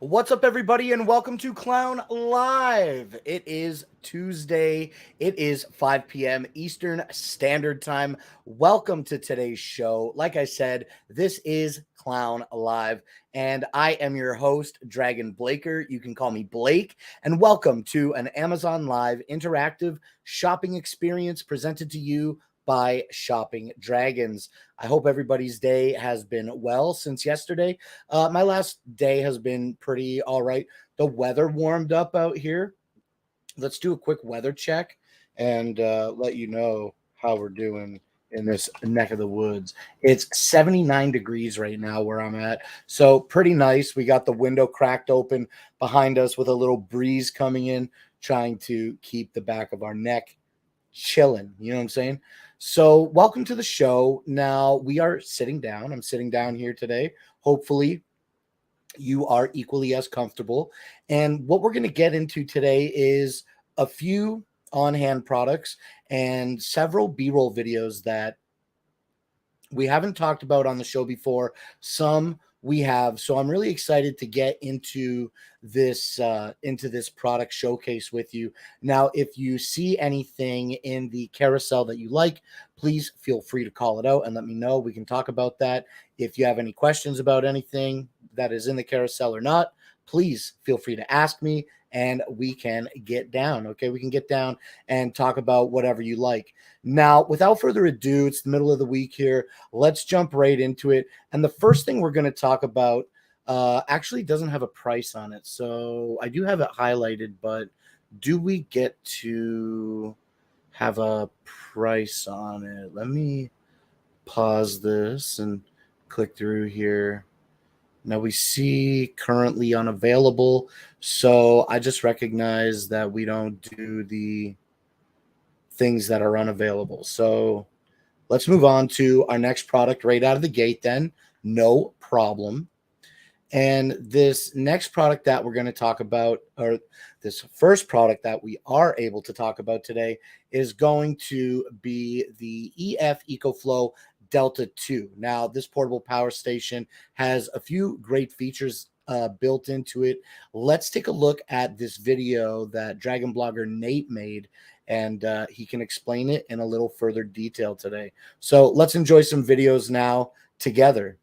What's up, everybody, and welcome to Clown Live. It is Tuesday. It is 5 p.m. Eastern Standard Time. Welcome to today's show. Like I said, this is Clown Live, and I am your host, Dragon Blaker. You can call me Blake, and welcome to an Amazon Live interactive shopping experience presented to you by Shopping Dragons. I hope everybody's day has been well since yesterday. My last day has been pretty all right. The weather warmed up out here. Let's do a quick weather check and let you know how we're doing in this neck of the woods. It's 79 degrees right now where I'm at. So pretty nice. We got the window cracked open behind us with a little breeze coming in, trying to keep the back of our neck chilling. You know what I'm saying? So, welcome to the show. Now, we are sitting down. I'm sitting down here today. Hopefully, you are equally as comfortable. And what we're going to get into today is a few on hand products and several B roll videos that we haven't talked about on the show before. Some we have, so I'm really excited to get into this product showcase with you. Now, if you see anything in the carousel that you like, please feel free to call it out and let me know. We can talk about that. If you have any questions about anything that is in the carousel or not, please feel free to ask me and we can get down. Okay, we can get down and talk about whatever you like. Now, without further ado, it's the middle of the week here. Let's jump right into it. And the first thing we're going to talk about actually doesn't have a price on it. So I do have it highlighted, but do we get to have a price on it? Let me pause this and click through here. Now we see currently unavailable. So I just recognize that we don't do the things that are unavailable. So let's move on to our next product right out of the gate then. No problem. And this next product that we're going to talk about, or this first product that we are able to talk about today, is going to be the EF EcoFlow Delta 2. Now, this portable power station has a few great features built into it. Let's take a look at this video that Dragon Blogger Nate made, and he can explain it in a little further detail today. So let's enjoy some videos now together.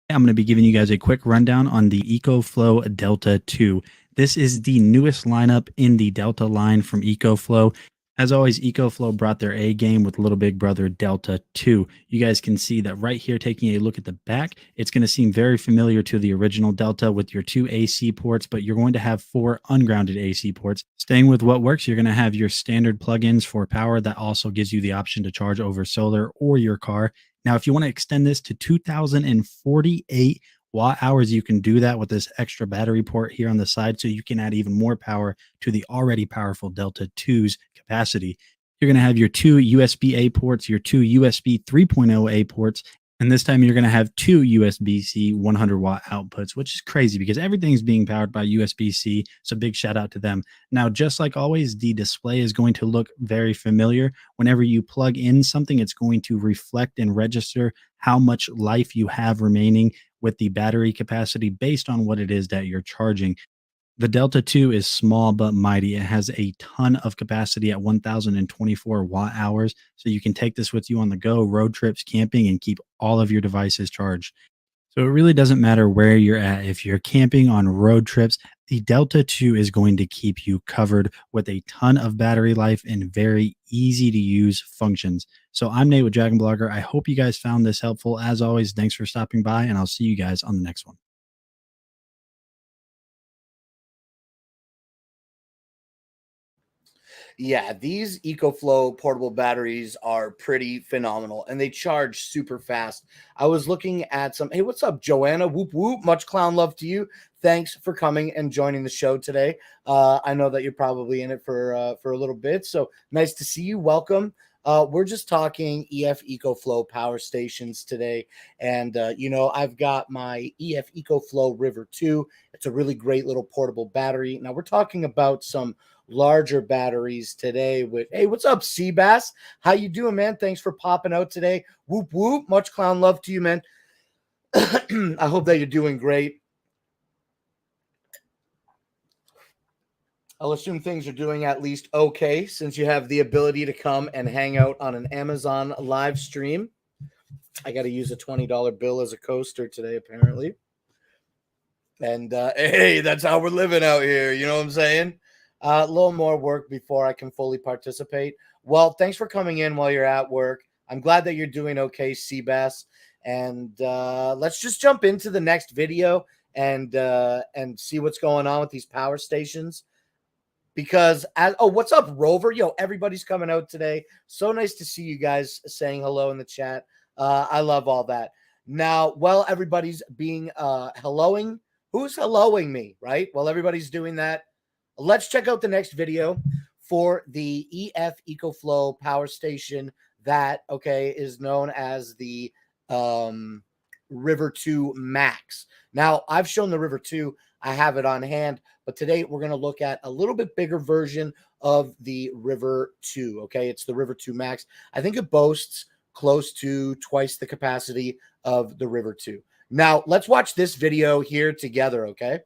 I'm going to be giving you guys a quick rundown on the EcoFlow Delta 2. This is the newest lineup in the Delta line from EcoFlow. As always, EcoFlow brought their A game with little big brother Delta 2. You guys can see that right here, taking a look at the back, it's going to seem very familiar to the original Delta with your two AC ports, but you're going to have four ungrounded AC ports. Staying with what works, you're going to have your standard plugins for power that also gives you the option to charge over solar or your car. Now, if you want to extend this to 2048 watt hours, you can do that with this extra battery port here on the side. So you can add even more power to the already powerful Delta 2's capacity. You're going to have your two USB-A ports, your two USB 3.0A ports, and this time you're going to have two USB-C 100 watt outputs, which is crazy because everything's being powered by USB-C. So big shout out to them. Now, just like always, the display is going to look very familiar. Whenever you plug in something, it's going to reflect and register how much life you have remaining with the battery capacity based on what it is that you're charging. The Delta 2 is small but mighty. It has a ton of capacity at 1024 watt hours. So you can take this with you on the go, road trips, camping, and keep all of your devices charged. So it really doesn't matter where you're at. If you're camping on road trips, the Delta 2 is going to keep you covered with a ton of battery life and very easy to use functions. So I'm Nate with Dragon Blogger. I hope you guys found this helpful. As always, thanks for stopping by, and I'll see you guys on the next one. Yeah, these EcoFlow portable batteries are pretty phenomenal and they charge super fast. I was looking at some. Hey, what's up, Joanna? Whoop whoop. Much clown love to you. Thanks for coming and joining the show today. I know that you're probably in it for a little bit, so nice to see you. Welcome. We're just talking EF EcoFlow power stations today, and I've got my EF EcoFlow River 2. It's a really great little portable battery. Now we're talking about some larger batteries today with hey, what's up, Seabass? How you doing, man? Thanks for popping out today. Whoop whoop. Much clown love to you, man. I hope that you're doing great. I'll assume things are doing at least okay since you have the ability to come and hang out on an Amazon live stream. I got to use a $20 bill as a coaster today, apparently. And hey, that's how we're living out here. You know what I'm saying? A little more work before I can fully participate. Well, thanks for coming in while you're at work. I'm glad that you're doing okay, Seabass. And let's just jump into the next video and see what's going on with these power stations. Because what's up, Rover? Yo, everybody's coming out today. So nice to see you guys saying hello in the chat. I love all that. Now, while everybody's being helloing, who's helloing me, right? While everybody's doing that, let's check out the next video for the EF EcoFlow power station that, is known as the River 2 Max. Now, I've shown the River 2. I have it on hand, but today we're going to look at a little bit bigger version of the River 2, okay? It's the River 2 Max. I think it boasts close to twice the capacity of the River 2. Now, let's watch this video here together, okay?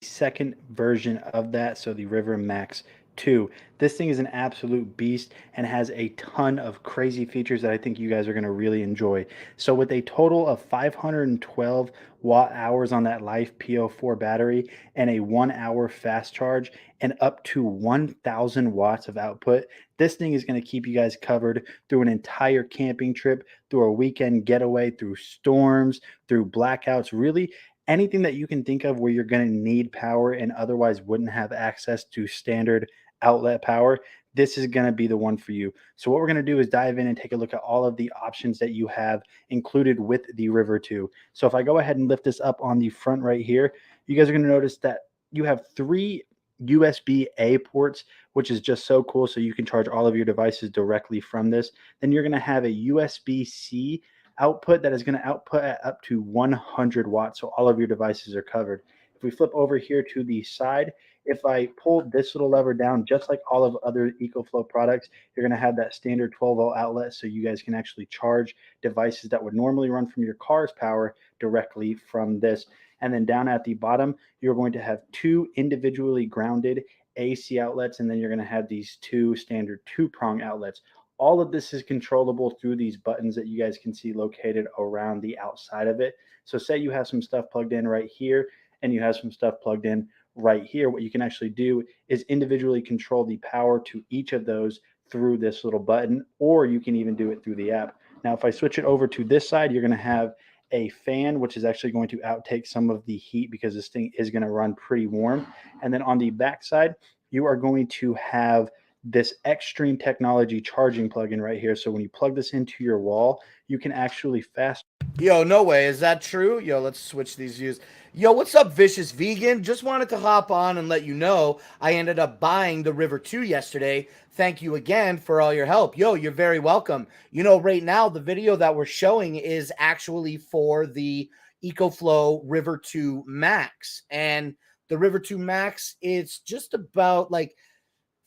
Second version of that, so the River Max 2. This thing is an absolute beast and has a ton of crazy features that I think you guys are going to really enjoy. So with a total of 512 watt hours on that Life PO4 battery and a 1 hour fast charge and up to 1000 watts of output, this thing is going to keep you guys covered through an entire camping trip, through a weekend getaway, through storms, through blackouts, really anything that you can think of where you're going to need power and otherwise wouldn't have access to standard outlet power. This is going to be the one for you. So what we're going to do is dive in and take a look at all of the options that you have included with the River 2. So if I go ahead and lift this up on the front right here, you guys are going to notice that you have 3 USB-A ports, which is just so cool. So you can charge all of your devices directly from this. Then you're going to have a USB-C output that is going to output at up to 100 watts. So all of your devices are covered. If we flip over here to the side, if I pull this little lever down, just like all of other EcoFlow products, you're going to have that standard 12-volt outlet so you guys can actually charge devices that would normally run from your car's power directly from this. And then down at the bottom, you're going to have 2 individually grounded AC outlets, and then you're going to have these 2 standard 2-prong outlets. All of this is controllable through these buttons that you guys can see located around the outside of it. So say you have some stuff plugged in right here and you have some stuff plugged in right here. What you can actually do is individually control the power to each of those through this little button, or you can even do it through the app. Now, if I switch it over to this side, you're going to have a fan, which is actually going to outtake some of the heat because this thing is going to run pretty warm. And then on the back side, you are going to have this Extreme Technology charging plug-in right here. So when you plug this into your wall, you can actually fast. Yo, no way. Is that true? Yo, let's switch these views. Yo, what's up, Vicious Vegan? Just wanted to hop on and let you know I ended up buying the River 2 yesterday. Thank you again for all your help. Yo, you're very welcome. You know, right now, the video that we're showing is actually for the EcoFlow River 2 Max. And the River 2 Max, it's just about like,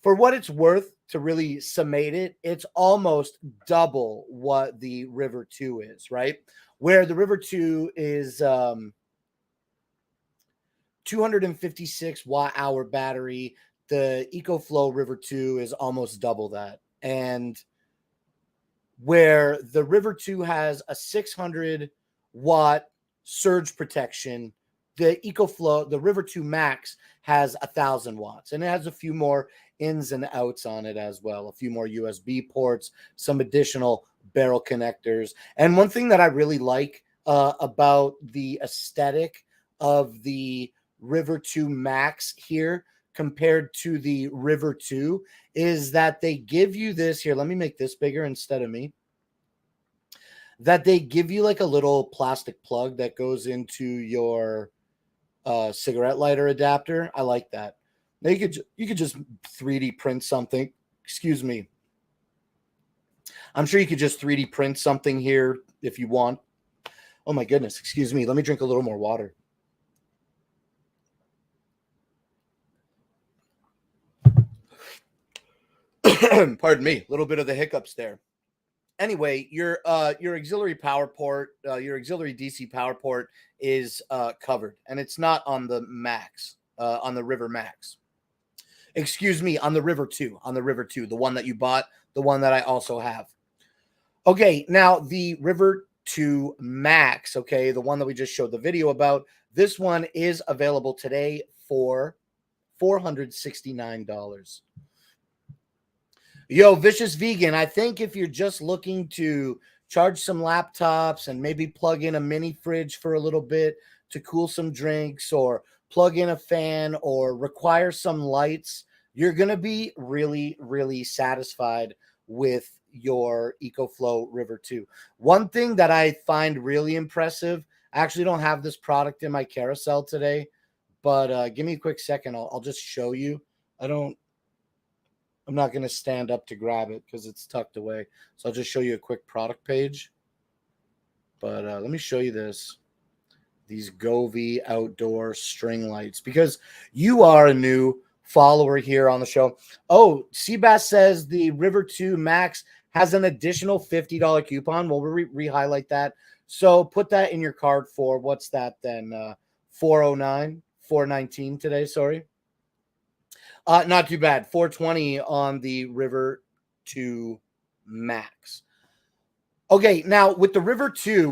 for what it's worth, to really summate it, it's almost double what the River 2 is, right? Where the River 2 is 256 watt hour battery, the EcoFlow River 2 is almost double that. And where the River 2 has a 600 watt surge protection, the EcoFlow, the River 2 Max has 1,000 watts, and it has a few more ins and outs on it as well, a few more USB ports, some additional barrel connectors. And one thing that I really like about the aesthetic of the River 2 Max here compared to the River 2 is that they give you this here. Let me make this bigger instead of me. That they give you like a little plastic plug that goes into your cigarette lighter adapter. I like that. Now you could just 3D print something. Excuse me. I'm sure you could just 3D print something here if you want. Oh my goodness. Excuse me. Let me drink a little more water. Pardon me. A little bit of the hiccups there. anyway, your auxiliary power port, your auxiliary DC power port is covered, and it's not on the Max, on the River Max. Excuse me, on the River 2, the one that you bought, the one that I also have. Okay, now the River 2 Max, okay, the one that we just showed the video about, this one is available today for $469. Yo, Vicious Vegan, I think if you're just looking to charge some laptops and maybe plug in a mini fridge for a little bit to cool some drinks, or plug in a fan, or require some lights, you're going to be really, really satisfied with your EcoFlow River 2. One thing that I find really impressive, I actually don't have this product in my carousel today, but give me a quick second. I'll just show you. I'm not going to stand up to grab it because it's tucked away. So I'll just show you a quick product page. But let me show you this. These Govee outdoor string lights, because you are a new follower here on the show. Oh, Seabass says the River 2 Max has an additional $50 coupon. We'll re-highlight that. So put that in your card for, what's that then? $419 today, sorry. Not too bad. $420 on the River 2 Max. Okay, now with the River 2,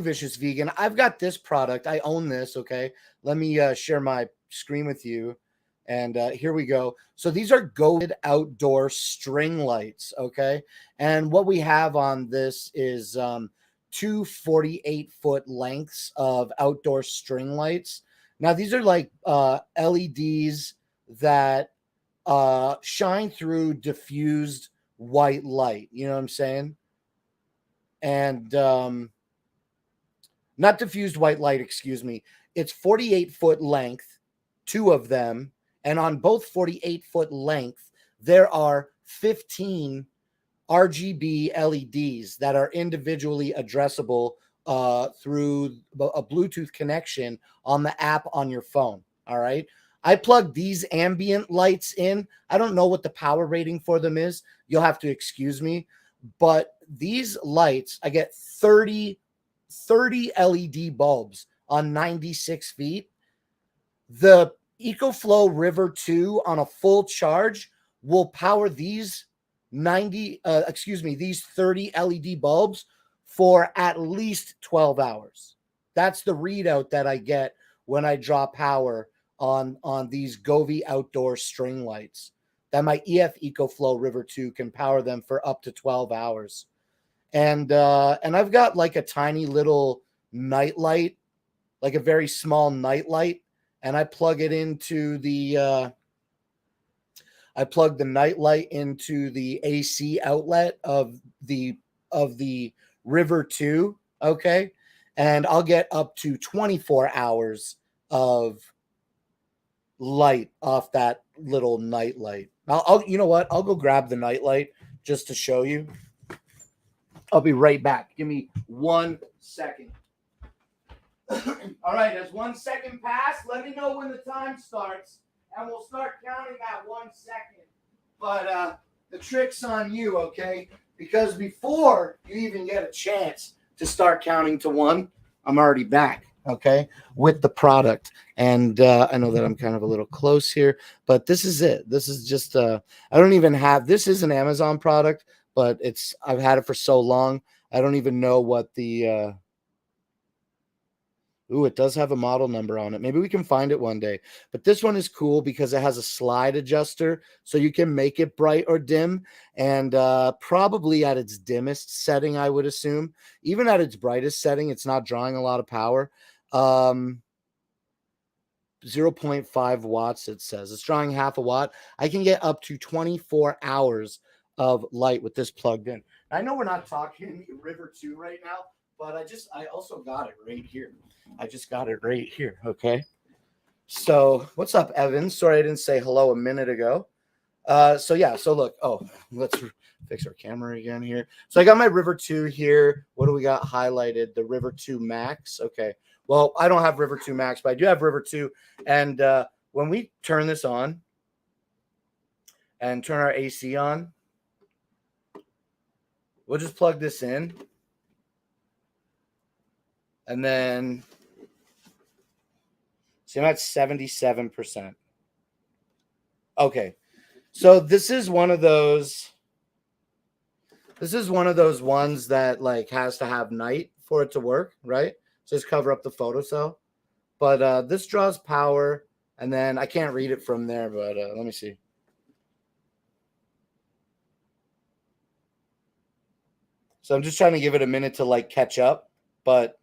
Vicious Vegan, I've got this product. I own this, okay? Let me share my screen with you. And here we go. So these are Govee outdoor string lights, okay? And what we have on this is two 48-foot lengths of outdoor string lights. Now, these are like LEDs that shine through diffused white light. You know what I'm saying? And not diffused white light, excuse me. It's 48-foot length, two of them. And on both 48-foot length, there are 15 RGB LEDs that are individually addressable through a Bluetooth connection on the app on your phone. All right. I plugged these ambient lights in. I don't know what the power rating for them is. You'll have to excuse me. But these lights, I get 30 LED bulbs on 96 feet. The EcoFlow River 2 on a full charge will power these 30 LED bulbs for at least 12 hours. That's the readout that I get when I draw power on these Govee outdoor string lights. That my EF EcoFlow River 2 can power them for up to 12 hours. And I've got like a tiny little night light, like a very small night light, and I plug it into the I plug the night light into the AC outlet of the River 2, okay? And I'll get up to 24 hours of light off that little night light. I'll you know what? I'll go grab the night light just to show you. I'll be right back. Give me 1 second. All right, as 1 second pass, let me know when the time starts, and we'll start counting at 1 second. But the trick's on you, okay? Because before you even get a chance to start counting to 1, I'm already back, okay, with the product. And I know that I'm kind of a little close here, but this is it. This is just I don't even have, this is an Amazon product, but I've had it for so long, I don't even know what the it does have a model number on it. Maybe we can find it one day. But this one is cool because it has a slide adjuster, so you can make it bright or dim. And probably at its dimmest setting, I would assume. Even at its brightest setting, it's not drawing a lot of power. 0.5 watts, it says. It's drawing half a watt. I can get up to 24 hours of light with this plugged in. I know we're not talking River 2 right now, but I also got it right here. I just got it right here, okay? So, what's up, Evan? Sorry I didn't say hello a minute ago. So look. Oh, let's fix our camera again here. So I got my River 2 here. What do we got highlighted? The River 2 Max. Okay. Well, I don't have River 2 Max, but I do have River 2. And when we turn this on and turn our AC on, we'll just plug this in. And then, see, I'm at 77%. Okay. So this is one of those ones that like has to have night for it to work, right? Just cover up the photocell. But this draws power, and then I can't read it from there, but let me see. So I'm just trying to give it a minute to like catch up, but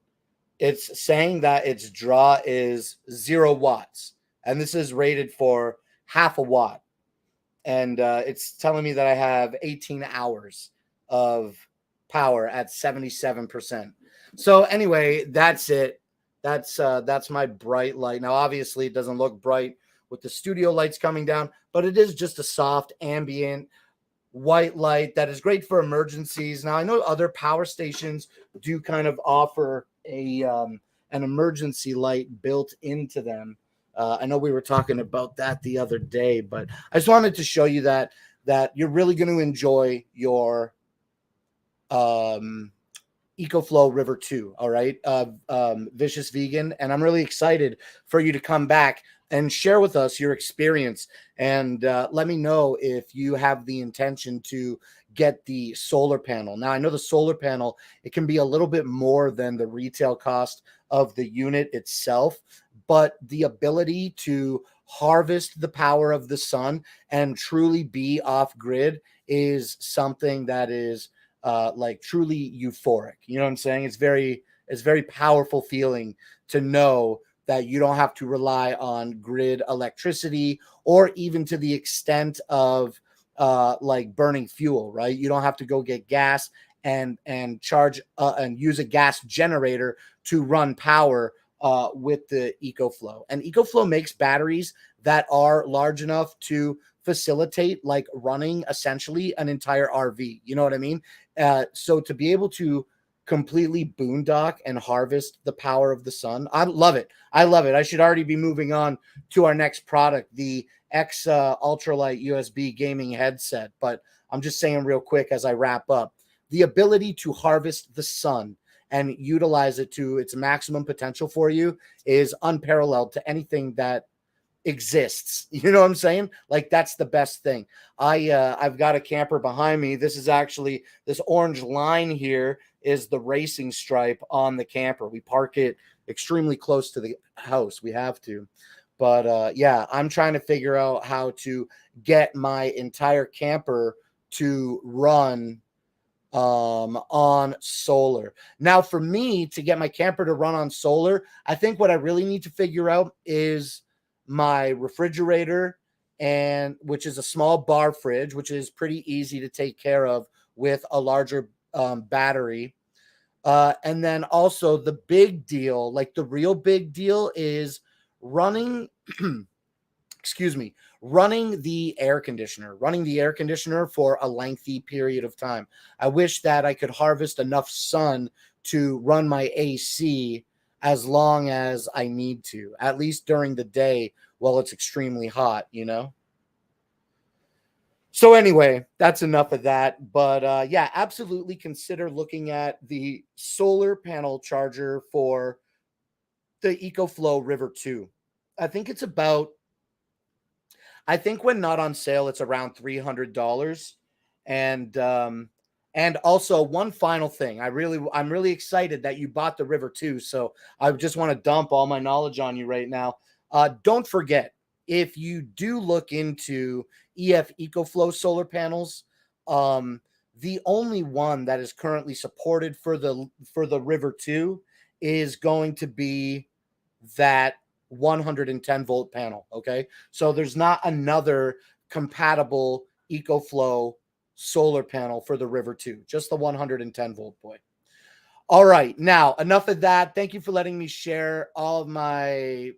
it's saying that its draw is 0 watts, and this is rated for half a watt. And it's telling me that I have 18 hours of power at 77%. So anyway, that's it. That's my bright light. Now, obviously, it doesn't look bright with the studio lights coming down, but it is just a soft ambient white light that is great for emergencies. Now, I know other power stations do kind of offer an emergency light built into them. I know we were talking about that the other day, but I just wanted to show you that you're really going to enjoy your EcoFlow River 2. All right, Vicious Vegan, and I'm really excited for you to come back and share with us your experience, and let me know if you have the intention to get the solar panel. Now, I know the solar panel, it can be a little bit more than the retail cost of the unit itself, but the ability to harvest the power of the sun and truly be off grid is something that is like truly euphoric. You know what I'm saying? It's very powerful feeling to know that you don't have to rely on grid electricity, or even to the extent of like burning fuel, right? You don't have to go get gas and charge and use a gas generator to run power with the EcoFlow. And EcoFlow makes batteries that are large enough to facilitate like running essentially an entire RV. You know what I mean? So to be able to completely boondock and harvest the power of the sun, I love it. I love it. I should already be moving on to our next product, the X Ultralight USB gaming headset. But I'm just saying real quick as I wrap up, the ability to harvest the sun and utilize it to its maximum potential for you is unparalleled to anything that exists. You know what I'm saying? Like, that's the best thing. I've got a camper behind me. This is actually, this orange line here is the racing stripe on the camper. We park it extremely close to the house. We have to. But yeah, I'm trying to figure out how to get my entire camper to run on solar. Now, for me to get my camper to run on solar, I think what I really need to figure out is my refrigerator, and which is a small bar fridge, which is pretty easy to take care of with a larger battery. And then also the big deal, like the real big deal, is running excuse me, running the air conditioner for a lengthy period of time. I wish that I could harvest enough sun to run my AC as long as I need to, at least during the day while it's extremely hot, you know? So anyway, that's enough of that. But yeah, absolutely consider looking at the solar panel charger for the EcoFlow River 2. I think it's about, I think when not on sale, it's around $300. And also one final thing, I'm really excited that you bought the River 2. So I just want to dump all my knowledge on you right now. Don't forget, if you do look into EF EcoFlow solar panels, the only one that is currently supported for the River 2 is going to be that 110 volt panel. Okay, so there's not another compatible EcoFlow solar panel for the River 2, just the 110 volt boy. All right, now enough of that. Thank you for letting me share all of my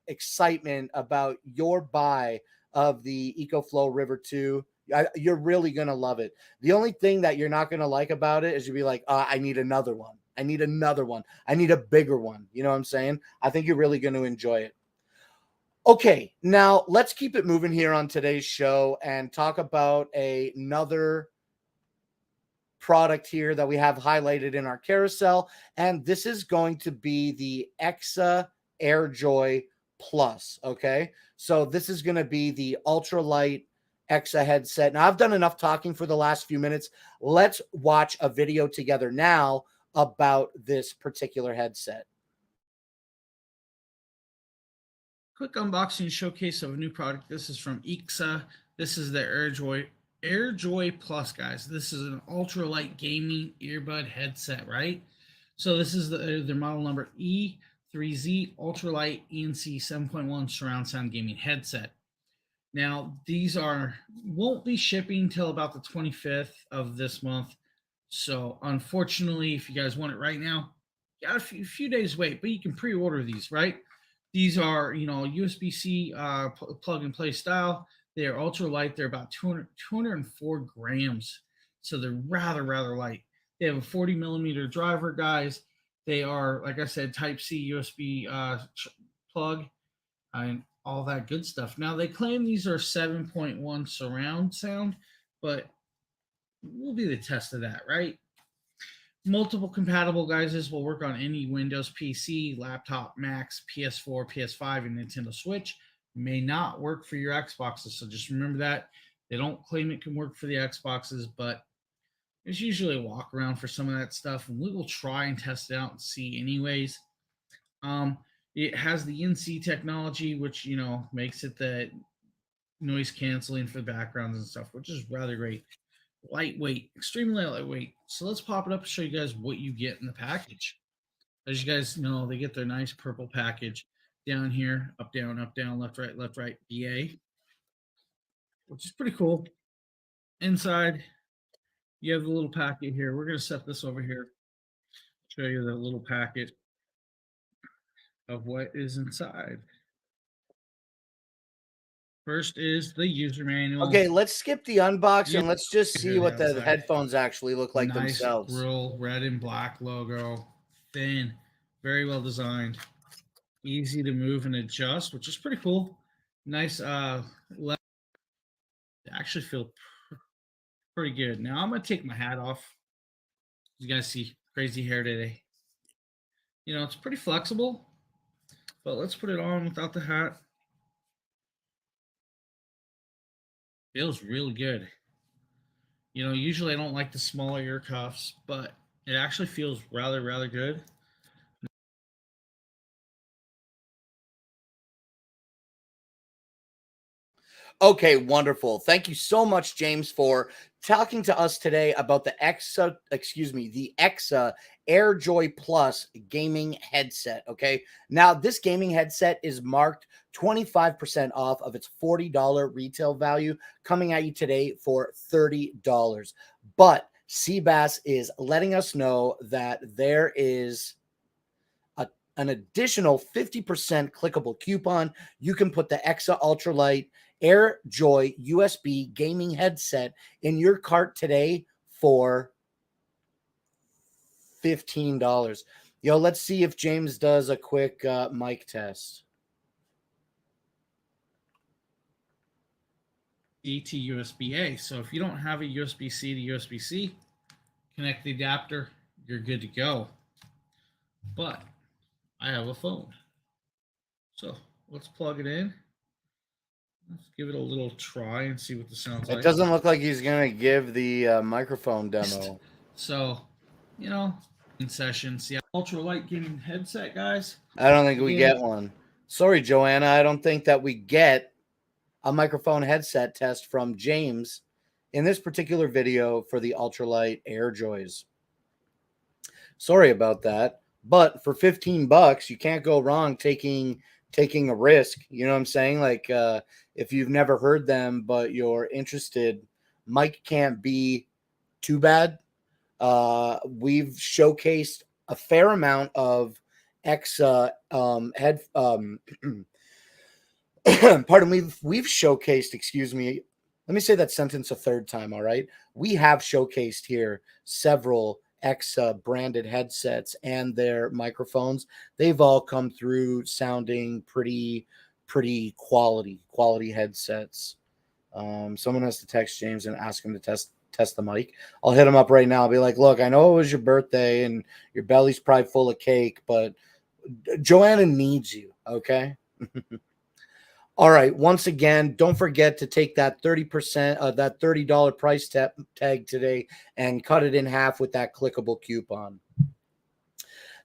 excitement about your buy of the EcoFlow River 2. You're really going to love it. The only thing that you're not going to like about it is you'll be like, I need another one. I need another one. I need a bigger one. You know what I'm saying? I think you're really going to enjoy it. Okay, now let's keep it moving here on today's show and talk about another product here that we have highlighted in our carousel, and this is going to be the EXA AirJoy Plus. Okay, so this is going to be the ultralight EXA headset. Now, I've done enough talking for the last few minutes. Let's watch a video together now about this particular headset. Quick unboxing showcase of a new product. This is from EXA. This is the AirJoy Plus, guys. This is an ultralight gaming earbud headset, right? So this is their model number E3Z Ultralight ENC 7.1 surround sound gaming headset. Now, these won't be shipping till about the 25th of this month. So unfortunately, if you guys want it right now, you got a few days wait, but you can pre-order these, right? These are, USB-C plug and play style. They are ultra light. They're about 204 grams. So they're rather light. They have a 40 millimeter driver, guys. They are, like I said, Type-C USB plug and all that good stuff. Now, they claim these are 7.1 surround sound, but we'll be the test of that, right? Multiple compatible, guys. This will work on any Windows PC, laptop, Macs, PS4, PS5, and Nintendo Switch. May not work for your Xboxes, so just remember that. They don't claim it can work for the Xboxes, but there's usually a walk around for some of that stuff, and we will try and test it out and see anyways. It has the NC technology, which, makes it the noise canceling for the backgrounds and stuff, which is rather great. Lightweight, extremely lightweight. So let's pop it up and show you guys what you get in the package. As you guys know, they get their nice purple package down here, up, down, left, right, BA, which is pretty cool. Inside, you have the little packet here. We're going to set this over here, show you the little packet of what is inside. First is the user manual. Okay, let's skip the unboxing. Let's just see what the headphones actually look like nice themselves. Grill, red and black logo, thin, very well designed, easy to move and adjust, which is pretty cool. Nice actually feel pretty good. Now I'm gonna take my hat off. You guys see crazy hair today. It's pretty flexible, but let's put it on without the hat. Feels really good. Usually I don't like the smaller ear cuffs, but it actually feels rather good. Okay, wonderful. Thank you so much, James, for talking to us today about the EXA AirJoy Plus gaming headset. Okay, now this gaming headset is marked 25% off of its $40 retail value, coming at you today for $30. But Seabass is letting us know that there is an additional 50% clickable coupon. You can put the EXA Ultralight AirJoy USB gaming headset in your cart today for $15. Let's see if James does a quick mic test. E to USB-A. So if you don't have a USB-C to USB-C, connect the adapter, you're good to go. But I have a phone. So let's plug it in. Let's give it a little try and see what the sound's like. It doesn't look like he's going to give the microphone demo. So, in session, see, ultralight gaming headset, guys. I don't think we get one. Sorry, Joanna. I don't think that we get a microphone headset test from James in this particular video for the ultralight AirJoys. Sorry about that. But for $15, you can't go wrong taking a risk. You know what I'm saying? Like, if you've never heard them, but you're interested, mic can't be too bad. We've showcased a fair amount of EXA pardon me. We've showcased, let me say that sentence a third time. All right. We have showcased here several EXA branded headsets and their microphones. They've all come through sounding pretty quality headsets. Someone has to text James and ask him to test the mic. I'll hit him up right now. I'll be like, look, I know it was your birthday and your belly's probably full of cake, but Joanna needs you, okay? All right. Once again, don't forget to take that 30% of that $30 price tag today and cut it in half with that clickable coupon.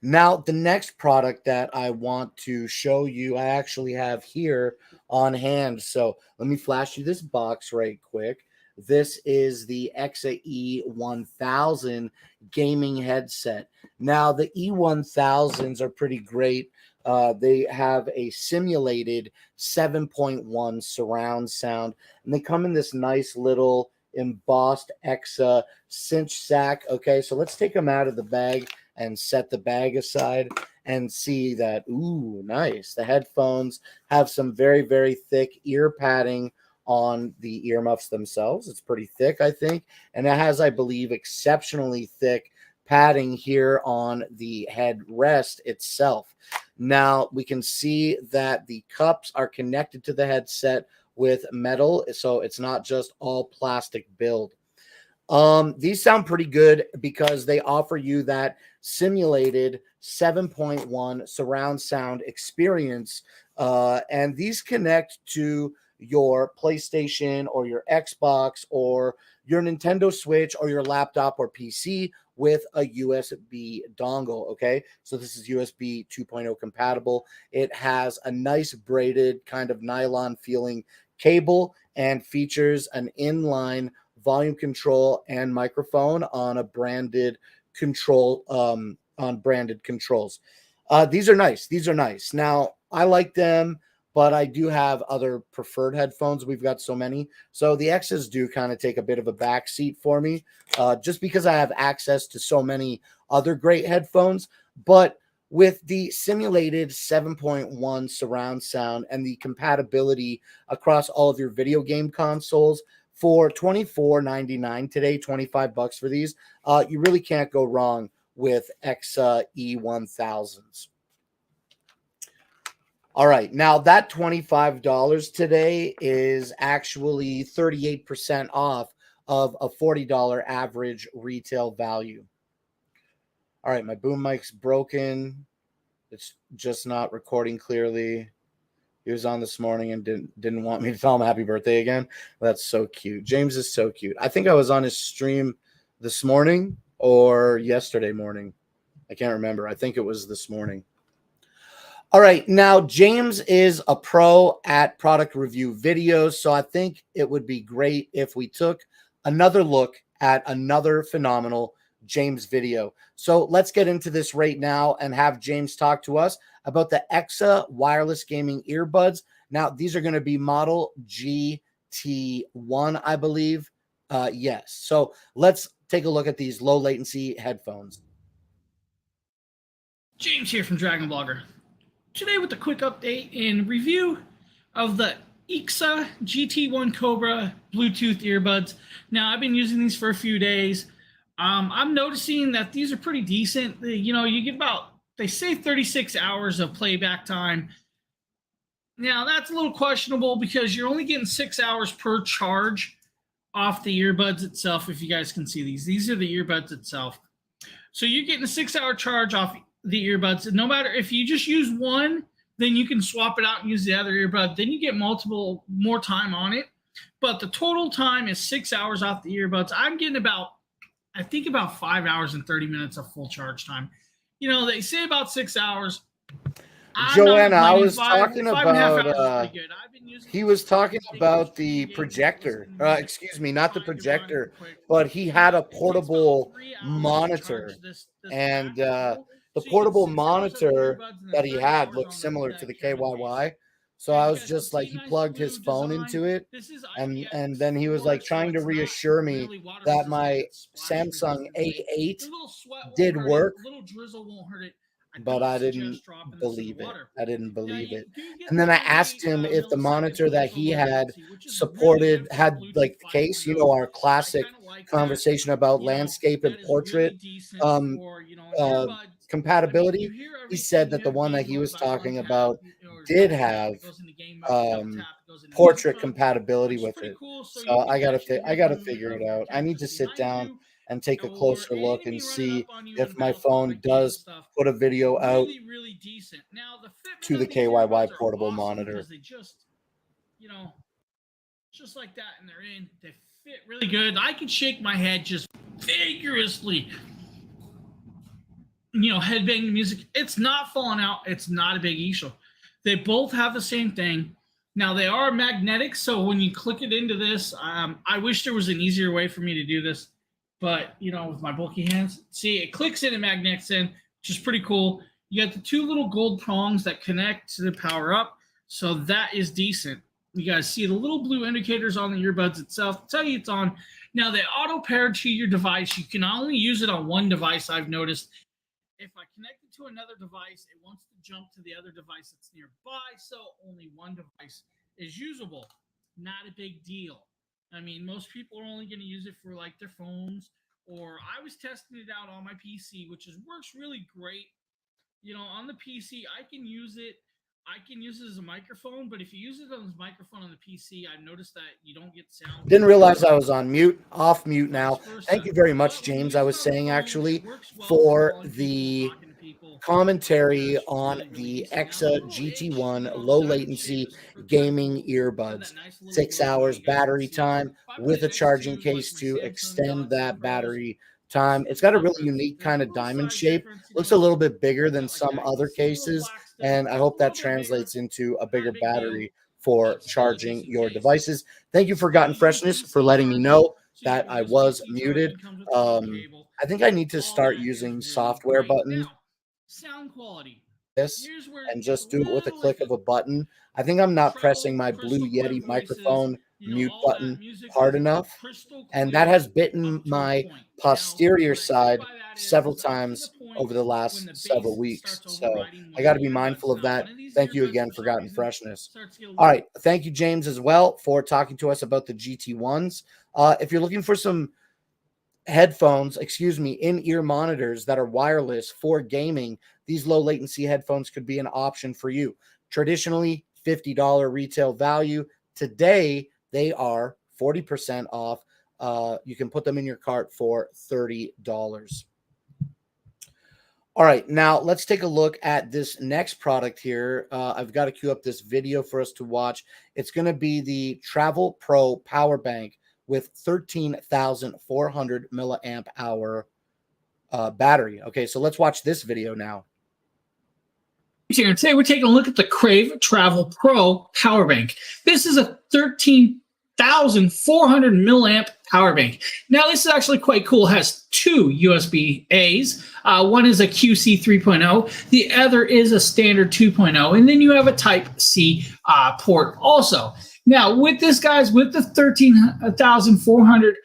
Now, the next product that I want to show you, I actually have here on hand. So let me flash you this box right quick. This is the EXA E1000 gaming headset. Now, the E1000s are pretty great. They have a simulated 7.1 surround sound, and they come in this nice little embossed EXA cinch sack. Okay, so let's take them out of the bag and set the bag aside and see that, ooh, nice. The headphones have some very, very thick ear padding on the earmuffs themselves. It's pretty thick, I think, and it has, I believe, exceptionally thick padding here on the headrest itself. Now we can see that the cups are connected to the headset with metal, so it's not just all plastic build. These sound pretty good because they offer you that simulated 7.1 surround sound experience, and these connect to your PlayStation or your Xbox or your Nintendo Switch or your laptop or PC with a USB dongle. Okay, so this is USB 2.0 compatible. It has a nice braided kind of nylon feeling cable and features an inline volume control and microphone on a branded control, on branded controls. These are nice. These are nice. Now, I like them, but I do have other preferred headphones. We've got so many. So the X's do kind of take a bit of a back seat for me, just because I have access to so many other great headphones. But with the simulated 7.1 surround sound and the compatibility across all of your video game consoles, for $24.99 today, $25 for these, you really can't go wrong with EXA E1000s. All right, now that $25 today is actually 38% off of a $40 average retail value. All right, my boom mic's broken. It's just not recording clearly. He was on this morning and didn't want me to tell him happy birthday again. That's so cute. James is so cute. I think I was on his stream this morning or yesterday morning. I can't remember. I think it was this morning. All right. Now, James is a pro at product review videos, so I think it would be great if we took another look at another phenomenal James video. So let's get into this right now and have James talk to us about the EXA wireless gaming earbuds. Now, these are going to be model GT1, I believe. Yes. So let's take a look at these low latency headphones. James here from Dragon Blogger. Today with a quick update and review of the EXA GT1 Cobra Bluetooth earbuds. Now, I've been using these for a few days. I'm noticing that these are pretty decent. You know, you get about, they say 36 hours of playback time. Now, that's a little questionable because you're only getting 6 hours per charge off the earbuds itself, if you guys can see these. These are the earbuds itself. So you're getting a 6 hour charge off the earbuds. And no matter if you just use one, then you can swap it out and use the other earbud. Then you get more time on it. But the total time is 6 hours off the earbuds. I'm getting about 5 hours and 30 minutes of full charge time. You know, they say about 6 hours. Joanna, I was talking about, he was talking about the projector. Excuse me, not the projector, but he had a portable monitor. And the portable monitor that he had looked similar to the KYY. So I was just like, he plugged his phone into it, and then he was like trying to reassure me that my Samsung A8 did work, but I didn't believe it. I didn't believe it. And then I asked him if the monitor that he had had like the case, you know, our classic conversation about landscape and portrait compatibility. He said that the one that he was talking about did double tap, have it goes into game mode, double um, tap, it goes into music portrait mode, compatibility which is with pretty it. cool. So you So can actually hear I the gotta movement figure of it the out. I need to characters sit behind down you and take a or closer look and enemy running see up on you in if my Battlefield phone 19 and does stuff. put a video out Really, really decent. Now the to fitment the of these KYY earbuds are portable awesome monitor. because they just, you know, just like that, and they're in. They fit really good. I can shake my head just vigorously. You know, headbanging music. It's not falling out. It's not a big issue. They both have the same thing. Now they are magnetic, so when you click it into this, I wish there was an easier way for me to do this, but you know, with my bulky hands, see, it clicks in and magnets in, which is pretty cool. You got the two little gold prongs that connect to the power up, so that is decent. You guys see the little blue indicators on the earbuds itself tell you it's on. Now they auto pair to your device. You can only use it on one device, I've noticed. If I connect it to another device, it wants to jump to the other device that's nearby, so only one device is usable. Not a big deal. I mean, most people are only going to use it for like their phones, or I was testing it out on my PC, which works really great. You know, on the PC, I can use it. I can use it as a microphone, but if you use it as a microphone on the PC, I've noticed that you don't get sound. Didn't realize I was on mute, off mute now. Vice versa. Thank you very much, But when you James. use I it was on the saying phone, actually it works well for calling people, the talking to people. commentary That's on really, really the decent. Now, the EXA little GT1 itch, low the diamond shape latency is kinda gaming cool. It's got earbuds. that nice little 6 logo hours you guys can battery see. time If I put with it a next charging to, case my to Samsung extend Galaxy that Pros, battery you'll time. see It's the got a really difference. unique There's a kind of little diamond size shape. difference, Looks a little bit when bigger you than got like some that. You can other see the little cases, black stuff, and I just a hope little that bit bigger. translates into a Not bigger a big deal, battery for but still a charging decent your case. devices. Thank you for Gotten Still Freshness for USB-C letting me charging, know so you that got I was USB-C muted. charging, comes with the little cable. I think I need to All start that is using really software great. buttons Now, sound quality. this Here's where and it gets a just do it with a little click of iffy. a button. I think I'm not pressing Treble, my Blue crystal clear Yeti voices, microphone you know, mute all that button music hard is enough, crystal and that clear has bitten up to a my point. Now, posterior what I mean side by that several is up to the times point over the when last the several bass weeks. starts So overriding I one got of to the be mindful earbuds. of Now, that. one of these Thank you earbuds, again for for some Gotten reason, Freshness. starts to get a All little. right. Thank you, James, as well, for talking to us about the GT1s. If you're looking for some headphones, in-ear monitors that are wireless for gaming, these low latency headphones could be an option for you. Traditionally, $50 retail value. Today, they are 40% off. You can put them in your cart for $30. All right, now let's take a look at this next product here. I've got to queue up this video for us to watch. It's going to be the Travel Pro Power Bank with 13,400 milliamp hour battery. Okay, so let's watch this video now. Here, and today we're taking a look at the Crave Travel Pro Power Bank. This is a 13,400 milliamp power bank. Now, this is actually quite cool. It has two USB A's. One is a QC 3.0. The other is a standard 2.0. And then you have a Type C port also. Now, with this, guys, with the 13,400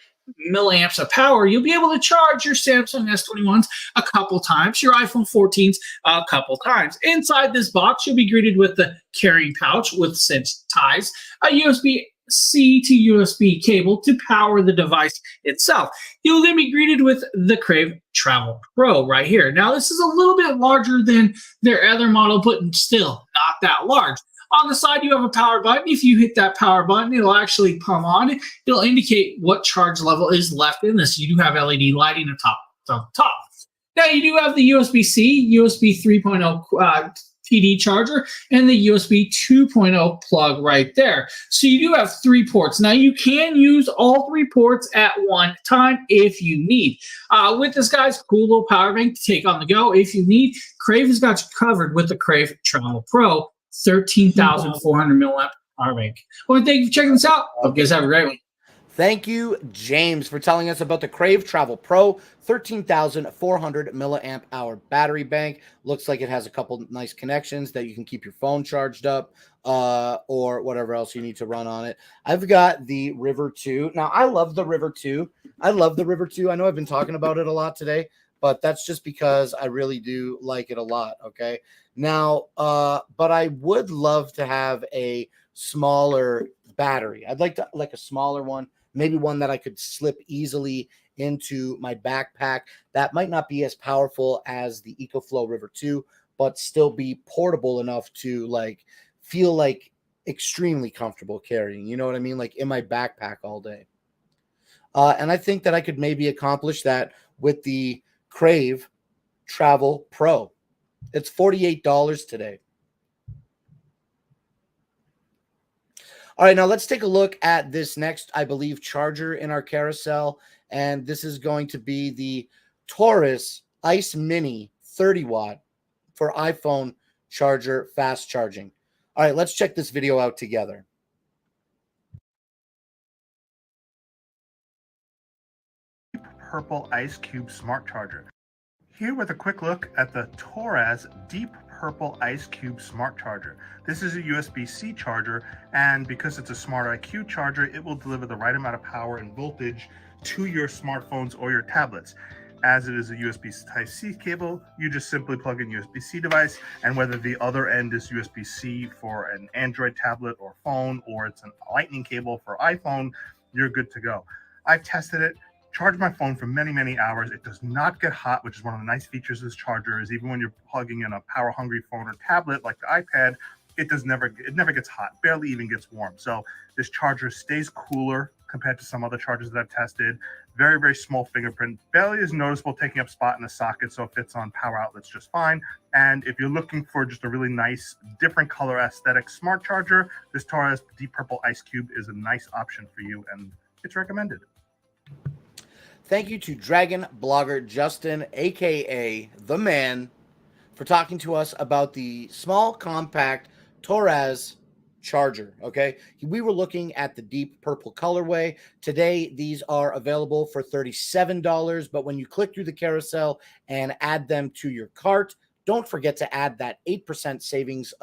milliamps of power, you'll be able to charge your Samsung S21s a couple times, your iPhone 14s a couple times. Inside this box, you'll be greeted with the carrying pouch with cinch ties, a USB-C to USB cable to power the device itself. You'll then be greeted with the Crave Travel Pro right here. Now, this is a little bit larger than their other model, but still not that large. On the side, you have a power button. If you hit that power button, it'll actually come on. It'll indicate what charge level is left in this. You do have LED lighting atop the top. Now, you do have the USB-C, USB 3.0 PD charger, and the USB 2.0 plug right there. So you do have 3 ports. Now, you can use all 3 ports at one time if you need. With this, guys, cool little power bank to take on the go if you need. Crave has got you covered with the Crave Travel Pro 13,400 milliamp power bank. Well, thank you for checking this out. Hope you guys have a great one. Thank you, James, for telling us about the Crave Travel Pro 13,400 milliamp hour battery bank. Looks like it has a couple nice connections that you can keep your phone charged up or whatever else you need to run on it. I've got the River 2. Now, I love the River 2. I love the River 2. I know I've been talking about it a lot today, but that's just because I really do like it a lot, okay? Now, but I would love to have a smaller battery. I'd like a smaller one, maybe one that I could slip easily into my backpack. That might not be as powerful as the EcoFlow River 2, but still be portable enough to like feel like extremely comfortable carrying. You know what I mean? Like in my backpack all day. And I think that I could maybe accomplish that with the Crave Travel Pro. It's $48 today. All right, now let's take a look at this next, I believe, charger in our carousel. And this is going to be the Taurus Ice Mini 30 watt for iPhone charger, fast charging. All right, let's check this video out together. Purple Ice Cube Smart Charger. Here with a quick look at the Taurus Deep Purple Ice Cube Smart Charger. This is a USB-C charger, and because it's a Smart IQ charger, it will deliver the right amount of power and voltage to your smartphones or your tablets. As it is a USB Type-C cable, you just simply plug in USB-C device, and whether the other end is USB-C for an Android tablet or phone, or it's a Lightning cable for iPhone, you're good to go. I've tested it. Charge my phone for many hours. It does not get hot, which is one of the nice features of this charger. Is even when you're plugging in a power hungry phone or tablet like the iPad, it never gets hot, barely even gets warm. So this charger stays cooler compared to some other chargers that I've tested. Very small fingerprint, barely is noticeable taking up spot in the socket, so it fits on power outlets just fine. And if you're looking for just a really nice different color aesthetic smart charger, this Taurus Deep Purple Ice Cube is a nice option for you, and it's recommended. Thank you to Dragon Blogger Justin, aka The Man, for talking to us about the small, compact Taurus charger. Okay, we were looking at the deep purple colorway. Today, these are available for $37, but when you click through the carousel and add them to your cart, don't forget to add that 8% savings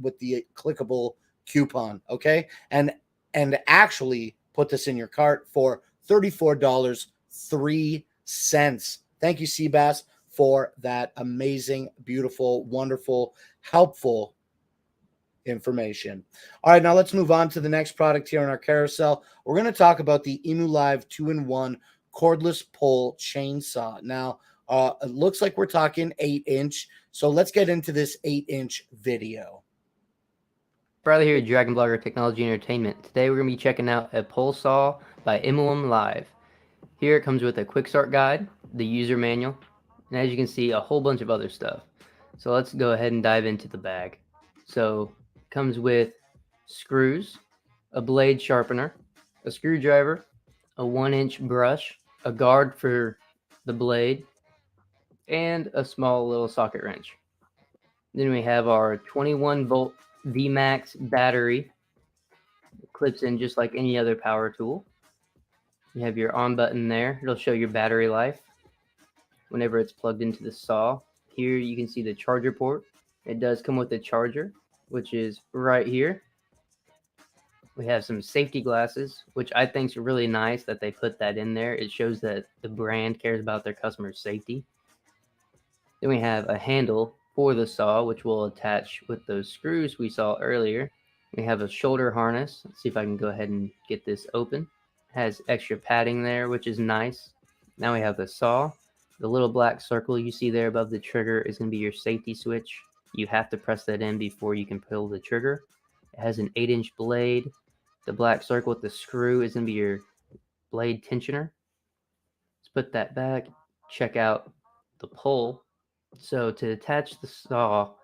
with the clickable coupon. Okay, and actually put this in your cart for $34.03. Thank you, Seabass, for that amazing, beautiful, wonderful, helpful information. All right, now let's move on to the next product here in our carousel. We're going to talk about the Emulive 2-in-1 cordless pole chainsaw. Now, it looks like we're talking 8-inch, so let's get into this 8-inch video. Riley here at Dragon Blogger Technology Entertainment. Today we're going to be checking out a pole saw by Emulive. Here it comes with a quick start guide, the user manual, and as you can see, a whole bunch of other stuff. So let's go ahead and dive into the bag. So it comes with screws, a blade sharpener, a screwdriver, a 1-inch brush, a guard for the blade, and a small little socket wrench. Then we have our 21-volt VMAX battery. It clips in just like any other power tool. You have your on button there. It'll show your battery life whenever it's plugged into the saw. Here you can see the charger port. It does come with a charger, which is right here. We have some safety glasses, which I think is really nice that they put that in there. It shows that the brand cares about their customers' safety. Then we have a handle for the saw, which will attach with those screws we saw earlier. We have a shoulder harness. Let's see if I can go ahead and get this open. Has extra padding there, which is nice. Now we have the saw. The little black circle you see there above the trigger is going to be your safety switch. You have to press that in before you can pull the trigger. It has an 8-inch blade. The black circle with the screw is going to be your blade tensioner. Let's put that back. Check out the pole. So to attach the saw,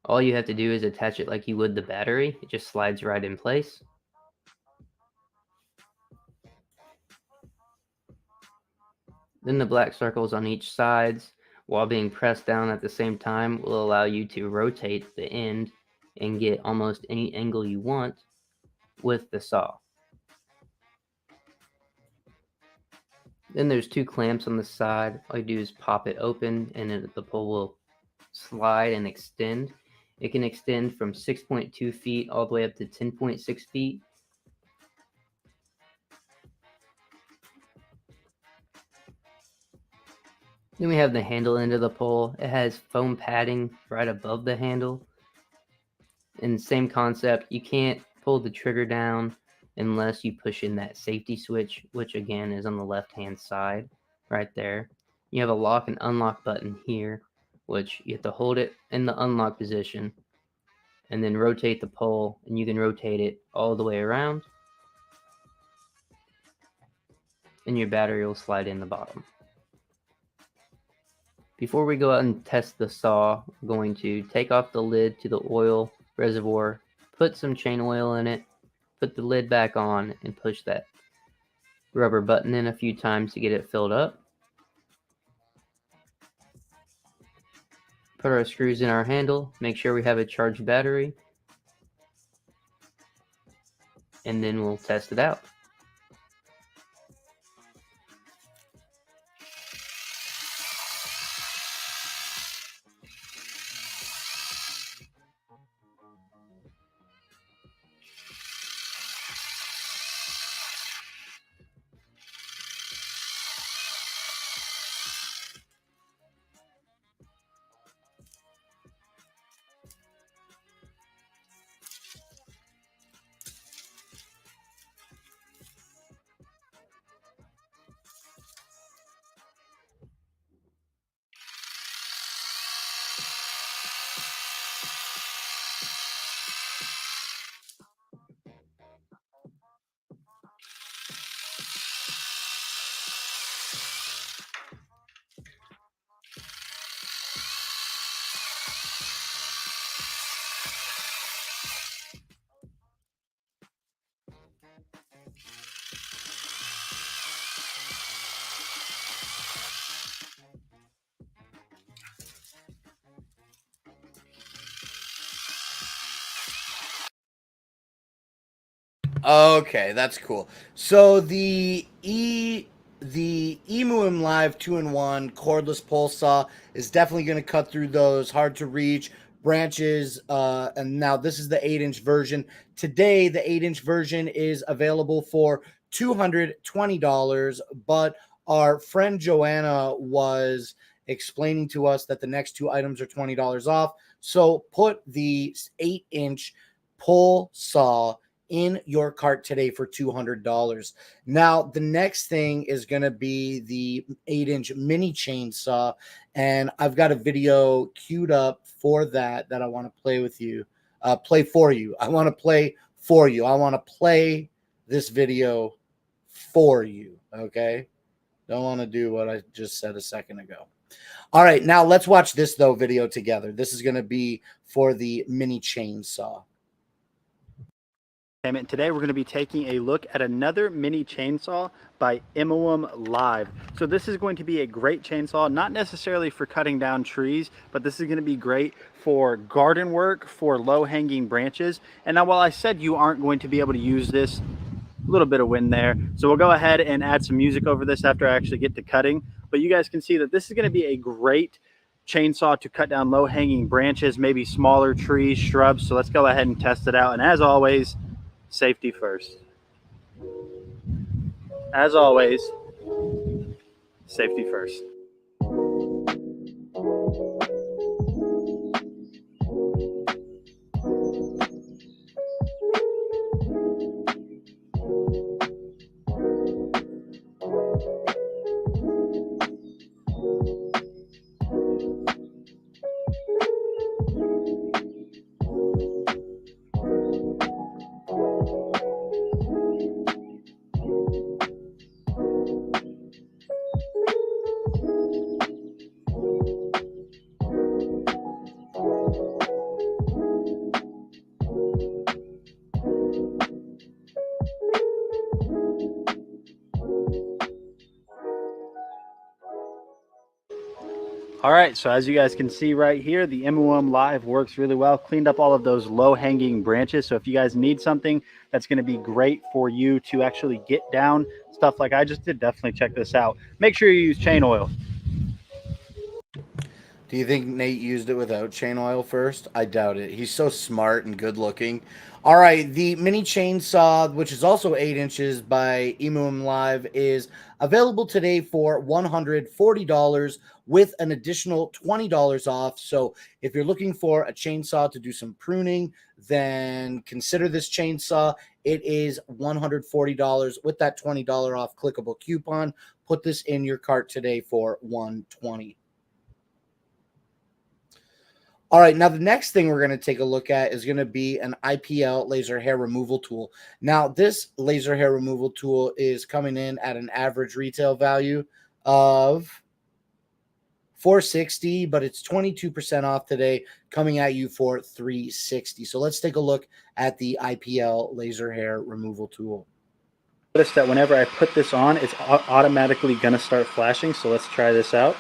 all you have to do is attach it like you would the battery. It just slides right in place. Then the black circles on each sides, while being pressed down at the same time, will allow you to rotate the end and get almost any angle you want with the saw. Then there's 2 clamps on the side. All you do is pop it open and the pole will slide and extend. It can extend from 6.2 feet all the way up to 10.6 feet. Then we have the handle end of the pole. It has foam padding right above the handle. And same concept, you can't pull the trigger down unless you push in that safety switch, which again is on the left-hand side right there. You have a lock and unlock button here, which you have to hold it in the unlock position. and then rotate the pole, and you can rotate it all the way around, and your battery will slide in the bottom. Before we go out and test the saw, we're going to take off the lid to the oil reservoir, put some chain oil in it, put the lid back on, and push that rubber button in a few times to get it filled up. Put our screws in our handle, make sure we have a charged battery, and then we'll test it out. Okay, that's cool. So the Emuim Live 2-in-1 cordless pole saw is definitely going to cut through those hard to reach branches. And now this is the 8-inch version. Today, the 8-inch version is available for $220, but our friend Joanna was explaining to us that the next two items are $20 off. So put the 8-inch pole saw in your cart today for $200. Now, the next thing is going to be the 8-inch mini chainsaw, and I've got a video queued up for that I want to play with you. Play for you. I want to play for you. I want to play this video for you, okay? Don't want to do what I just said a second ago. All right, now let's watch this, though, video together. This is going to be for the mini chainsaw. Today we're going to be taking a look at another mini chainsaw by Emuim Live. So this is going to be a great chainsaw, not necessarily for cutting down trees, but this is going to be great for garden work, for low-hanging branches. And now while I said you aren't going to be able to use this, a little bit of wind there, so we'll go ahead and add some music over this after I actually get to cutting. But you guys can see that this is going to be a great chainsaw to cut down low-hanging branches, maybe smaller trees, shrubs. So let's go ahead and test it out. And as always, safety first. As always, safety first. All right, so as you guys can see right here, the Emuim Live works really well. Cleaned up all of those low-hanging branches. So if you guys need something that's going to be great for you to actually get down stuff like I just did, definitely check this out. Make sure you use chain oil. Do you think Nate used it without chain oil first? I doubt it. He's so smart and good looking. All right, the mini chainsaw, which is also 8 inches by Emuim Live, is available today for $140 with an additional $20 off. So if you're looking for a chainsaw to do some pruning, then consider this chainsaw. It is $140 with that $20 off clickable coupon. Put this in your cart today for $120. All right, now the next thing we're going to take a look at is going to be an IPL laser hair removal tool. Now, this laser hair removal tool is coming in at an average retail value of $460, but it's 22% off today, coming at you for $360. So let's take a look at the IPL laser hair removal tool. Notice that whenever I put this on, it's automatically going to start flashing. So let's try this out.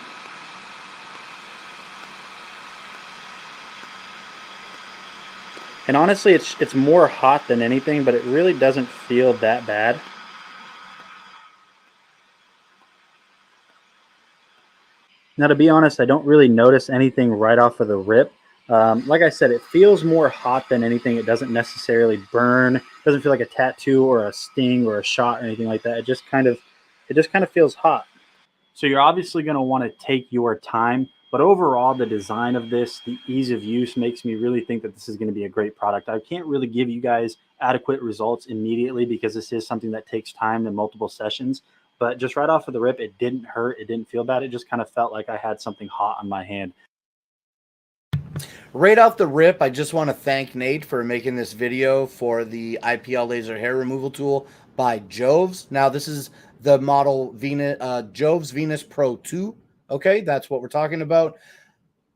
And honestly, it's more hot than anything, but it really doesn't feel that bad. Now, to be honest, I don't really notice anything right off of the rip. Like I said, it feels more hot than anything. It doesn't necessarily burn. It doesn't feel like a tattoo or a sting or a shot or anything like that. It just kind of feels hot. So you're obviously going to want to take your time. But overall, the design of this, the ease of use makes me really think that this is going to be a great product. I can't really give you guys adequate results immediately because this is something that takes time and multiple sessions. But just right off of the rip, it didn't hurt. It didn't feel bad. It just kind of felt like I had something hot on my hand. Right off the rip, I just want to thank Nate for making this video for the IPL laser hair removal tool by Joves. Now, this is the model Venus, Joves Venus Pro 2. Okay, that's what we're talking about.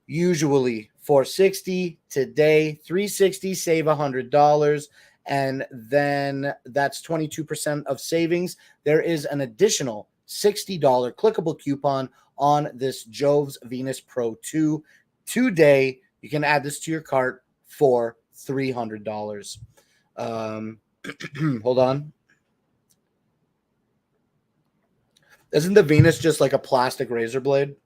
Usually $460, today $360, save $100, and then that's 22% of savings. There is an additional $60 clickable coupon on this Joves Venus Pro 2 today. You can add this to your cart for $300. Hold on. Isn't the Venus just like a plastic razor blade?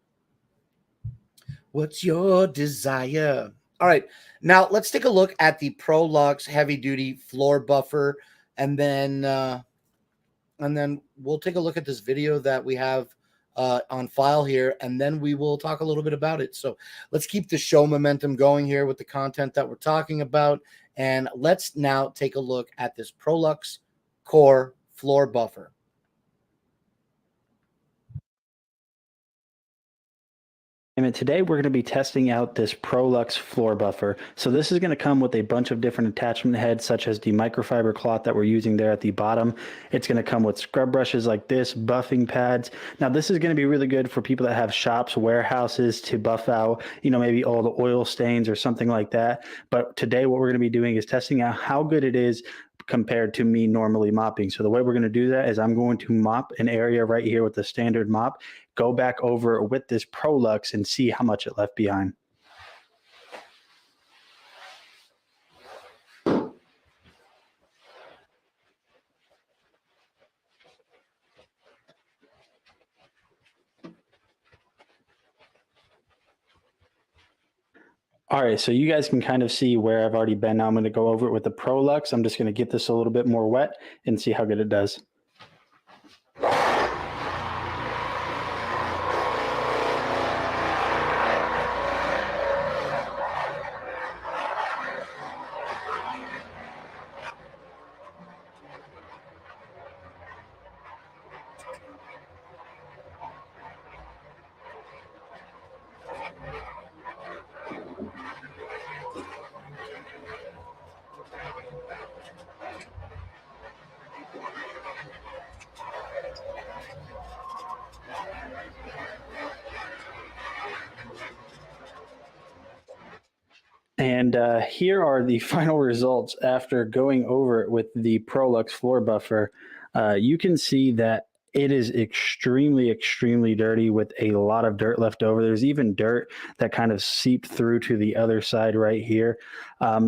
What's your desire? All right, now let's take a look at the ProLux Heavy Duty Floor Buffer, and then we'll take a look at this video that we have on file here, and then we will talk a little bit about it. So let's keep the show momentum going here with the content that we're talking about, and let's now take a look at this ProLux Core Floor Buffer. And today we're going to be testing out this ProLux floor buffer. So this is going to come with a bunch of different attachment heads, such as the microfiber cloth that we're using there at the bottom. It's going to come with scrub brushes like this, buffing pads. Now this is going to be really good for people that have shops, warehouses to buff out, maybe all the oil stains or something like that. But today what we're going to be doing is testing out how good it is compared to me normally mopping. So the way we're going to do that is I'm going to mop an area right here with the standard mop, go back over with this ProLux and see how much it left behind. All right, so you guys can kind of see where I've already been. Now I'm going to go over it with the ProLux. I'm just going to get this a little bit more wet and see how good it does. And here are the final results after going over it with the ProLux floor buffer. You can see that it is extremely, extremely dirty with a lot of dirt left over. There's even dirt that kind of seeped through to the other side right here.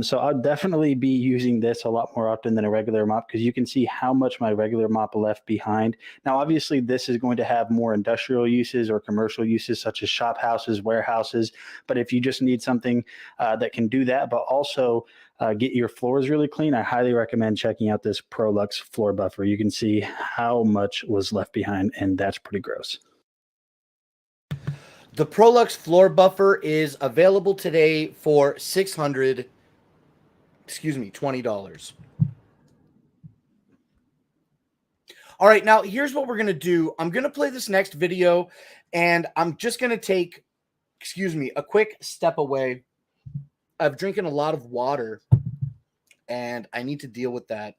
So I'll definitely be using this a lot more often than a regular mop because you can see how much my regular mop left behind. Now, obviously, this is going to have more industrial uses or commercial uses such as shop houses, warehouses. But if you just need something that can do that, but also get your floors really clean, I highly recommend checking out this ProLux floor buffer. You can see how much was left behind, and that's pretty gross. The ProLux floor buffer is available today for $20. All right, now here's what we're going to do. I'm going to play this next video, and I'm just going to take, a quick step away I've drinking a lot of water, and I need to deal with that.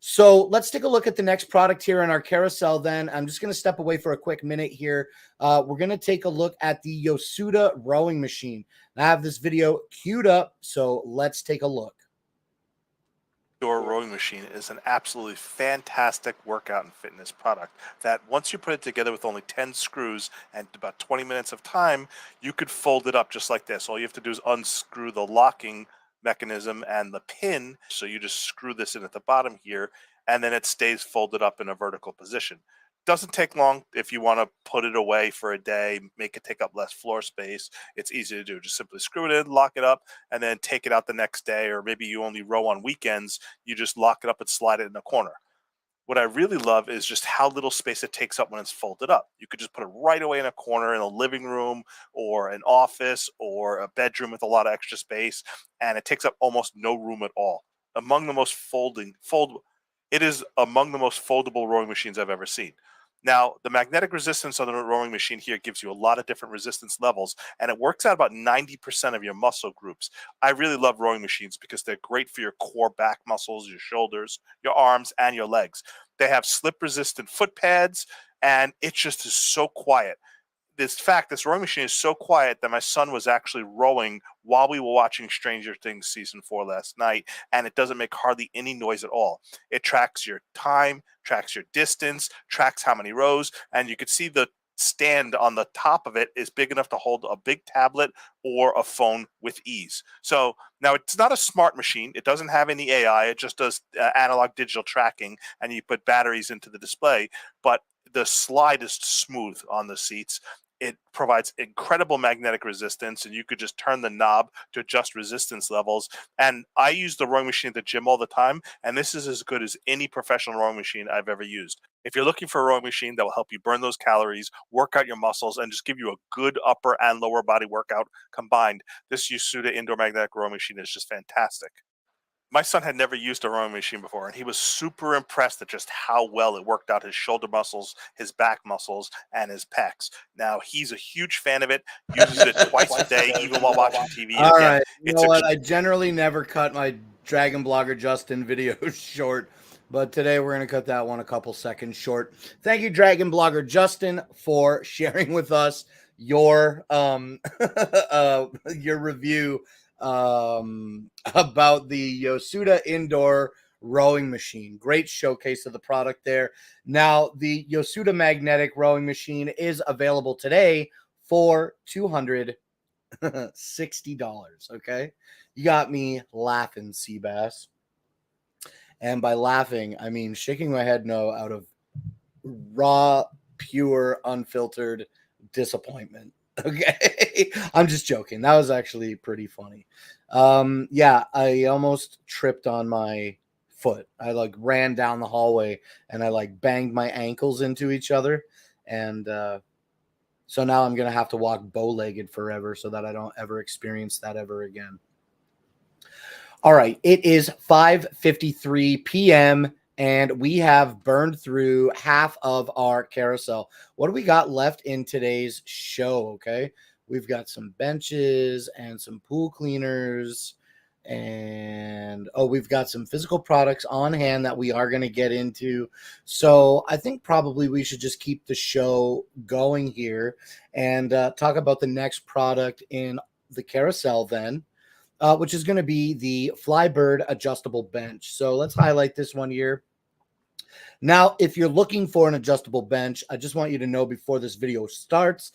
So let's take a look at the next product here in our carousel. Then I'm just going to step away for a quick minute here. We're going to take a look at the Yosuda rowing machine. I have this video queued up, so let's take a look. Your rowing machine is an absolutely fantastic workout and fitness product that once you put it together with only 10 screws and about 20 minutes of time, you could fold it up just like this. All you have to do is unscrew the locking mechanism and the pin. So you just screw this in at the bottom here, and then it stays folded up in a vertical position. Doesn't take long if you want to put it away for a day, make it take up less floor space. It's easy to do. Just simply screw it in, lock it up, and then take it out the next day. Or maybe you only row on weekends. You just lock it up and slide it in a corner. What I really love is just how little space it takes up when it's folded up. You could just put it right away in a corner in a living room or an office or a bedroom with a lot of extra space, and it takes up almost no room at all. It is among the most foldable rowing machines I've ever seen. Now, the magnetic resistance on the rowing machine here gives you a lot of different resistance levels, and it works out about 90% of your muscle groups. I really love rowing machines because they're great for your core back muscles, your shoulders, your arms, and your legs. They have slip-resistant foot pads, and it just is so quiet. This rowing machine is so quiet that my son was actually rowing while we were watching Stranger Things season 4 last night, and it doesn't make hardly any noise at all. It tracks your time, tracks your distance, tracks how many rows, and you can see the stand on the top of it is big enough to hold a big tablet or a phone with ease. So now it's not a smart machine. It doesn't have any AI. It just does analog digital tracking, and you put batteries into the display, but the slide is smooth on the seats. It provides incredible magnetic resistance, and you could just turn the knob to adjust resistance levels. And I use the rowing machine at the gym all the time, and this is as good as any professional rowing machine I've ever used. If you're looking for a rowing machine that will help you burn those calories, work out your muscles, and just give you a good upper and lower body workout combined, this Yosuda indoor magnetic rowing machine is just fantastic. My son had never used a rowing machine before, and he was super impressed at just how well it worked out his shoulder muscles, his back muscles, and his pecs. Now, he's a huge fan of it, uses it twice a day, even while watching TV. All Again, right. You it's know a what? I generally never cut my Dragon Blogger Justin videos short, but today we're going to cut that one a couple seconds short. Thank you, Dragon Blogger Justin, for sharing with us your your review about the Yosuda indoor rowing machine. Great showcase of the product there. Now, the Yosuda magnetic rowing machine is available today for $260. Okay, you got me laughing, Seabass. And by laughing, I mean shaking my head no out of raw, pure, unfiltered disappointment. Okay, I'm just joking. That was actually pretty funny. Yeah, I almost tripped on my foot. I like ran down the hallway and I like banged my ankles into each other, and so now I'm gonna have to walk bow-legged forever so that I don't ever experience that ever again. All right, it is 5:53 p.m. and we have burned through half of our carousel. What do we got left in today's show? Okay, we've got some benches and some pool cleaners, and we've got some physical products on hand that we are going to get into. So I think probably we should just keep the show going here and talk about the next product in the carousel then. Which is going to be the Flybird adjustable bench. So let's highlight this one here. Now, if you're looking for an adjustable bench, I just want you to know before this video starts,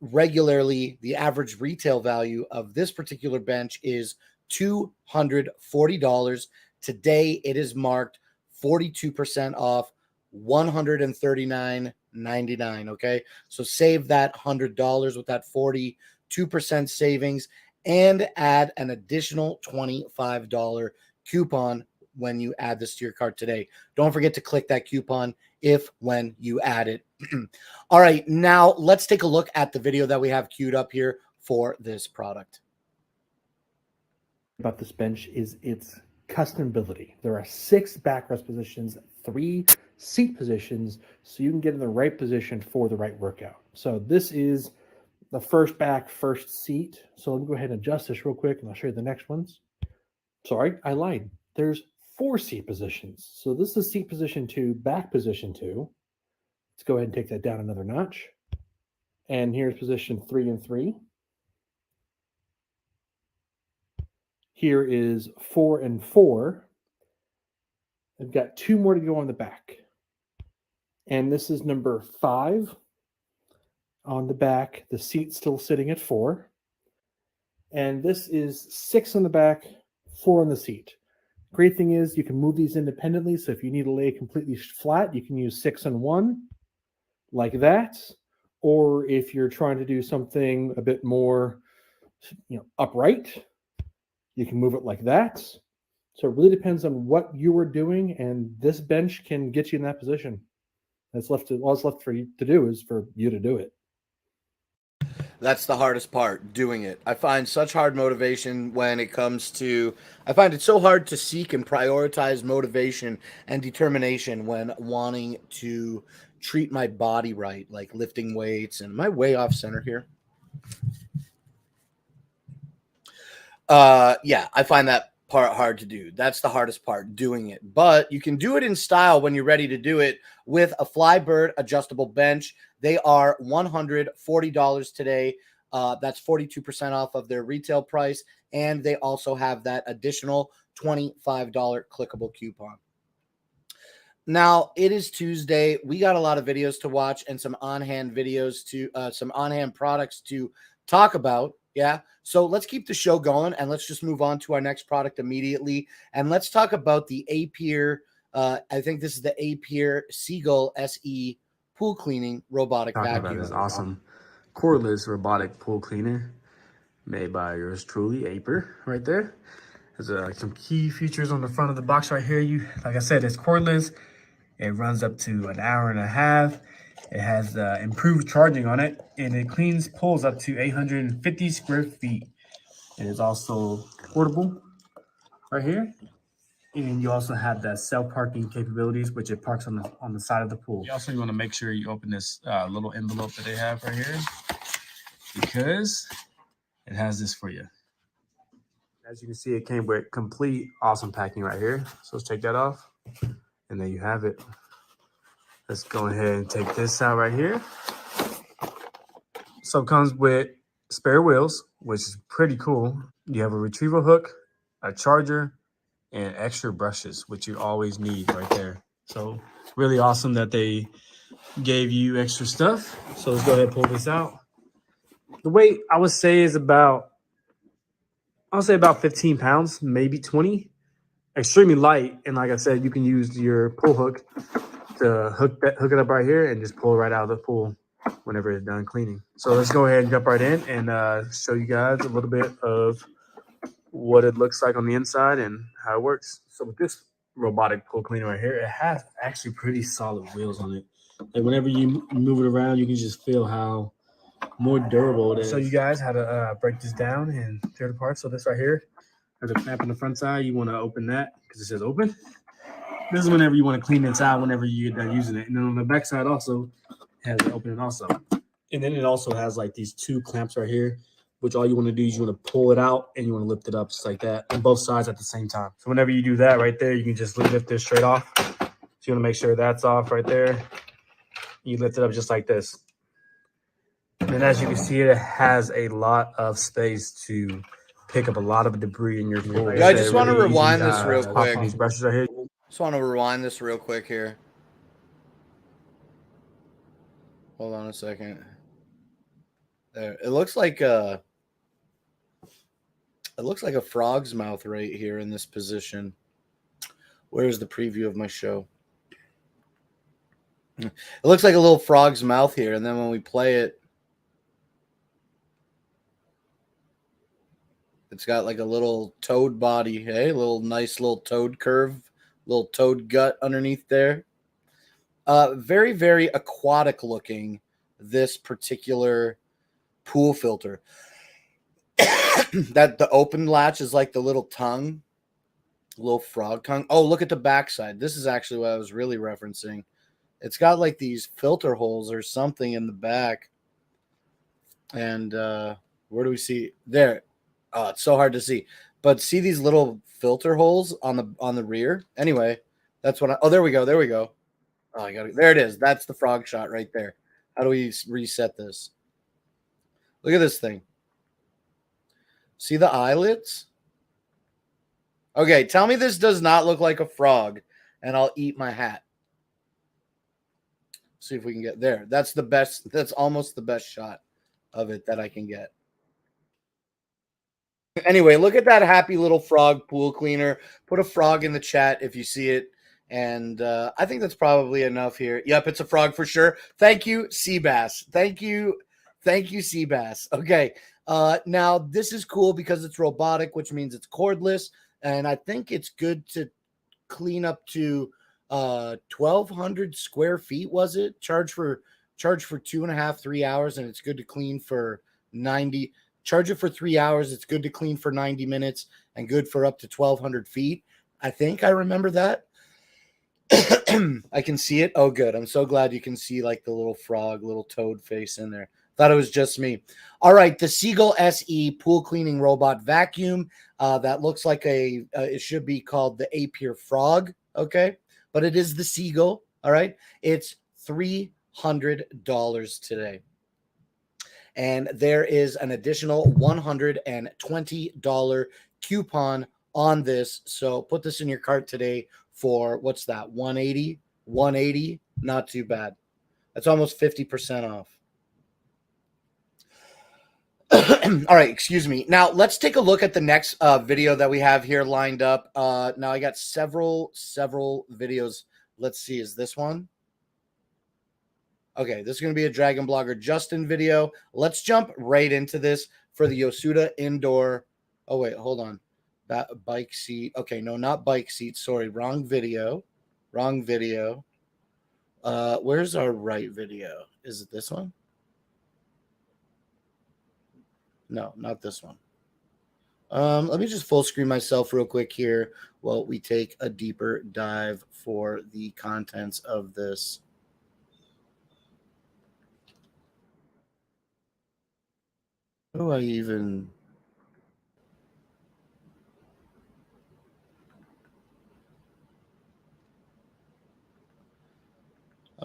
regularly, the average retail value of this particular bench is $240. Today, it is marked 42% off, $139.99. Okay, so save that $100 with that 42% savings, and add an additional $25 coupon when you add this to your cart today. Don't forget to click that coupon when you add it. All right, now let's take a look at the video that we have queued up here for this product. About this bench is its customability. There are 6 backrest positions, 3 seat positions, so you can get in the right position for the right workout. So this is the first back, first seat. So let me go ahead and adjust this real quick, and I'll show you the next ones. Sorry, I lied. There's 4 seat positions. So this is seat position 2, back position 2. Let's go ahead and take that down another notch. And here's position 3 and 3. Here is 4 and 4. I've got 2 more to go on the back. And this is number 5 on the back. The seat's still sitting at 4. And this is 6 on the back, 4 on the seat. Great thing is you can move these independently. So if you need to lay completely flat, you can use 6 and 1 like that. Or if you're trying to do something a bit more, upright, you can move it like that. So it really depends on what you are doing, and this bench can get you in that position. All that's left for you to do is for you to do it. That's the hardest part, doing it. I find such hard motivation when it comes to, I find it so hard to seek and prioritize motivation and determination when wanting to treat my body right, like lifting weights. And am I way off center here? Yeah, I find that part hard to do. That's the hardest part, doing it. But you can do it in style when you're ready to do it with a Flybird adjustable bench. They are $140 today. That's 42% off of their retail price. And they also have that additional $25 clickable coupon. Now, it is Tuesday. We got a lot of videos to watch and some on-hand videos to some on-hand products to talk about. Yeah. So let's keep the show going and let's just move on to our next product immediately. And let's talk about the Apier. I think this is the Apier Seagull SE pool cleaning robotic vacuum. About this awesome cordless robotic pool cleaner made by yours truly, Apier, right there. There's some key features on the front of the box right here. Like I said, it's cordless. It runs up to an hour and a half. It has improved charging on it, and it cleans pools up to 850 square feet. It is also portable right here. And you also have the self-parking capabilities, which it parks on the side of the pool. You also want to make sure you open this little envelope that they have right here, because it has this for you. As you can see, it came with complete awesome packing right here. So let's take that off. And there you have it. Let's go ahead and take this out right here. So it comes with spare wheels, which is pretty cool. You have a retrieval hook, a charger, and extra brushes, which you always need right there. So really awesome that they gave you extra stuff. So let's go ahead and pull this out. The weight, I would say, is about 15 pounds, maybe 20. Extremely light. And like I said, you can use your pull hook to hook it up right here and just pull it right out of the pool whenever it's done cleaning. So let's go ahead and jump right in and show you guys a little bit of what it looks like on the inside and how it works. So with this robotic pool cleaner right here, it has actually pretty solid wheels on it. Like whenever you move it around, you can just feel how more durable it is. So you guys how to break this down and tear it apart. So this right here, there's a clamp on the front side. You want to open that because it says open. This is whenever you want to clean inside, whenever you get done using it. And then on the back side also has an opening also. And then it also has like these 2 clamps right here, which all you want to do is you want to pull it out and you want to lift it up just like that on both sides at the same time. So whenever you do that right there, you can just lift this straight off. So you want to make sure that's off right there. You lift it up just like this. And as you can see, it has a lot of space to pick up a lot of debris in your pool. I just want to rewind this real quick. These brushes right here. Just want to rewind this real quick here. Hold on a second. There, it looks like a frog's mouth right here in this position. Where's the preview of my show? It looks like a little frog's mouth here, and then when we play it, it's got like a little toad body, hey, nice little toad curve, little toad gut underneath there. Very, very aquatic looking, this particular pool filter. That the open latch is like the little tongue, little frog tongue. Oh, look at the backside. This is actually what I was really referencing. It's got like these filter holes or something in the back. And where do we see there? Oh, it's so hard to see. But see these little filter holes on the rear? Anyway, that's what oh, there we go. There we go. Oh, I got it. There it is. That's the frog shot right there. How do we reset this? Look at this thing. See the eyelids? Okay, tell me this does not look like a frog, and I'll eat my hat. See if we can get there. That's the best. That's almost the best shot of it that I can get. Anyway, look at that happy little frog pool cleaner. Put a frog in the chat if you see it. And I think that's probably enough here. Yep, it's a frog for sure. Thank you, Seabass. Thank you, Seabass. Okay, now this is cool because it's robotic, which means it's cordless. And I think it's good to clean up to 1,200 square feet. Was it charge for 2.5, 3 hours, and it's good to clean for 90. Charge it for 3 hours. It's good to clean for 90 minutes and good for up to 1,200 feet. I think I remember that. I can see it. Oh, good. I'm so glad you can see like the little frog, little toad face in there. Thought it was just me. All right, the Seagull SE pool cleaning robot vacuum. That looks like it should be called the Apier Frog, okay? But it is the Seagull, all right? It's $300 today. And there is an additional $120 coupon on this. So put this in your cart today for, what's that, 180? 180, not too bad. That's almost 50% off. All right, excuse me. Now let's take a look at the next video that we have here lined up. Now I got several videos. Let's see, is this one? Okay, this is going to be a Dragon Blogger Justin video. Let's jump right into this for the Yosuda indoor. Oh wait, hold on. That bike seat. Okay, no, not bike seat. Sorry, wrong video. Wrong video. Where's our right video? Is it this one? No, not this one. Let me just full screen myself real quick here while we take a deeper dive for the contents of this. How do I even...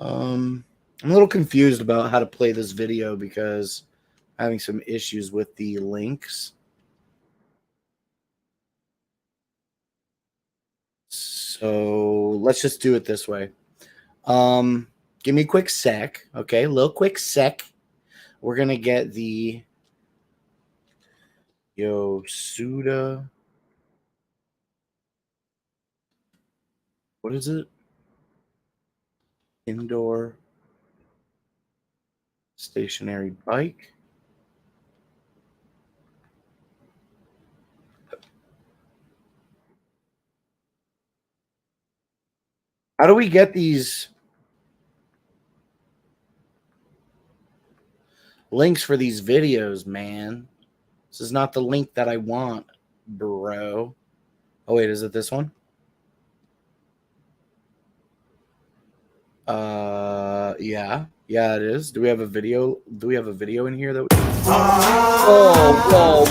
I'm a little confused about how to play this video because I'm having some issues with the links. So let's just do it this way. Give me a quick sec. Okay, a little quick sec. We're going to get the Yosuda. What is it? Indoor stationary bike. How do we get these links for these videos, man? This is not the link that I want, bro. Oh, wait, is it this one? Yeah, it is. Do we have a video? Do we have a video in here that?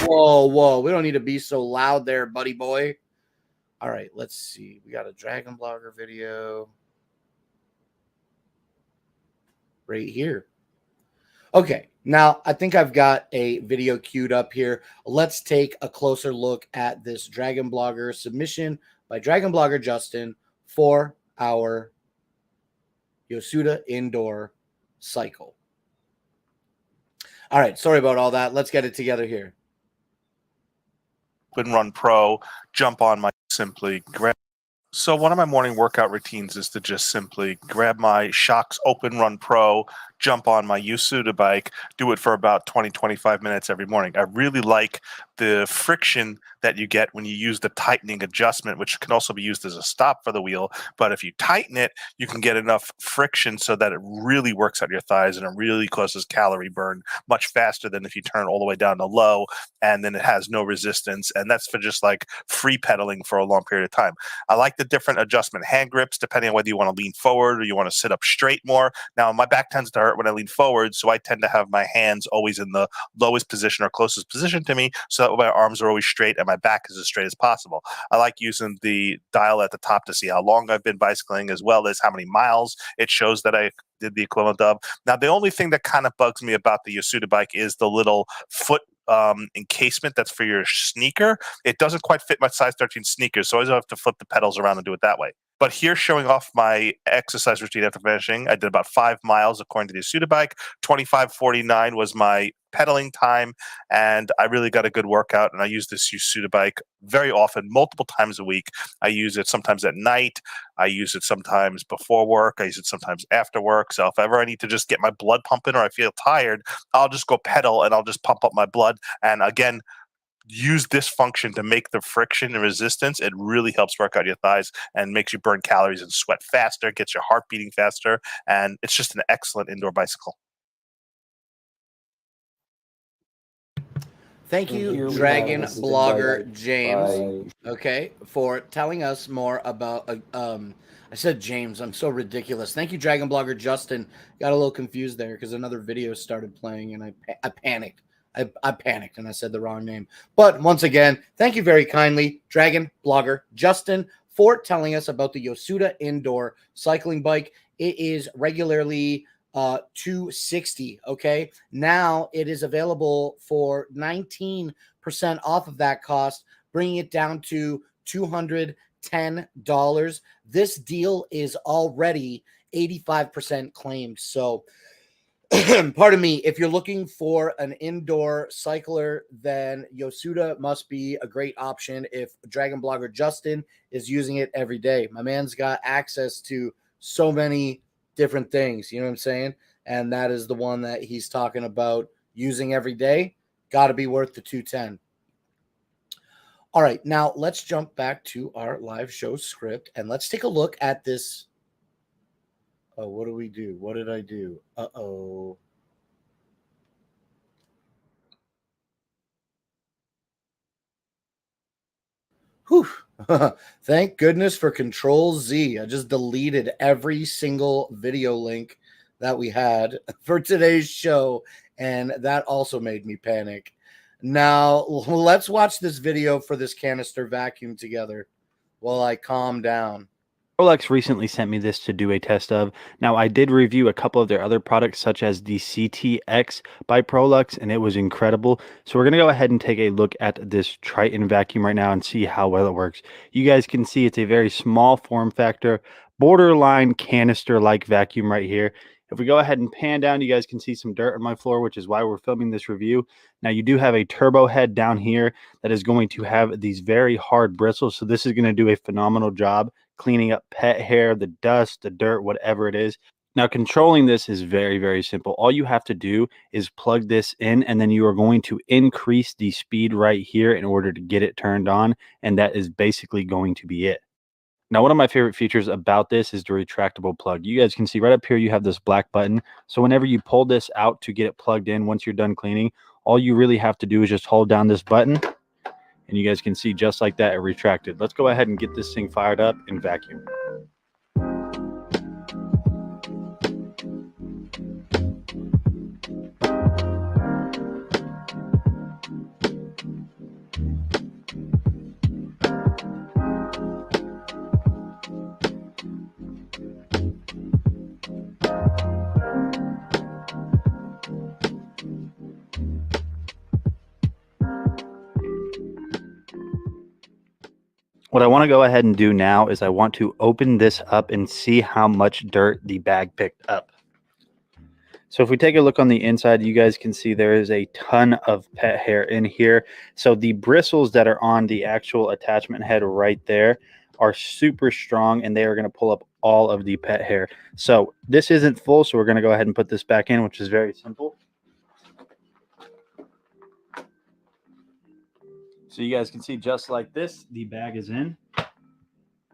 Whoa! We don't need to be so loud there, buddy boy. All right, let's see. We got a Dragon Blogger video right here. Okay, now I think I've got a video queued up here. Let's take a closer look at this Dragon Blogger submission by Dragon Blogger Justin for our Yosuda indoor cycle. All right, sorry about all that. Let's get it together here. Open Run Pro, jump on my simply grab. So one of my morning workout routines is to just simply grab my Shox Open Run Pro, jump on my Yosuda bike, do it for about 20, 25 minutes every morning. I really like the friction that you get when you use the tightening adjustment, which can also be used as a stop for the wheel. But if you tighten it, you can get enough friction so that it really works out your thighs and it really causes calorie burn much faster than if you turn all the way down to low and then it has no resistance. And that's for just like free pedaling for a long period of time. I like the different adjustment hand grips depending on whether you want to lean forward or you want to sit up straight more. Now, my back tends to hurt dirt when I lean forward, so I tend to have my hands always in the lowest position or closest position to me, so that my arms are always straight and my back is as straight as possible. I like using the dial at the top to see how long I've been bicycling, as well as how many miles it shows that I did the equivalent of. Now, the only thing that kind of bugs me about the Yasuda bike is the little foot encasement that's for your sneaker. It doesn't quite fit my size 13 sneakers, so I always have to flip the pedals around and do it that way. But here, showing off my exercise routine after finishing, I did about 5 miles according to the Yasuda bike. 25:49 was my pedaling time, and I really got a good workout. And I use this Yasuda bike very often, multiple times a week. I use it sometimes at night. I use it sometimes before work. I use it sometimes after work. So if ever I need to just get my blood pumping or I feel tired, I'll just go pedal and I'll just pump up my blood. And again, use this function to make the friction and resistance. It really helps work out your thighs and makes you burn calories and sweat faster, gets your heart beating faster, and it's just an excellent indoor bicycle. Thank you, Dragon Blogger James, okay, for telling us more about, I said James, I'm so ridiculous. Thank you, Dragon Blogger Justin. Got a little confused there because another video started playing and I panicked. I panicked and I said the wrong name. But once again, thank you very kindly, Dragon Blogger Justin, for telling us about the Yasuda indoor cycling bike. It is regularly $260. Okay, now it is available for 19% off of that cost, bringing it down to $210. This deal is already 85% claimed. So pardon me, if you're looking for an indoor cycler, then Yasuda must be a great option. If Dragon Blogger Justin is using it every day, my man's got access to so many different things, you know what I'm saying? And that is the one that he's talking about using every day. Got to be worth the 210. All right, now let's jump back to our live show script and let's take a look at this. Oh, what do we do? What did I do? Uh-oh. Whew. Thank goodness for Control Z. I just deleted every single video link that we had for today's show, and that also made me panic. Now, let's watch this video for this canister vacuum together while I calm down. Prolux recently sent me this to do a test of. Now, I did review a couple of their other products, such as the CTX by Prolux, and it was incredible. So we're going to go ahead and take a look at this Triton vacuum right now and see how well it works. You guys can see it's a very small form factor, borderline canister-like vacuum right here. If we go ahead and pan down, you guys can see some dirt on my floor, which is why we're filming this review. Now, you do have a turbo head down here that is going to have these very hard bristles. So this is going to do a phenomenal job cleaning up pet hair, the dust, the dirt, whatever it is. Now, controlling this is very, very simple. All you have to do is plug this in, and then you are going to increase the speed right here in order to get it turned on. And that is basically going to be it. Now, one of my favorite features about this is the retractable plug. You guys can see right up here, you have this black button. So whenever you pull this out to get it plugged in, once you're done cleaning, all you really have to do is just hold down this button. And you guys can see just like that, it retracted. Let's go ahead and get this thing fired up and vacuum. What I want to go ahead and do now is I want to open this up and see how much dirt the bag picked up. So if we take a look on the inside, you guys can see there is a ton of pet hair in here. So the bristles that are on the actual attachment head right there are super strong, and they are going to pull up all of the pet hair. So this isn't full, so we're going to go ahead and put this back in, which is very simple. So you guys can see just like this, the bag is in.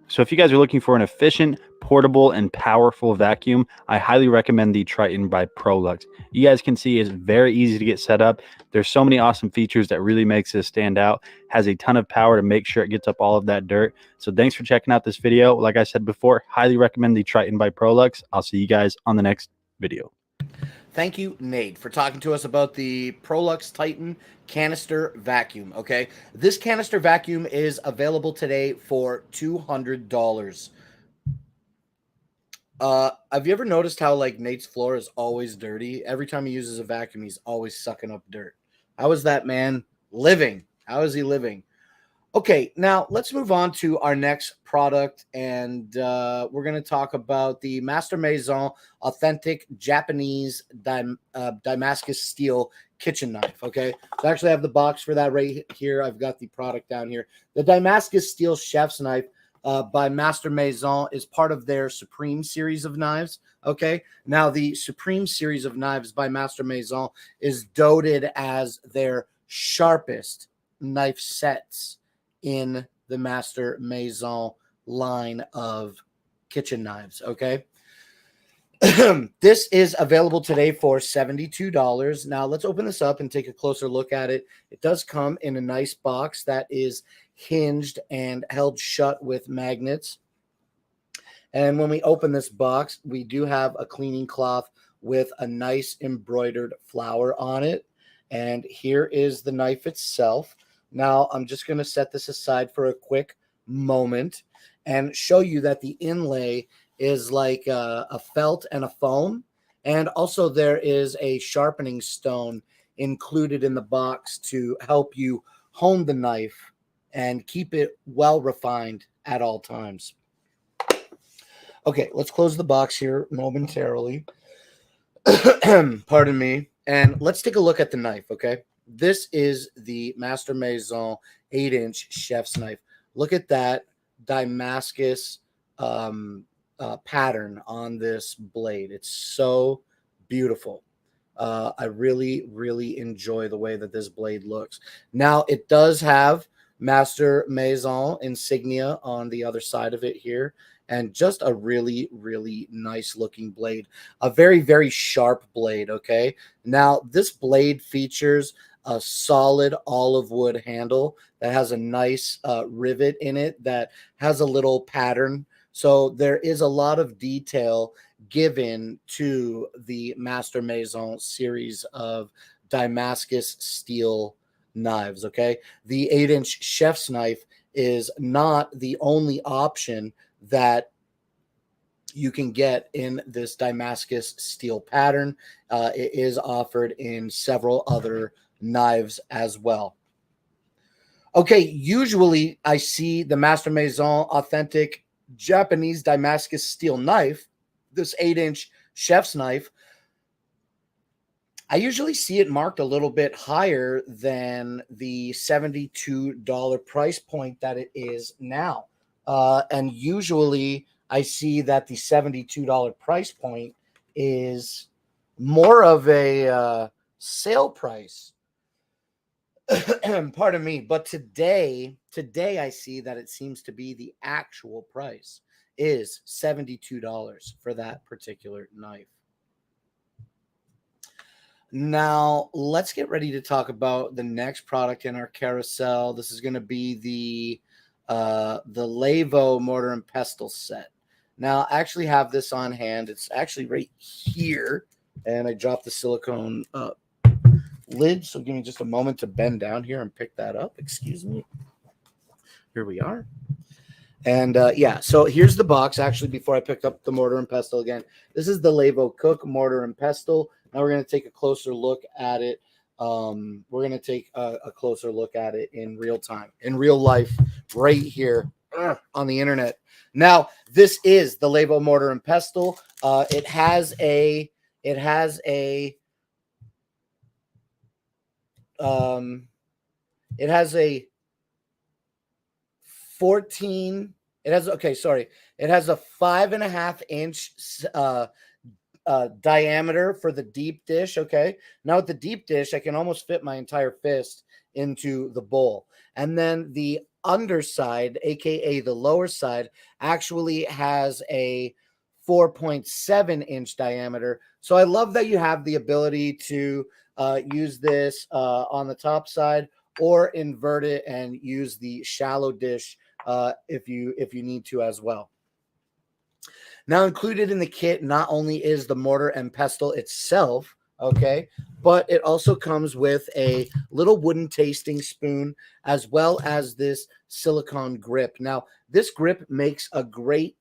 So if you guys are looking for an efficient, portable, and powerful vacuum, I highly recommend the Triton by Prolux. You guys can see it's very easy to get set up. There's so many awesome features that really makes this stand out. Has a ton of power to make sure it gets up all of that dirt. So thanks for checking out this video. Like I said before, highly recommend the Triton by Prolux. I'll see you guys on the next video. Thank you, Nate, for talking to us about the Prolux Titan canister vacuum. Okay, this canister vacuum is available today for $200. Have you ever noticed how like Nate's floor is always dirty? Every time he uses a vacuum, he's always sucking up dirt. How is that man living? How is he living? Okay, now let's move on to our next product, and we're going to talk about the Master Maison Authentic Japanese Damascus Steel Kitchen Knife. Okay, so I actually have the box for that right here. I've got the product down here. The Damascus Steel Chef's Knife by Master Maison is part of their Supreme series of knives. Okay, now the Supreme series of knives by Master Maison is doted as their sharpest knife sets in the Master Maison line of kitchen knives. Okay. This is available today for $72. Now let's open this up and take a closer look at it. It does come in a nice box that is hinged and held shut with magnets. And when we open this box, we do have a cleaning cloth with a nice embroidered flower on it. And here is the knife itself. Now, I'm just going to set this aside for a quick moment and show you that the inlay is like a felt and a foam. And also there is a sharpening stone included in the box to help you hone the knife and keep it well refined at all times. Okay, let's close the box here momentarily. Pardon me. And let's take a look at the knife, okay? This is the Master Maison 8-inch chef's knife. Look at that Damascus pattern on this blade. It's so beautiful. I really, really enjoy the way that this blade looks. Now, it does have Master Maison insignia on the other side of it here, and just a really, really nice looking blade. A very, very sharp blade, okay? Now, this blade features a solid olive wood handle that has a nice rivet in it that has a little pattern. So there is a lot of detail given to the Master Maison series of Damascus steel knives, okay? The 8-inch chef's knife is not the only option that you can get in this Damascus steel pattern. It is offered in several other knives as well. Okay, usually I see the Master Maison Authentic Japanese Damascus steel knife, this 8-inch chef's knife. I usually see it marked a little bit higher than the $72 price point that it is now. And usually I see that the $72 price point is more of a sale price. Pardon me, but today I see that it seems to be the actual price is $72 for that particular knife. Now, let's get ready to talk about the next product in our carousel. This is going to be the Levo mortar and pestle set. Now, I actually have this on hand. It's actually right here, and I dropped the silicone lid, so give me just a moment to bend down here and pick that up. Excuse me. Here we are. And yeah, so here's the box. Actually, before I picked up the mortar and pestle again, this is the Levo Cook mortar and pestle. Now we're going to take a closer look at it. We're going to take a closer look at it in real time, in real life, right here on the internet. Now, this is the Levo mortar and pestle. It has a 14. It has a 5.5 inch diameter for the deep dish. Okay, now with the deep dish, I can almost fit my entire fist into the bowl, and then the underside, aka the lower side, actually has a 4.7 inch diameter. So I love that you have the ability to use this on the top side, or invert it and use the shallow dish if you need to as well. Now, included in the kit not only is the mortar and pestle itself, okay, but it also comes with a little wooden tasting spoon as well as this silicone grip. Now, this grip makes a great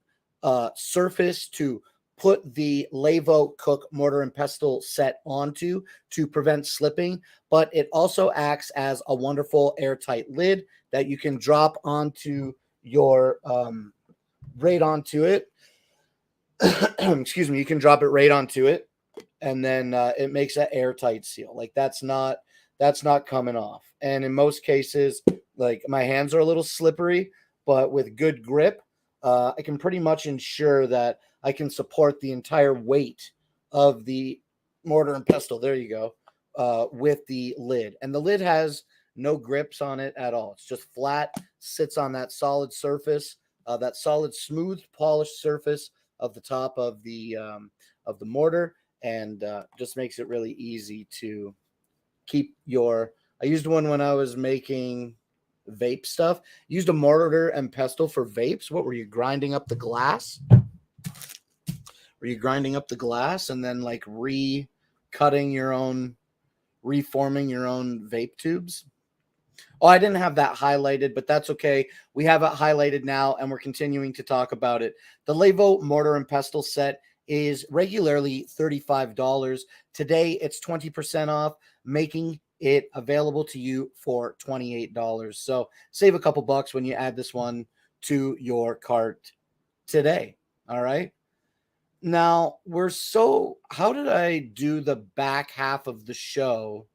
surface to put the Levo Cook mortar and pestle set onto to prevent slipping, but it also acts as a wonderful airtight lid that you can drop onto your right onto it. Excuse me, you can drop it right onto it, and then it makes an airtight seal. Like that's not coming off. And in most cases, like my hands are a little slippery, but with good grip, I can pretty much ensure that I can support the entire weight of the mortar and pestle. There you go, with the lid. And the lid has no grips on it at all. It's just flat, sits on that solid surface, that solid, smooth, polished surface of the top of the mortar, and just makes it really easy to keep your. I used one when I was making vape stuff. Used a mortar and pestle for vapes. What were you grinding up the glass? Were you grinding up the glass and then like reforming your own vape tubes? Oh, I didn't have that highlighted, but that's okay. We have it highlighted now, and we're continuing to talk about it. The Levo mortar and pestle set is regularly $35. Today, it's 20% off, making it available to you for $28. So save a couple bucks when you add this one to your cart today. All right. Now, how did I do the back half of the show?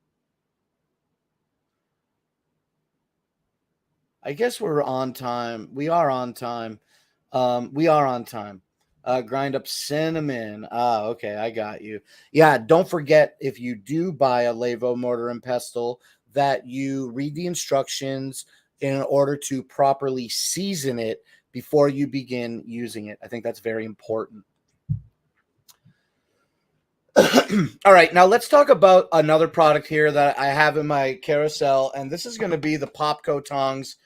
I guess we're on time. We are on time. Grind up cinnamon. Okay, I got you. Yeah, don't forget, if you do buy a Levo mortar and pestle, that you read the instructions in order to properly season it before you begin using it. I think that's very important. All right, now let's talk about another product here that I have in my carousel, and this is going to be the Popco Tongs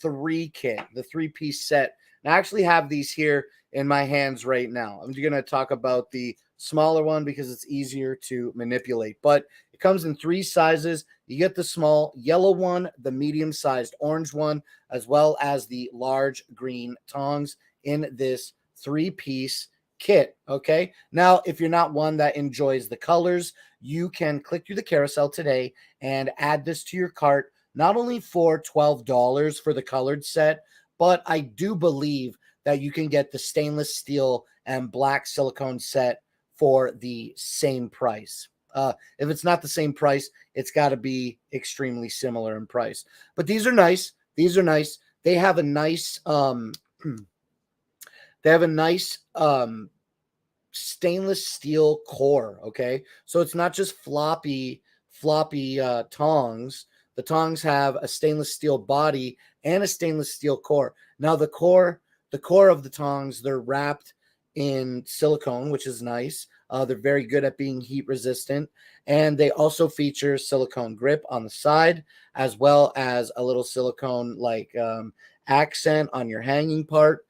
3 kit, the 3-piece set. And I actually have these here in my hands right now. I'm going to talk about the smaller one because it's easier to manipulate, but it comes in 3 sizes. You get the small yellow one, the medium-sized orange one, as well as the large green tongs in this 3-piece kit. Okay, now if you're not one that enjoys the colors, you can click through the carousel today and add this to your cart, not only for $12 for the colored set, but I do believe that you can get the stainless steel and black silicone set for the same price. If it's not the same price, it's got to be extremely similar in price. But these are nice. They have a nice stainless steel core. Okay, so it's not just floppy tongs. The tongs have a stainless steel body and a stainless steel core. Now the core of the tongs, they're wrapped in silicone, which is nice. They're very good at being heat resistant, and they also feature silicone grip on the side, as well as a little silicone accent on your hanging part,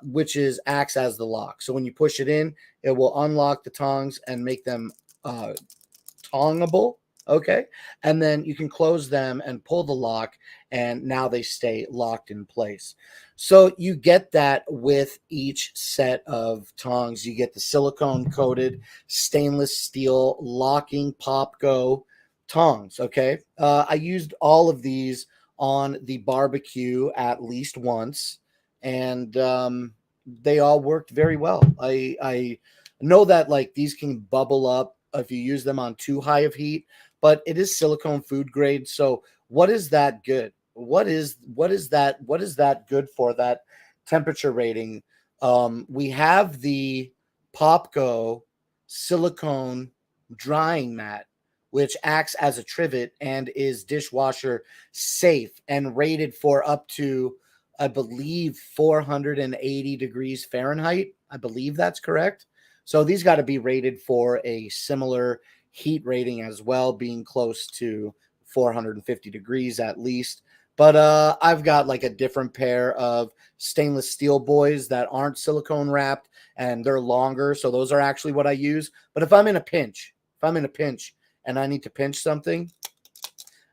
which acts as the lock. So when you push it in, it will unlock the tongs and make them tongable. Okay, and then you can close them and pull the lock, and now they stay locked in place. So you get that with each set of tongs. You get the silicone coated stainless steel locking Popco tongs. Okay, I used all of these on the barbecue at least once, and they all worked very well. I know that these can bubble up if you use them on too high of heat, but it is silicone food grade. So what is that good? What is that good for, that temperature rating? We have the Popco silicone drying mat, which acts as a trivet and is dishwasher safe and rated for up to, I believe, 480 degrees Fahrenheit. I believe that's correct. So these got to be rated for a similar heat rating as well, being close to 450 degrees at least. But I've got like a different pair of stainless steel boys that aren't silicone wrapped, and they're longer. So those are actually what I use. But if I'm in a pinch, and I need to pinch something,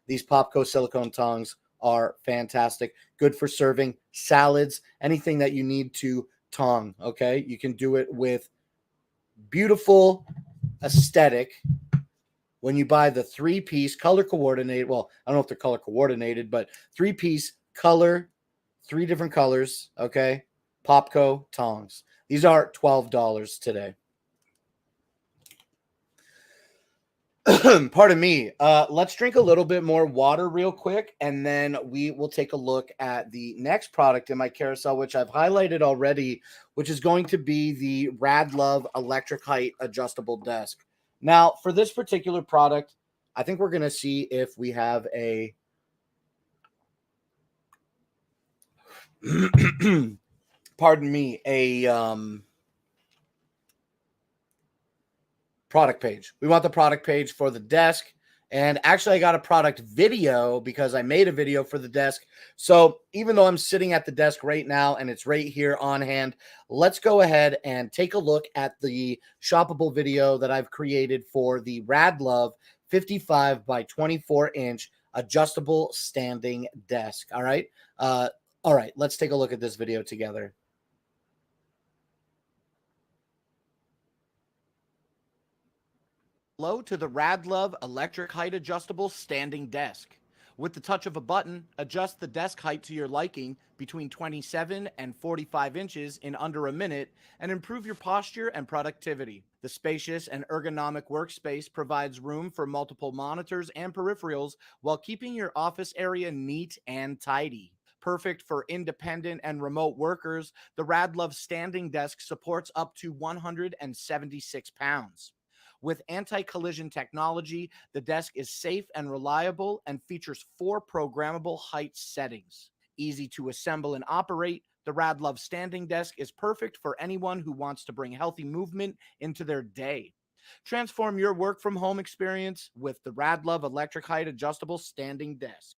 these Popco silicone tongs are fantastic. Good for serving salads, anything that you need to tong. Okay. You can do it with beautiful aesthetic. When you buy the 3-piece color coordinated, well, I don't know if they're color coordinated, but 3-piece color, 3 different colors, okay? Popco tongs. These are $12 today. Pardon me. Let's drink a little bit more water real quick, and then we will take a look at the next product in my carousel, which I've highlighted already, which is going to be the Radlove Electric Height Adjustable Desk. Now, for this particular product, I think we're going to see if we have a pardon me, a product page. We want the product page for the desk. And actually, I got a product video because I made a video for the desk. So even though I'm sitting at the desk right now and it's right here on hand, let's go ahead and take a look at the shoppable video that I've created for the Radlove 55 by 24 inch adjustable standing desk. All right. Let's take a look at this video together. Hello to the Radlove Electric Height Adjustable Standing Desk. With the touch of a button, adjust the desk height to your liking between 27 and 45 inches in under a minute and improve your posture and productivity. The spacious and ergonomic workspace provides room for multiple monitors and peripherals while keeping your office area neat and tidy. Perfect for independent and remote workers, the Radlove Standing Desk supports up to 176 pounds. With anti-collision technology, the desk is safe and reliable and features 4 programmable height settings. Easy to assemble and operate, the Radlove Standing Desk is perfect for anyone who wants to bring healthy movement into their day. Transform your work from home experience with the Radlove Electric Height Adjustable Standing Desk.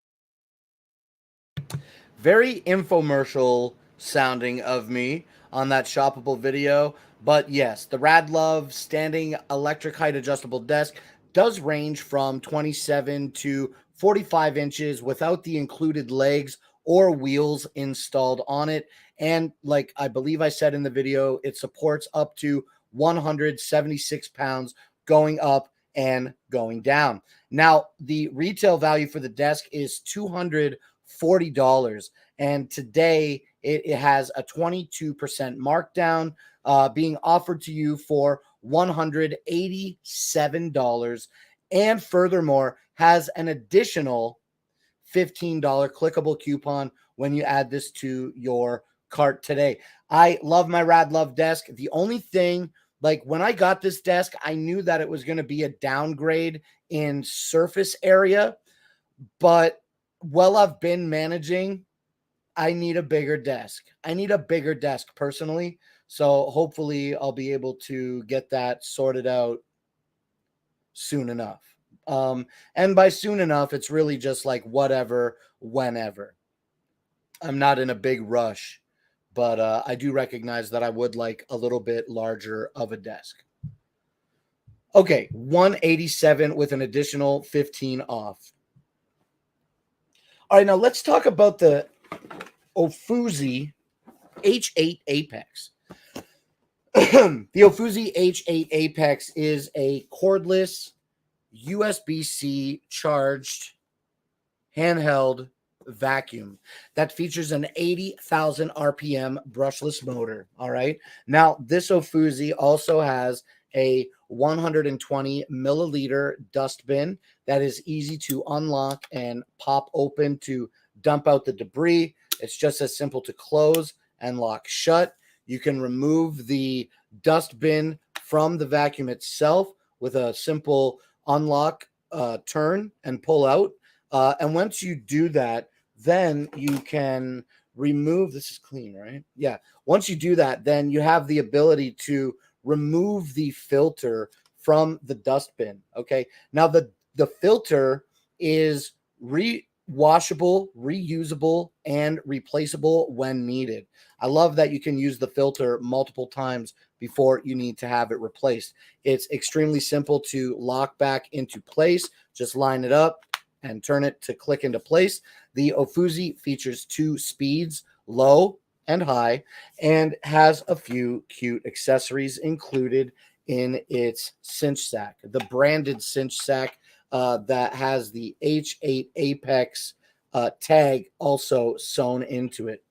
Very infomercial sounding of me on that shoppable video. But yes, the Radlove Standing Electric Height Adjustable Desk does range from 27 to 45 inches without the included legs or wheels installed on it. And like I believe I said in the video, it supports up to 176 pounds going up and going down. Now, the retail value for the desk is $240. And today it has a 22% markdown being offered to you for $187. And furthermore, has an additional $15 clickable coupon when you add this to your cart today. I love my Radlove desk. The only thing, like when I got this desk, I knew that it was going to be a downgrade in surface area, but while I've been managing, I need a bigger desk. I need a bigger desk personally. So hopefully I'll be able to get that sorted out soon enough. And by soon enough, it's really just like whatever, whenever. I'm not in a big rush, but I do recognize that I would like a little bit larger of a desk. Okay, $187 with an additional 15 off. All right, now let's talk about the Ofusi H8 Apex. The Ofusi H8 Apex is a cordless USB-C charged handheld vacuum that features an 80,000 RPM brushless motor. All right. Now, this Ofusi also has a 120 milliliter dust bin that is easy to unlock and pop open to dump out the debris. It's just as simple to close and lock shut. You can remove the dust bin from the vacuum itself with a simple unlock, turn, and pull out. And once you do that, then you can remove, this is clean, right? Yeah. Once you do that, then you have the ability to remove the filter from the dust bin. Okay. Now the filter is washable, reusable, and replaceable when needed. I love that you can use the filter multiple times before you need to have it replaced. It's extremely simple to lock back into place. Just line it up and turn it to click into place. The Ofuzi features 2 speeds, low and high, and has a few cute accessories included in its cinch sack. The branded cinch sack that has the H8 Apex tag also sewn into it.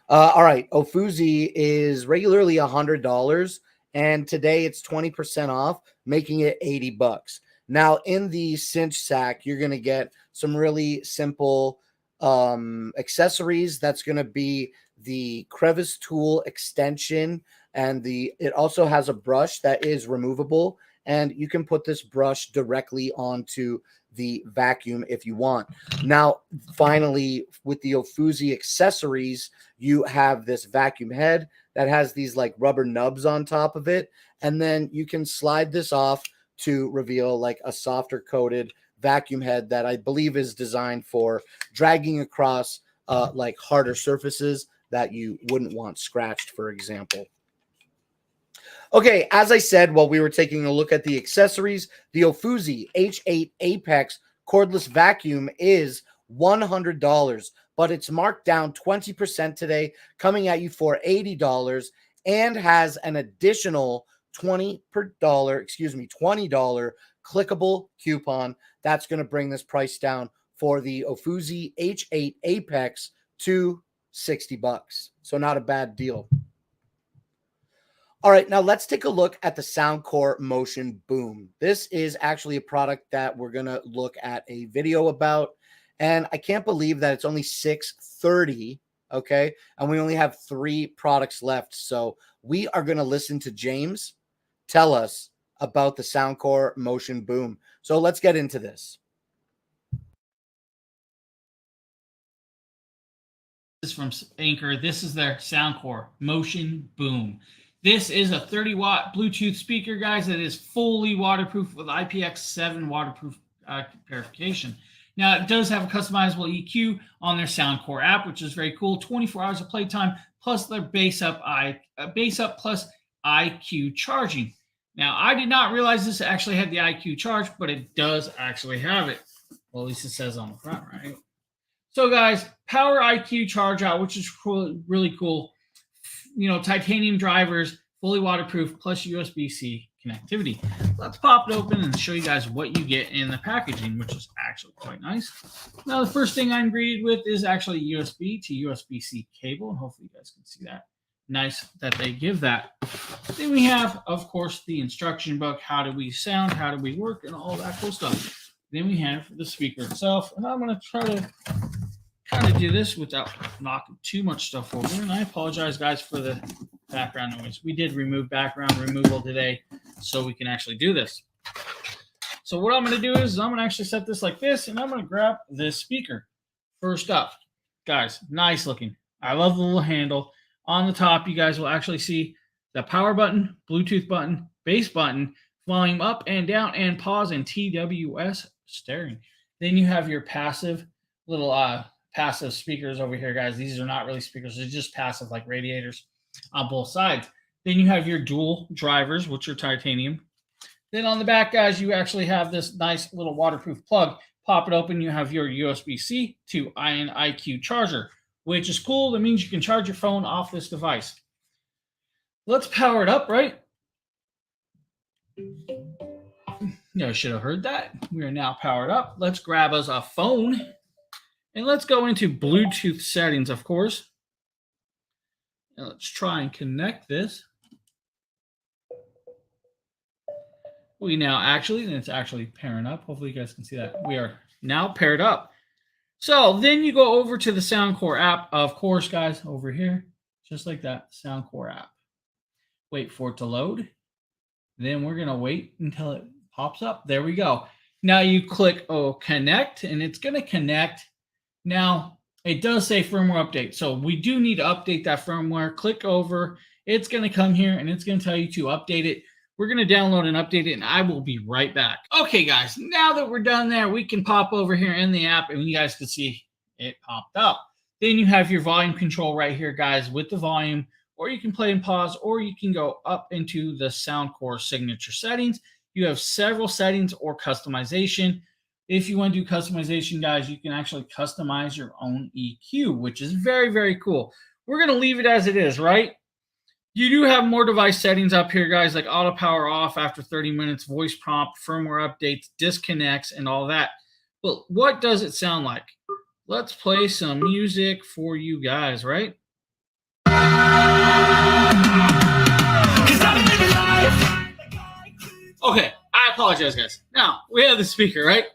All right, Ofuzi is regularly $100, and today it's 20% off, making it $80. Now, in the cinch sack, you're going to get some really simple accessories. That's going to be the crevice tool extension, and it also has a brush that is removable, and you can put this brush directly onto the vacuum if you want. Now, finally, with the Ofuzi accessories, you have this vacuum head that has these like rubber nubs on top of it, and then you can slide this off to reveal like a softer coated vacuum head that I believe is designed for dragging across like harder surfaces that you wouldn't want scratched, for example. Okay, as I said, while we were taking a look at the accessories, the Ofuzi H8 Apex cordless vacuum is $100, but it's marked down 20% today, coming at you for $80, and has an additional $20 clickable coupon. That's going to bring this price down for the Ofuzi H8 Apex to $60. So not a bad deal. All right, now let's take a look at the Soundcore Motion Boom. This is actually a product that we're going to look at a video about, and I can't believe that it's only 6:30, okay? And we only have 3 products left, so we are going to listen to James tell us about the Soundcore Motion Boom. So let's get into this. This is from Anchor. This is their Soundcore Motion Boom. This is a 30-watt Bluetooth speaker, guys, that is fully waterproof with IPX7 waterproof purification. Now, it does have a customizable EQ on their Soundcore app, which is very cool. 24 hours of playtime, plus their bass up plus IQ charging. Now, I did not realize this actually had the IQ charge, but it does actually have it. Well, at least it says on the front, right? So, guys, power IQ charge out, which is really cool. You know, titanium drivers, fully waterproof, plus USB-C connectivity. Let's pop it open and show you guys what you get in the packaging, which is actually quite nice. Now, the first thing I'm greeted with is actually USB to USB-C cable, and hopefully you guys can see that. Nice that they give that. Then we have, of course, the instruction book. How do we sound? How do we work? And all that cool stuff. Then we have the speaker itself, and I'm going to try to kind of do this without knocking too much stuff over. And I apologize, guys, for the background noise. We did remove background removal today so we can actually do this. So what I'm going to do is I'm going to actually set this like this, and I'm going to grab this speaker. First up, guys, nice looking. I love the little handle. On the top, you guys will actually see the power button, Bluetooth button, bass button, volume up and down, and pause and TWS steering. Then you have your passive little passive speakers over here, guys. These are not really speakers. They're just passive, like radiators on both sides. Then you have your dual drivers, which are titanium. Then on the back, guys, you actually have this nice little waterproof plug. Pop it open. You have your USB-C to IQ charger, which is cool. That means you can charge your phone off this device. Let's power it up, right? You should have heard that. We are now powered up. Let's grab us a phone. And let's go into Bluetooth settings, of course. And let's try and connect this. We now actually, and it's actually pairing up. Hopefully you guys can see that. We are now paired up. So then you go over to the Soundcore app, of course, guys, over here. Just like that, Soundcore app. Wait for it to load. Then we're going to wait until it pops up. There we go. Now you click connect, and it's going to connect. Now, it does say firmware update, so we do need to update that firmware. Click over. It's going to come here, and it's going to tell you to update it We're going to download and update it, and I will be right back. Okay, guys, now that we're done there, we can pop over here in the app, and you guys can see it popped up. Then you have your volume control right here, guys, with the volume, or you can play and pause, or you can go up into the Soundcore signature settings. You have several settings or customization. If you want to do customization, guys, you can actually customize your own EQ, which is very, very cool. We're going to leave it as it is, right? You do have more device settings up here, guys, like auto power off after 30 minutes, voice prompt, firmware updates, disconnects, and all that. But what does it sound like? Let's play some music for you guys, right? Okay, I apologize, guys. Now, we have the speaker, right?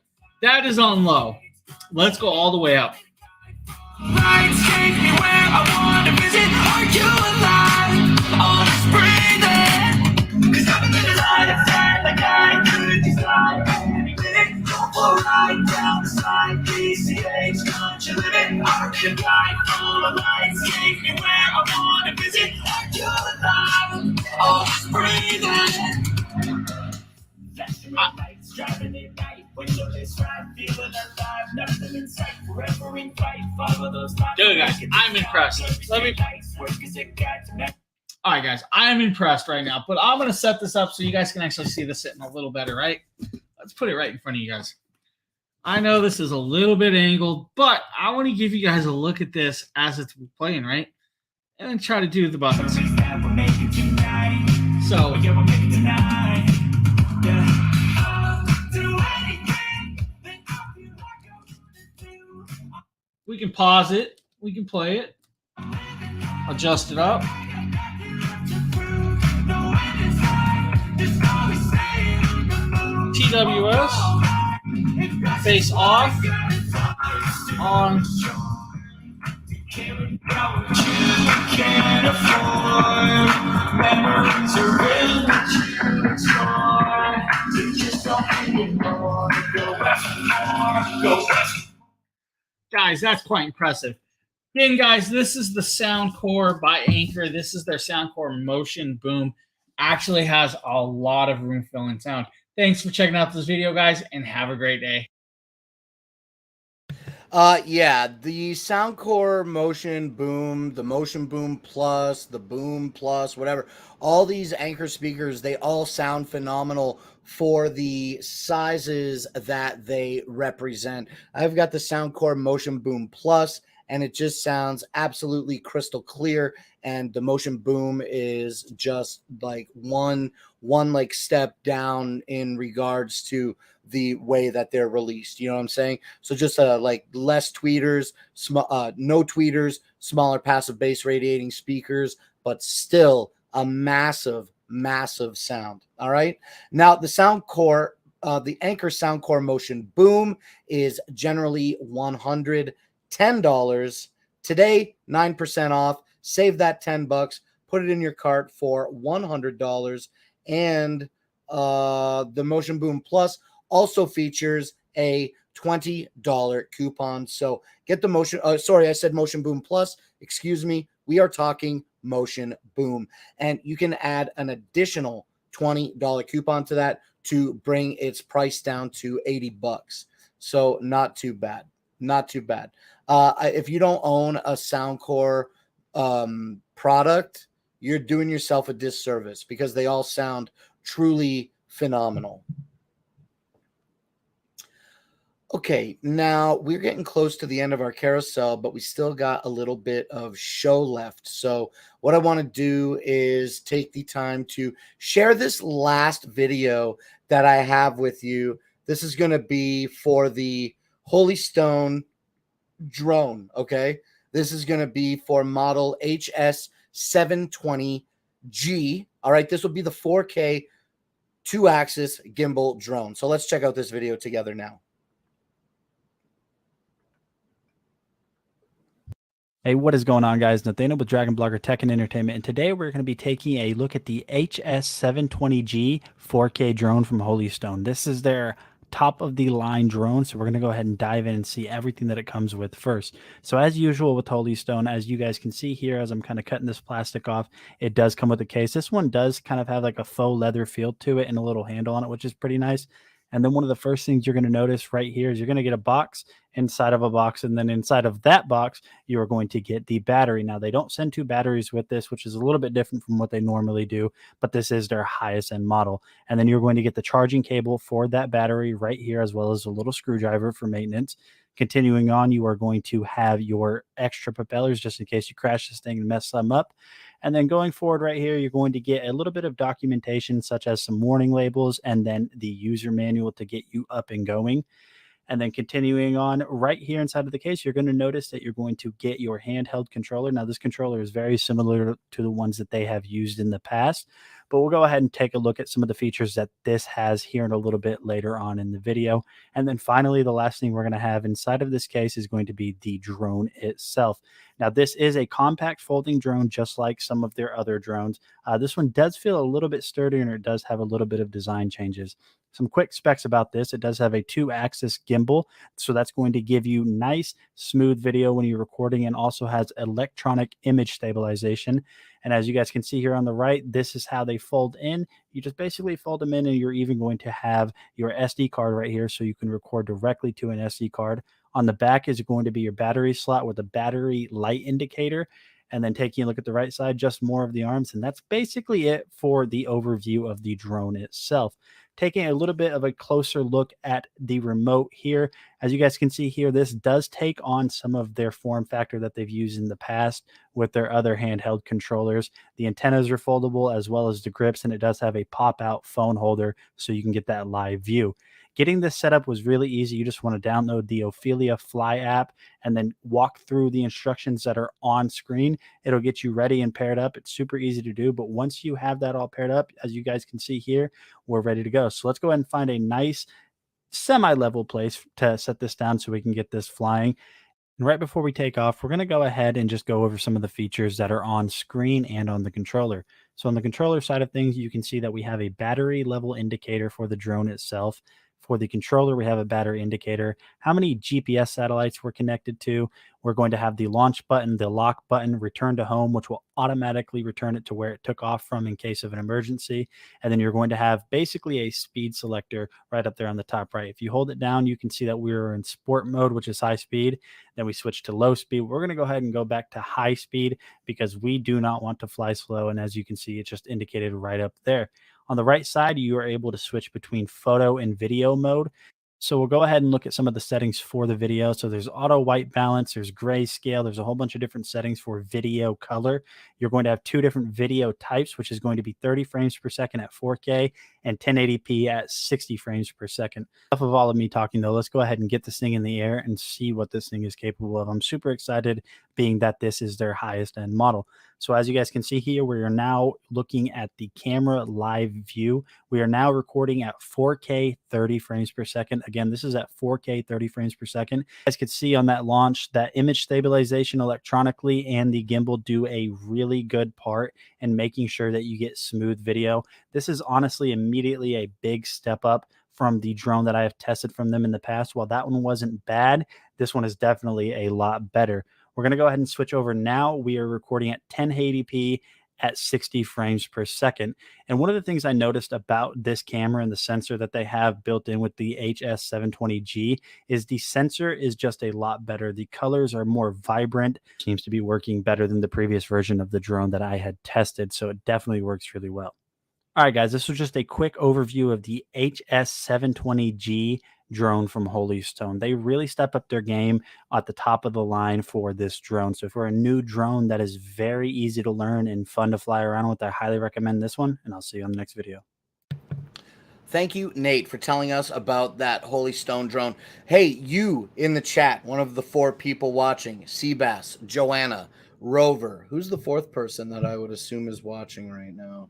That is on low. Let's go all the way up. Lights take me where I want to visit. Are you alive? Oh, just breathing. 'Cause I'm living life like I could decide. Any minute, go for a ride down the side. PCH, don't you live it? Archetype full of lights. Take me where I want to visit. Are you alive? Oh, just breathing. Driving it right, windowless ride, feeling alive, nothing in sight, forever in fight, follow those lines. Dude, guys, I'm impressed. All right, guys, I'm impressed right now, but I'm going to set this up so you guys can actually see this sitting a little better, right? Let's put it right in front of you guys. I know this is a little bit angled, but I want to give you guys a look at this as it's playing, right? And then try to do the buttons. So, we can pause it. We can play it. Adjust it up. TWS. Face off. On. Guys, that's quite impressive. Again, guys, this is the Soundcore by Anker. This is their Soundcore Motion Boom. Actually has a lot of room filling sound. Thanks for checking out this video, guys, and have a great day. Yeah, the Soundcore Motion Boom, the Motion Boom Plus, the Boom Plus, whatever, all these Anker speakers, they all sound phenomenal for the sizes that they represent. I've got the Soundcore Motion Boom Plus, and it just sounds absolutely crystal clear, and the Motion Boom is just like one like step down in regards to the way that they're released. You know what I'm saying? So just like less tweeters, no tweeters, smaller passive bass radiating speakers, but still a massive sound. All right. Now the Soundcore, the Anker Soundcore Motion Boom is generally $110. Today, 9% off. Save that $10. Put it in your cart for $100. And the Motion Boom Plus also features a $20 coupon. So get the Motion. Sorry, I said Motion Boom Plus. Excuse me. We are talking Motion Boom, and you can add an additional $20 coupon to that to bring its price down to $80. So not too bad. Not too bad. If you don't own a Soundcore product, you're doing yourself a disservice because they all sound truly phenomenal. Okay, now we're getting close to the end of our carousel, but we still got a little bit of show left. So what I want to do is take the time to share this last video that I have with you. This is going to be for the Holy Stone drone, okay? This is going to be for model HS720G. All right, this will be the 4K 2-axis gimbal drone. So let's check out this video together now. Hey, what is going on, guys? Nathaniel with Dragon Blogger Tech and Entertainment, and today we're going to be taking a look at the HS720G 4K drone from Holy Stone. This is their top of the line drone. So we're going to go ahead and dive in and see everything that it comes with first. So as usual with Holy Stone, as you guys can see here, as I'm kind of cutting this plastic off, it does come with a case. This one does kind of have like a faux leather feel to it and a little handle on it, which is pretty nice. And then one of the first things you're going to notice right here is you're going to get a box inside of a box. And then inside of that box, you are going to get the battery. Now, they don't send 2 batteries with this, which is a little bit different from what they normally do, but this is their highest end model. And then you're going to get the charging cable for that battery right here, as well as a little screwdriver for maintenance. Continuing on, you are going to have your extra propellers just in case you crash this thing and mess them up. And then going forward right here, you're going to get a little bit of documentation, such as some warning labels and then the user manual to get you up and going. And then continuing on right here inside of the case, you're going to notice that you're going to get your handheld controller. Now, this controller is very similar to the ones that they have used in the past, but we'll go ahead and take a look at some of the features that this has here in a little bit later on in the video. And then finally, the last thing we're going to have inside of this case is going to be the drone itself. Now, this is a compact folding drone, just like some of their other drones. This one does feel a little bit sturdier, and it does have a little bit of design changes. Some quick specs about this. It does have a 2-axis gimbal, so that's going to give you nice, smooth video when you're recording, and also has electronic image stabilization. And as you guys can see here on the right, this is how they fold in. You just basically fold them in, and you're even going to have your SD card right here, so you can record directly to an SD card. On the back is going to be your battery slot with a battery light indicator. And then taking a look at the right side, just more of the arms. And that's basically it for the overview of the drone itself. Taking a little bit of a closer look at the remote here. As you guys can see here, this does take on some of their form factor that they've used in the past with their other handheld controllers. The antennas are foldable as well as the grips, and it does have a pop-out phone holder so you can get that live view. Getting this set up was really easy. You just want to download the Ophelia Fly app and then walk through the instructions that are on screen. It'll get you ready and paired up. It's super easy to do, but once you have that all paired up, as you guys can see here, we're ready to go. So let's go ahead and find a nice semi-level place to set this down so we can get this flying. And right before we take off, we're going to go ahead and just go over some of the features that are on screen and on the controller. So on the controller side of things, you can see that we have a battery level indicator for the drone itself. For the controller, we have a battery indicator, how many GPS satellites we're connected to. We're going to have the launch button, the lock button, return to home, which will automatically return it to where it took off from in case of an emergency. And then you're going to have basically a speed selector right up there on the top right. If you hold it down, you can see that we're in sport mode, which is high speed. Then we switch to low speed. We're going to go ahead and go back to high speed because we do not want to fly slow. And as you can see, it's just indicated right up there. On the right side, you are able to switch between photo and video mode. So we'll go ahead and look at some of the settings for the video. So there's auto white balance, there's grayscale, there's a whole bunch of different settings for video color. You're going to have 2 different video types, which is going to be 30 frames per second at 4K and 1080p at 60 frames per second. Enough of all of me talking though, let's go ahead and get this thing in the air and see what this thing is capable of. I'm super excited being that this is their highest end model. So as you guys can see here, we are now looking at the camera live view. We are now recording at 4K 30 frames per second. Again, this is at 4K 30 frames per second. You guys could see on that launch that image stabilization electronically and the gimbal do a really good part in making sure that you get smooth video. This is honestly immediately a big step up from the drone that I have tested from them in the past. While that one wasn't bad, this one is definitely a lot better. We're going to go ahead and switch over now. We are recording at 1080p at 60 frames per second. And one of the things I noticed about this camera and the sensor that they have built in with the HS720G is the sensor is just a lot better. The colors are more vibrant, seems to be working better than the previous version of the drone that I had tested. So it definitely works really well. All right, guys, this was just a quick overview of the HS720G drone from Holy Stone. They really step up their game at the top of the line for this drone. So if we're a new drone that is very easy to learn and fun to fly around with, I highly recommend this one, and I'll see you on the next video. Thank you, Nate, for telling us about that Holy Stone drone. Hey, you in the chat, one of the 4 people watching, Seabass, Joanna, Rover. Who's the 4th person that I would assume is watching right now?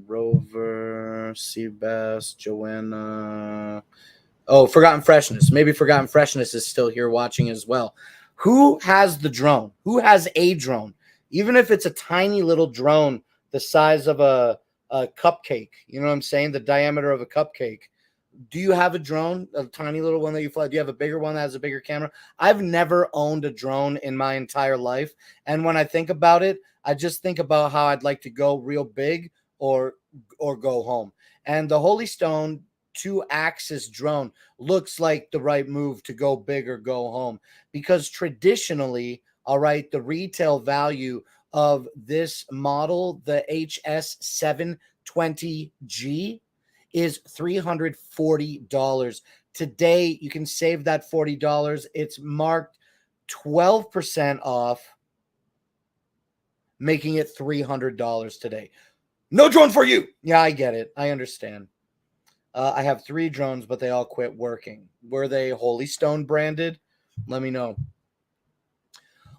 Rover, Seabass, Joanna. Oh, Forgotten Freshness. Maybe Forgotten Freshness is still here watching as well. Who has the drone? Who has a drone? Even if it's a tiny little drone the size of a cupcake, you know what I'm saying? The diameter of a cupcake. do you have a drone, a tiny little one that you fly? Do you have a bigger one that has a bigger camera? I've never owned a drone in my entire life. And when I think about it, I just think about how I'd like to go real big or go home. And the Holy Stone 2-axis drone looks like the right move to go big or go home, because traditionally, all right, the retail value of this model, the HS720G, is $340. Today, you can save that $40. It's marked 12% off, making it $300 today. No drone for you. Yeah, I get it. I understand. I have 3 drones, but they all quit working. Were they Holy Stone branded? Let me know.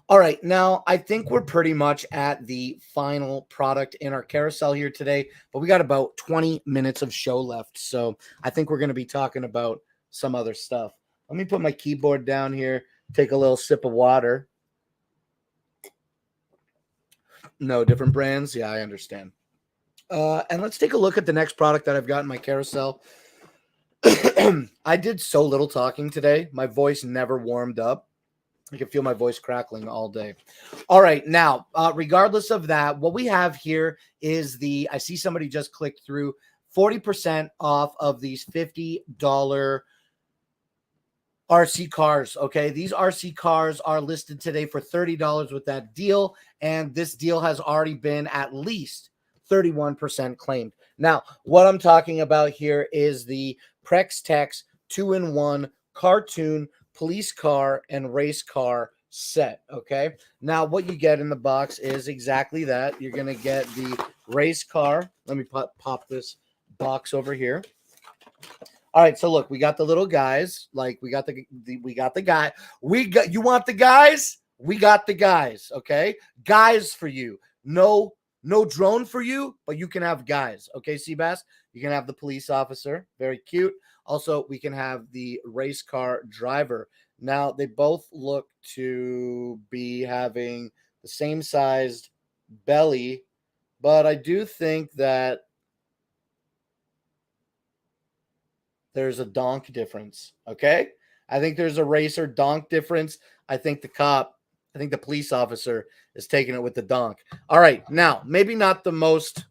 All right, now I think we're pretty much at the final product in our carousel here today, but we got about 20 minutes of show left, so I think we're going to be talking about some other stuff. Let me put my keyboard down here, take a little sip of water. No, different brands? Yeah, I understand. And let's take a look at the next product that I've got in my carousel. I did so little talking today. My voice never warmed up. I can feel my voice crackling all day. All right. Now, regardless of that, what we have here is I see somebody just clicked through 40% off of these $50 RC cars. Okay. These RC cars are listed today for $30 with that deal. And this deal has already been at least 31% claimed. Now, what I'm talking about here is the Prex Tex 2-in-1 cartoon police car and race car set. Okay. Now, what you get in the box is exactly that. You're going to get the race car. Let me pop this box over here. All right. So look, we got the little guys. Like we got the guy. You want the guys? We got the guys. Okay. Guys for you. No drone for you, but you can have guys. Okay. Seabass, you can have the police officer. Very cute. Also, we can have the race car driver. Now, they both look to be having the same sized belly, but I do think that there's a donk difference, okay? I think there's a racer donk difference. I think the police officer is taking it with the donk. All right, now, maybe not the most...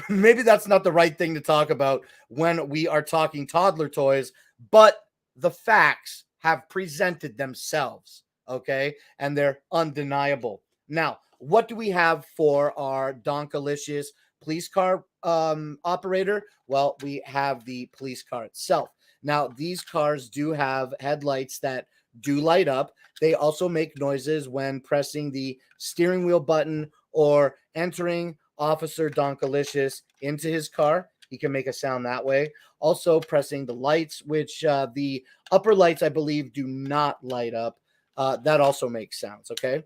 maybe that's not the right thing to talk about when we are talking toddler toys, but the facts have presented themselves, okay? And they're undeniable. Now, what do we have for our Donkalicious police car operator? Well, we have the police car itself. Now, these cars do have headlights that do light up. They also make noises when pressing the steering wheel button or entering Officer Donkalicious into his car. He can make a sound that way. Also pressing the lights, which the upper lights, I believe, do not light up. That also makes sounds, okay?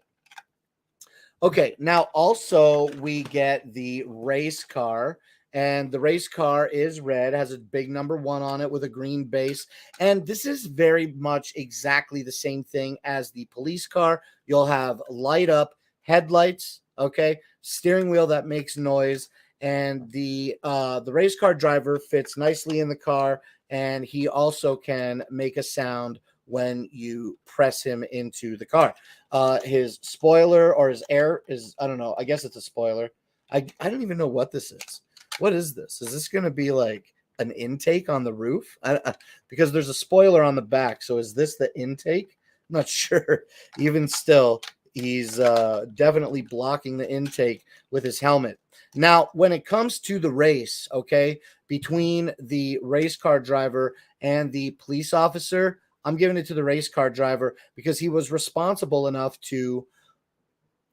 Okay, now also we get the race car. And the race car is red, has a big number 1 on it with a green base. And this is very much exactly the same thing as the police car. You'll have light up headlights, okay? Steering wheel that makes noise. And the race car driver fits nicely in the car. And he also can make a sound when you press him into the car. His spoiler or his air is, I don't know, I guess it's a spoiler. I don't even know what this is. What is this? Is this going to be like an intake on the roof? Because there's a spoiler on the back. So is this the intake? I'm not sure. Even still, he's definitely blocking the intake with his helmet. Now, when it comes to the race, okay, between the race car driver and the police officer, I'm giving it to the race car driver because he was responsible enough to,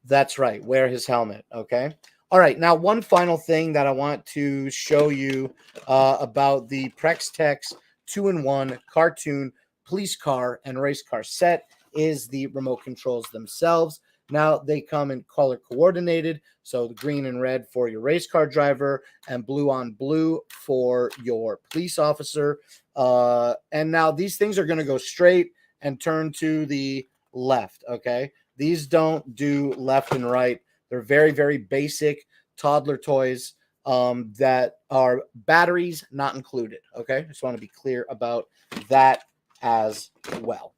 that's right, wear his helmet, okay? All right, now one final thing that I want to show you about the Prex Tex 2-in-1 cartoon police car and race car set is the remote controls themselves. Now they come in color coordinated, so the green and red for your race car driver and blue on blue for your police officer. And now these things are going to go straight and turn to the left, okay? These don't do left and right. They're very, very basic toddler toys. that are batteries not included. Okay, just want to be clear about that as well.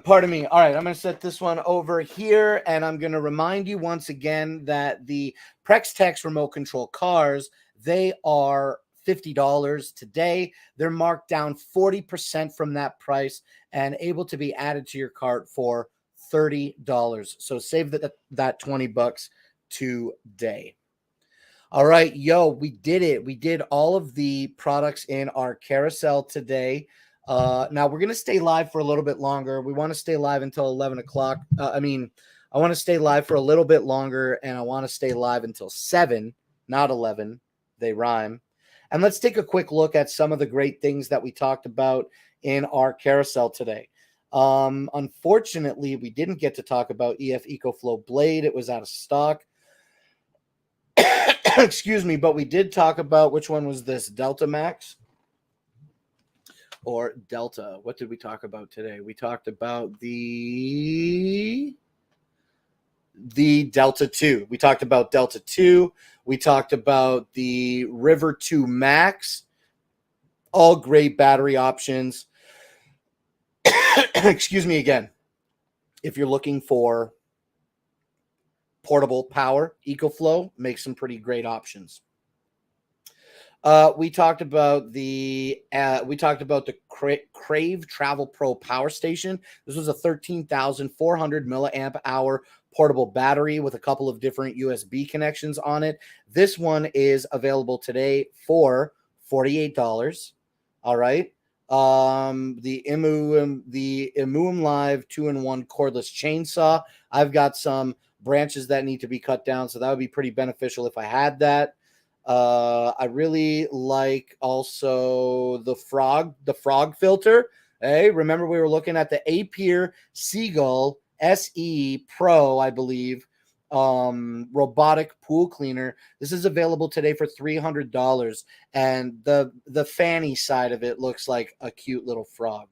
Pardon me. All right, I'm going to set this one over here, and I'm going to remind you once again that the Prextex remote control cars, they are $50 today. They're marked down 40% from that price and able to be added to your cart for $30. So save that 20 bucks today. All right, yo, we did it. We did all of the products in our carousel today. Now we're going to stay live for a little bit longer. We want to stay live until 11 o'clock. I want to stay live for a little bit longer, and I want to stay live until 7, not 11. They rhyme. And let's take a quick look at some of the great things that we talked about in our carousel today. Unfortunately, we didn't get to talk about EF EcoFlow Blade. It was out of stock. Excuse me, but we did talk about, which one was this? Delta Max or Delta? What did we talk about today? We talked about the Delta 2. We talked about Delta 2. We talked about the River 2 Max. All great battery options. Excuse me again. If you're looking for portable power, EcoFlow makes some pretty great options. We talked about the Crave Travel Pro Power Station. This was a 13,400 milliamp hour portable battery with a couple of different USB connections on it. This one is available today for $48. All right. The Imuum Live 2-in-1 cordless chainsaw. I've got some branches that need to be cut down, so that would be pretty beneficial if I had that. I really like also the frog filter. Hey, remember we were looking at the Apier Seagull SE Pro, I believe, robotic pool cleaner. This is available today for $300, and the fanny side of it looks like a cute little frog.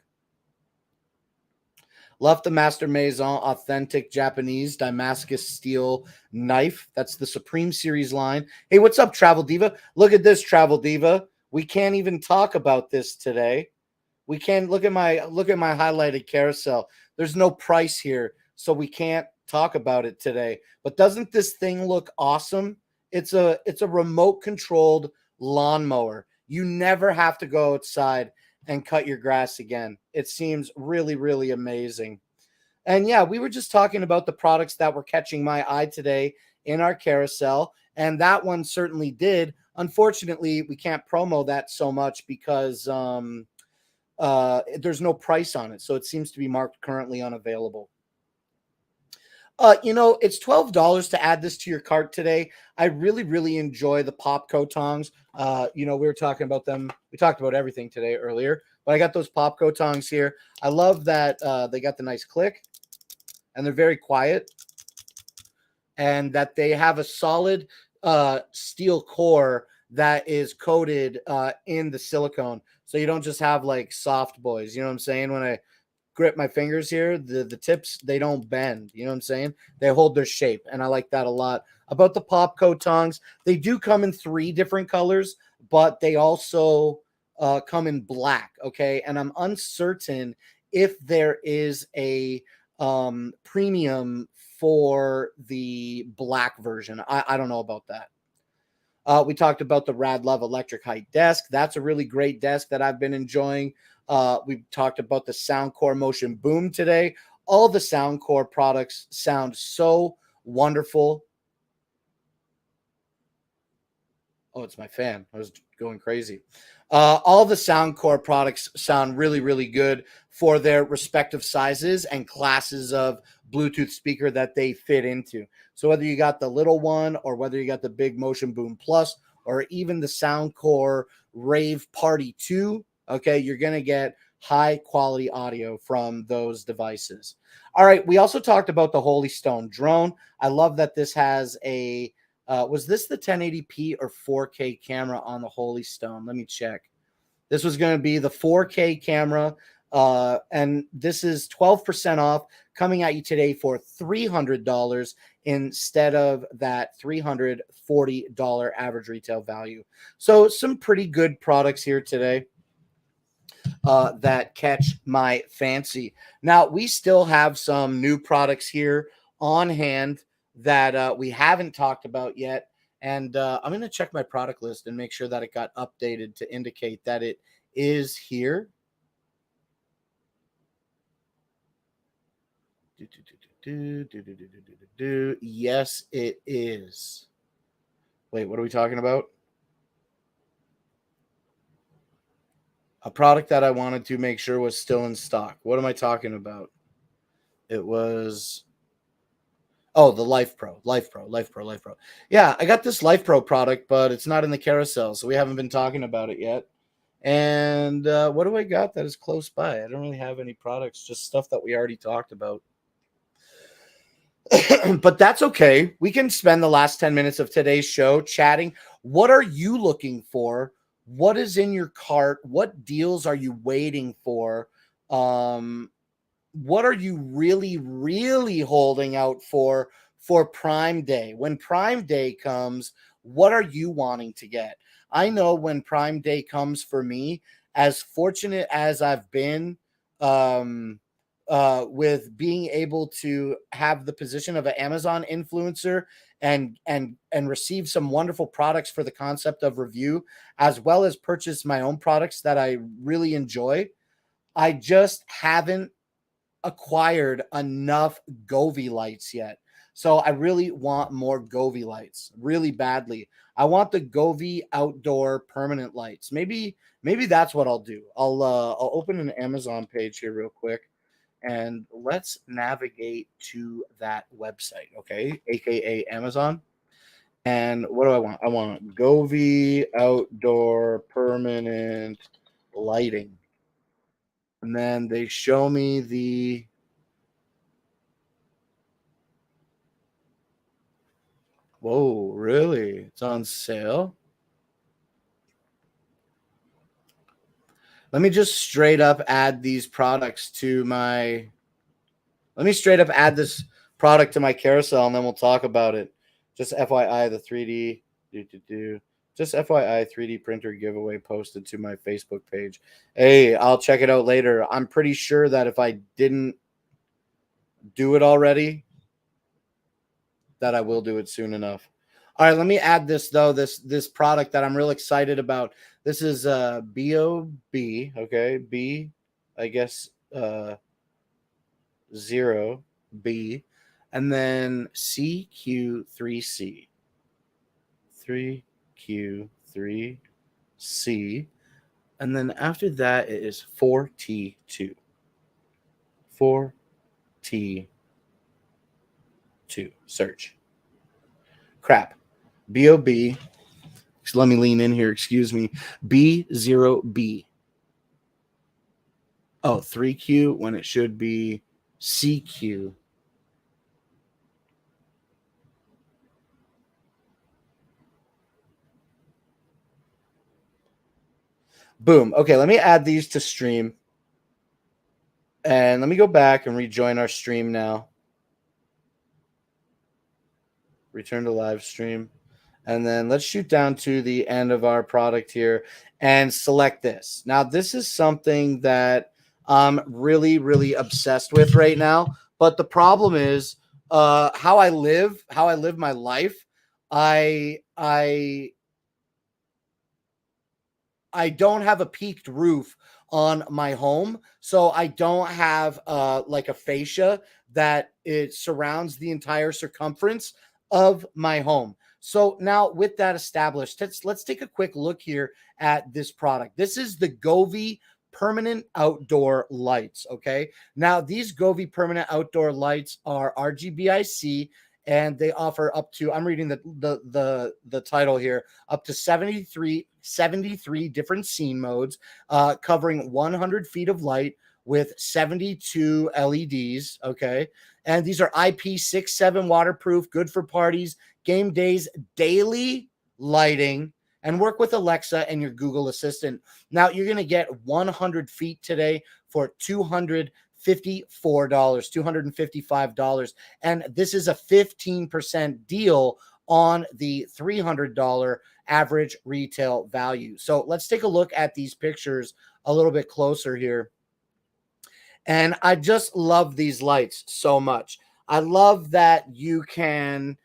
Love the Master Maison Authentic Japanese Damascus Steel Knife. That's the Supreme Series line. Hey, what's up, Travel Diva? Look at this, Travel Diva. We can't even talk about this today. We can't look at my highlighted carousel. There's no price here, so we can't talk about it today. But doesn't this thing look awesome? It's a remote controlled lawnmower. You never have to go outside and cut your grass again. It seems really, really amazing. And yeah, we were just talking about the products that were catching my eye today in our carousel, and that one certainly did. Unfortunately, we can't promo that so much because there's no price on it, so it seems to be marked currently unavailable. It's $12 to add this to your cart today. I really, really enjoy the Popco tongs. We were talking about them. We talked about everything today earlier, but I got those Popco tongs here. I love that they got the nice click, and they're very quiet, and that they have a solid steel core that is coated in the silicone. So you don't just have like soft boys. You know what I'm saying? When I grip my fingers here, the tips, they don't bend. You know what I'm saying? They hold their shape, and I like that a lot. About the Popco tongs, they do come in 3 different colors, but they also come in black, okay? And I'm uncertain if there is a premium for the black version. I don't know about that. We talked about the Radlove Electric Height Desk. That's a really great desk that I've been enjoying. We talked about the Soundcore Motion Boom today. All the Soundcore products sound so wonderful. Oh, it's my fan. I was going crazy. All the Soundcore products sound really, really good for their respective sizes and classes of Bluetooth speaker that they fit into. So whether you got the little one or whether you got the big Motion Boom Plus or even the Soundcore Rave Party 2, okay, you're going to get high quality audio from those devices. All right, we also talked about the Holy Stone drone. I love that this has a was this the 1080p or 4K camera on the Holy Stone? Let me check. This was going to be the 4K camera, and this is 12% off. coming at you today for $300 instead of that $340 average retail value. So some pretty good products here today that catch my fancy. Now, we still have some new products here on hand that we haven't talked about yet. And I'm going to check my product list and make sure that it got updated to indicate that it is here. Yes, it is. Wait, what are we talking about? A product that I wanted to make sure was still in stock. What am I talking about? It was, oh, the Life Pro. Yeah, I got this Life Pro product, but it's not in the carousel, so we haven't been talking about it yet. And what do I got that is close by? I don't really have any products, just stuff that we already talked about. But that's okay. We can spend the last 10 minutes of today's show chatting. What are you looking for? What is in your cart? What deals are you waiting for? What are you really holding out for Prime Day? When Prime Day comes, what are you wanting to get? I know when Prime Day comes for me, as fortunate as I've been with being able to have the position of an Amazon influencer and receive some wonderful products for the concept of review, as well as purchase my own products that I really enjoy. I just haven't acquired enough Govee lights yet. So I really want more Govee lights really badly. I want the Govee outdoor permanent lights. Maybe that's what I'll do. I'll open an Amazon page here real quick. And let's navigate to that website, okay? AKA Amazon. And what do I want? I want Govee outdoor permanent lighting. And then they show me the whoa, really? It's on sale? Let me just straight up add these products to my, let me straight up add this product to my carousel and then we'll talk about it. Just FYI, the 3D, just FYI, 3D printer giveaway posted to my Facebook page. Hey, I'll check it out later. I'm pretty sure that if I didn't do it already, that I will do it soon enough. All right, let me add this though. This product that I'm real excited about. This is BOB, okay? B, I guess 0B, and then CQ3C. 3Q3C. And then after that it is 4T2. 4T2. Search. Crap. BOB. Let me lean in here. Excuse me. B0B. Oh, 3Q when it should be CQ. Boom. Okay, let me add these to stream. And let me go back and rejoin our stream now. Return to live stream. And then let's shoot down to the end of our product here and select this. Now, this is something that I'm really obsessed with right now. But the problem is how I live my life. I don't have a peaked roof on my home, so I don't have like a fascia that it surrounds the entire circumference of my home. So now with that established, let's take a quick look here at this product. This is the Govee permanent outdoor lights. Okay. Now these Govee permanent outdoor lights are RGBIC and they offer up to, I'm reading the title here, up to 73 different scene modes, covering 100 feet of light with 72 LEDs. Okay. And these are IP67 waterproof, good for parties, game days, daily lighting, and work with Alexa and your Google Assistant. Now you're going to get 100 feet today for $250. $255. And this is a 15% deal on the $300 average retail value. So let's take a look at these pictures a little bit closer here. And I just love these lights so much. I love that you can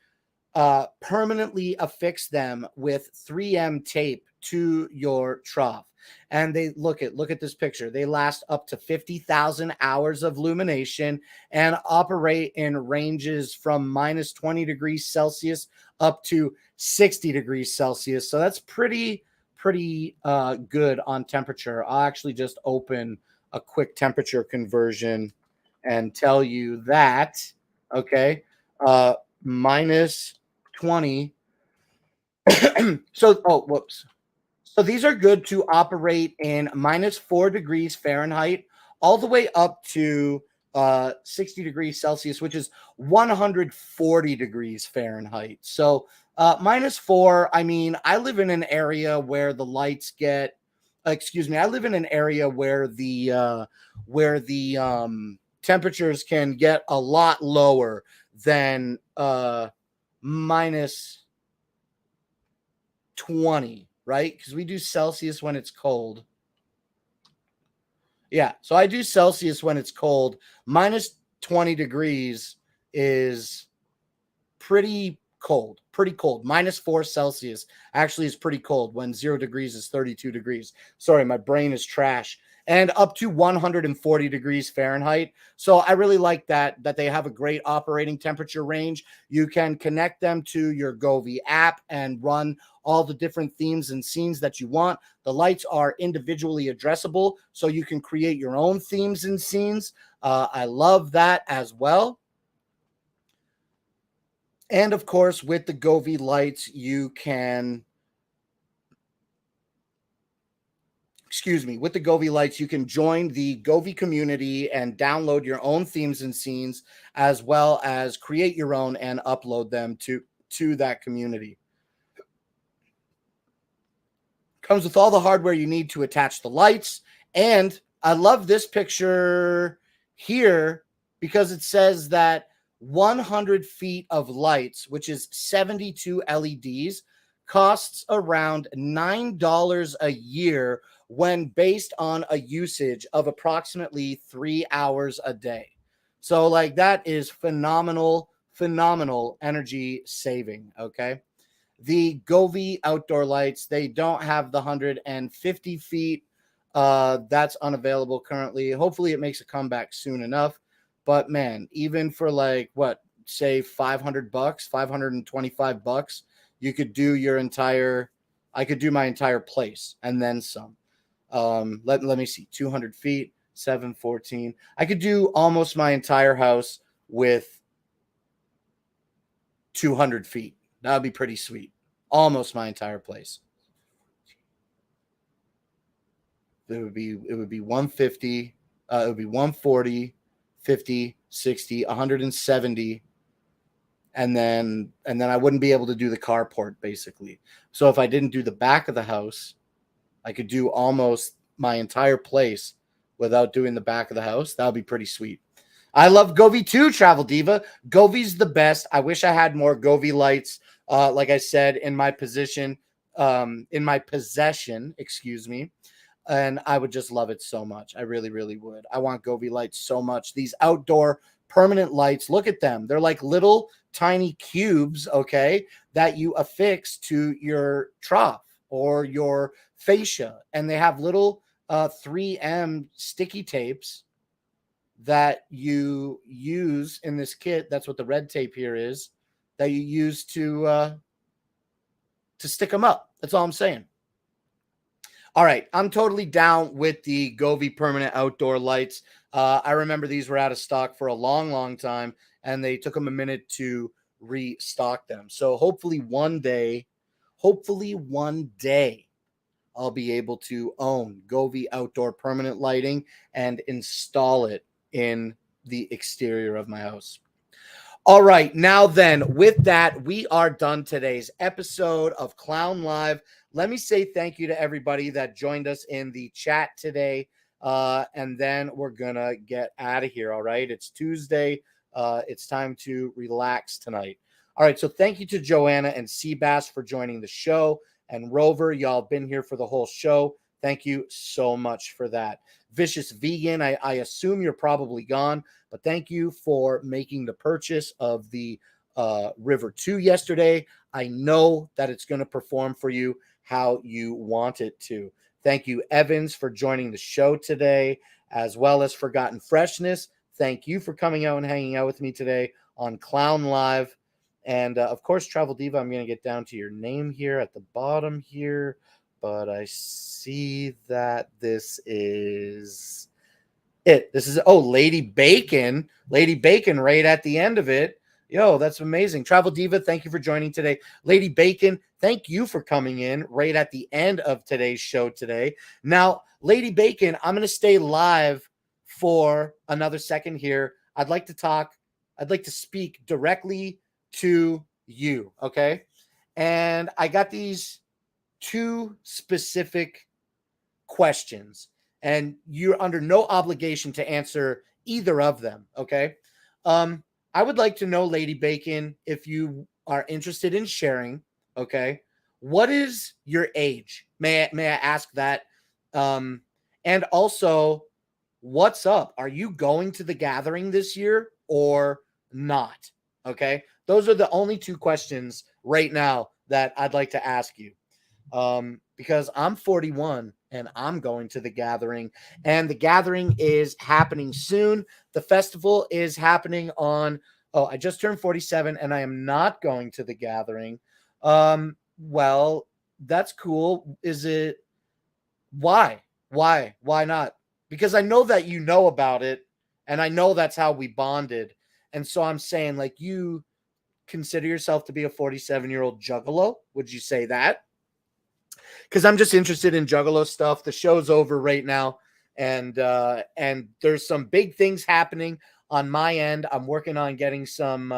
permanently affix them with 3M tape to your trough. And they look at this picture. They last up to 50,000 hours of illumination and operate in ranges from minus 20 degrees Celsius up to 60 degrees Celsius. So that's pretty good on temperature. I'll actually just open a quick temperature conversion and tell you that, okay, minus 20. So, oh, whoops. So these are good to operate in minus 4 degrees Fahrenheit all the way up to 60 degrees Celsius, which is 140 degrees Fahrenheit. So minus 4, I mean, I live in an area where the lights get, I live in an area where the temperatures can get a lot lower than minus 20, right? Because we do Celsius when it's cold. Yeah, so I do Celsius when it's cold. Minus 20 degrees is pretty cold. Minus 4 Celsius actually is pretty cold when 0 degrees is 32 degrees. Sorry, my brain is trash. And up to 140 degrees Fahrenheit. So I really like that they have a great operating temperature range. You can connect them to your Govee app and run all the different themes and scenes that you want. The lights are individually addressable, so you can create your own themes and scenes. I love that as well. And of course, with the Govee lights, you can with the Govee lights, you can join the Govee community and download your own themes and scenes, as well as create your own and upload them to that community. Comes with all the hardware you need to attach the lights. And I love this picture here because it says that 100 feet of lights, which is 72 LEDs, costs around $9 a year when based on a usage of approximately 3 hours a day. So like that is phenomenal energy saving. Okay. The Govee outdoor lights, they don't have the 150 feet. That's unavailable currently. Hopefully it makes a comeback soon enough. But man, even for like what, say $500, $525, you could do I could do my entire place and then some. Let me see, 200 feet, 714. I could do almost my entire house with 200 feet. That would be pretty sweet. Almost my entire place. It would be 150. It would be 140, 50, 60, 170. And then I wouldn't be able to do the carport basically. So if I didn't do the back of the house, I could do almost my entire place without doing the back of the house. That would be pretty sweet. I love Govee too, Travel Diva. Govee's the best. I wish I had more Govee lights. Like I said, in my possession, excuse me. And I would just love it so much. I really, really would. I want Govee lights so much. These outdoor permanent lights, look at them. They're like little tiny cubes, okay, that you affix to your trough or your fascia. And they have little 3M sticky tapes that you use in this kit. That's what the red tape here is, that you use to stick them up. That's all I'm saying. All right, I'm totally down with the Govee permanent outdoor lights. I remember these were out of stock for a long, long time, and they took them a minute to restock them. So hopefully one day, I'll be able to own Govee outdoor permanent lighting and install it in the exterior of my house. All right, now then, with that, we are done today's episode of Clown Live. Let me say thank you to everybody that joined us in the chat today. and then we're gonna get out of here. All right, it's Tuesday. It's time to relax tonight. All right, so thank you to Joanna and Seabass for joining the show, and Rover, y'all been here for the whole show. Thank you so much for that. Vicious Vegan, I assume you're probably gone, but thank you for making the purchase of the River 2 yesterday. I know that it's going to perform for you how you want it to. Thank you, Evans, for joining the show today, as well as Forgotten Freshness. Thank you for coming out and hanging out with me today on Clown Live. And of course, Travel Diva, I'm going to get down to your name here at the bottom here, but I see that this is it. This is, Lady Bacon. Lady Bacon right at the end of it. Yo, that's amazing. Travel Diva, thank you for joining today. Lady Bacon, thank you for coming in right at the end of today's show today. Now, Lady Bacon, I'm going to stay live for another second here. I'd like to speak directly to you, okay? And I got these 2 specific questions, and you're under no obligation to answer either of them, okay? I would like to know, Lady Bacon, if you are interested in sharing, okay, what is your age? May I ask that? And also, what's up? Are you going to the gathering this year or not? Okay, those are the only 2 questions right now that I'd like to ask you. Because I'm 41 and I'm going to the gathering, and the gathering is happening soon. The festival is happening on, I just turned 47 and I am not going to the gathering. Well, that's cool. Is it, why not? Because I know that you know about it, and I know that's how we bonded. And so I'm saying, like, you consider yourself to be a 47-year-old juggalo? Would you say that? Because I'm just interested in juggalo stuff. The show's over right now, and there's some big things happening on my end. I'm working on getting some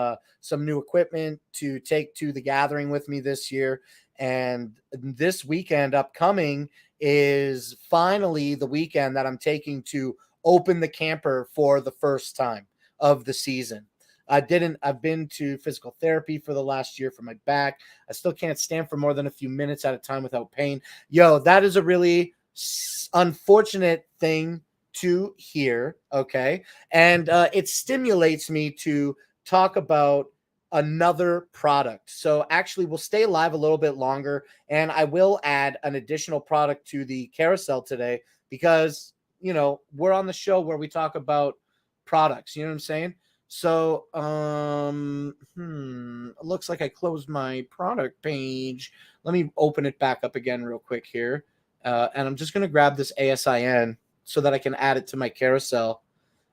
new equipment to take to the gathering with me this year. And this weekend upcoming is finally the weekend that I'm taking to open the camper for the first time of the season. I've been to physical therapy for the last year for my back. I still can't stand for more than a few minutes at a time without pain. Yo, that is a really unfortunate thing to hear. Okay. And it stimulates me to talk about another product. So actually we'll stay live a little bit longer, and I will add an additional product to the carousel today because, we're on the show where we talk about products, you know what I'm saying? So, it looks like I closed my product page. Let me open it back up again real quick here. And I'm just going to grab this ASIN so that I can add it to my carousel.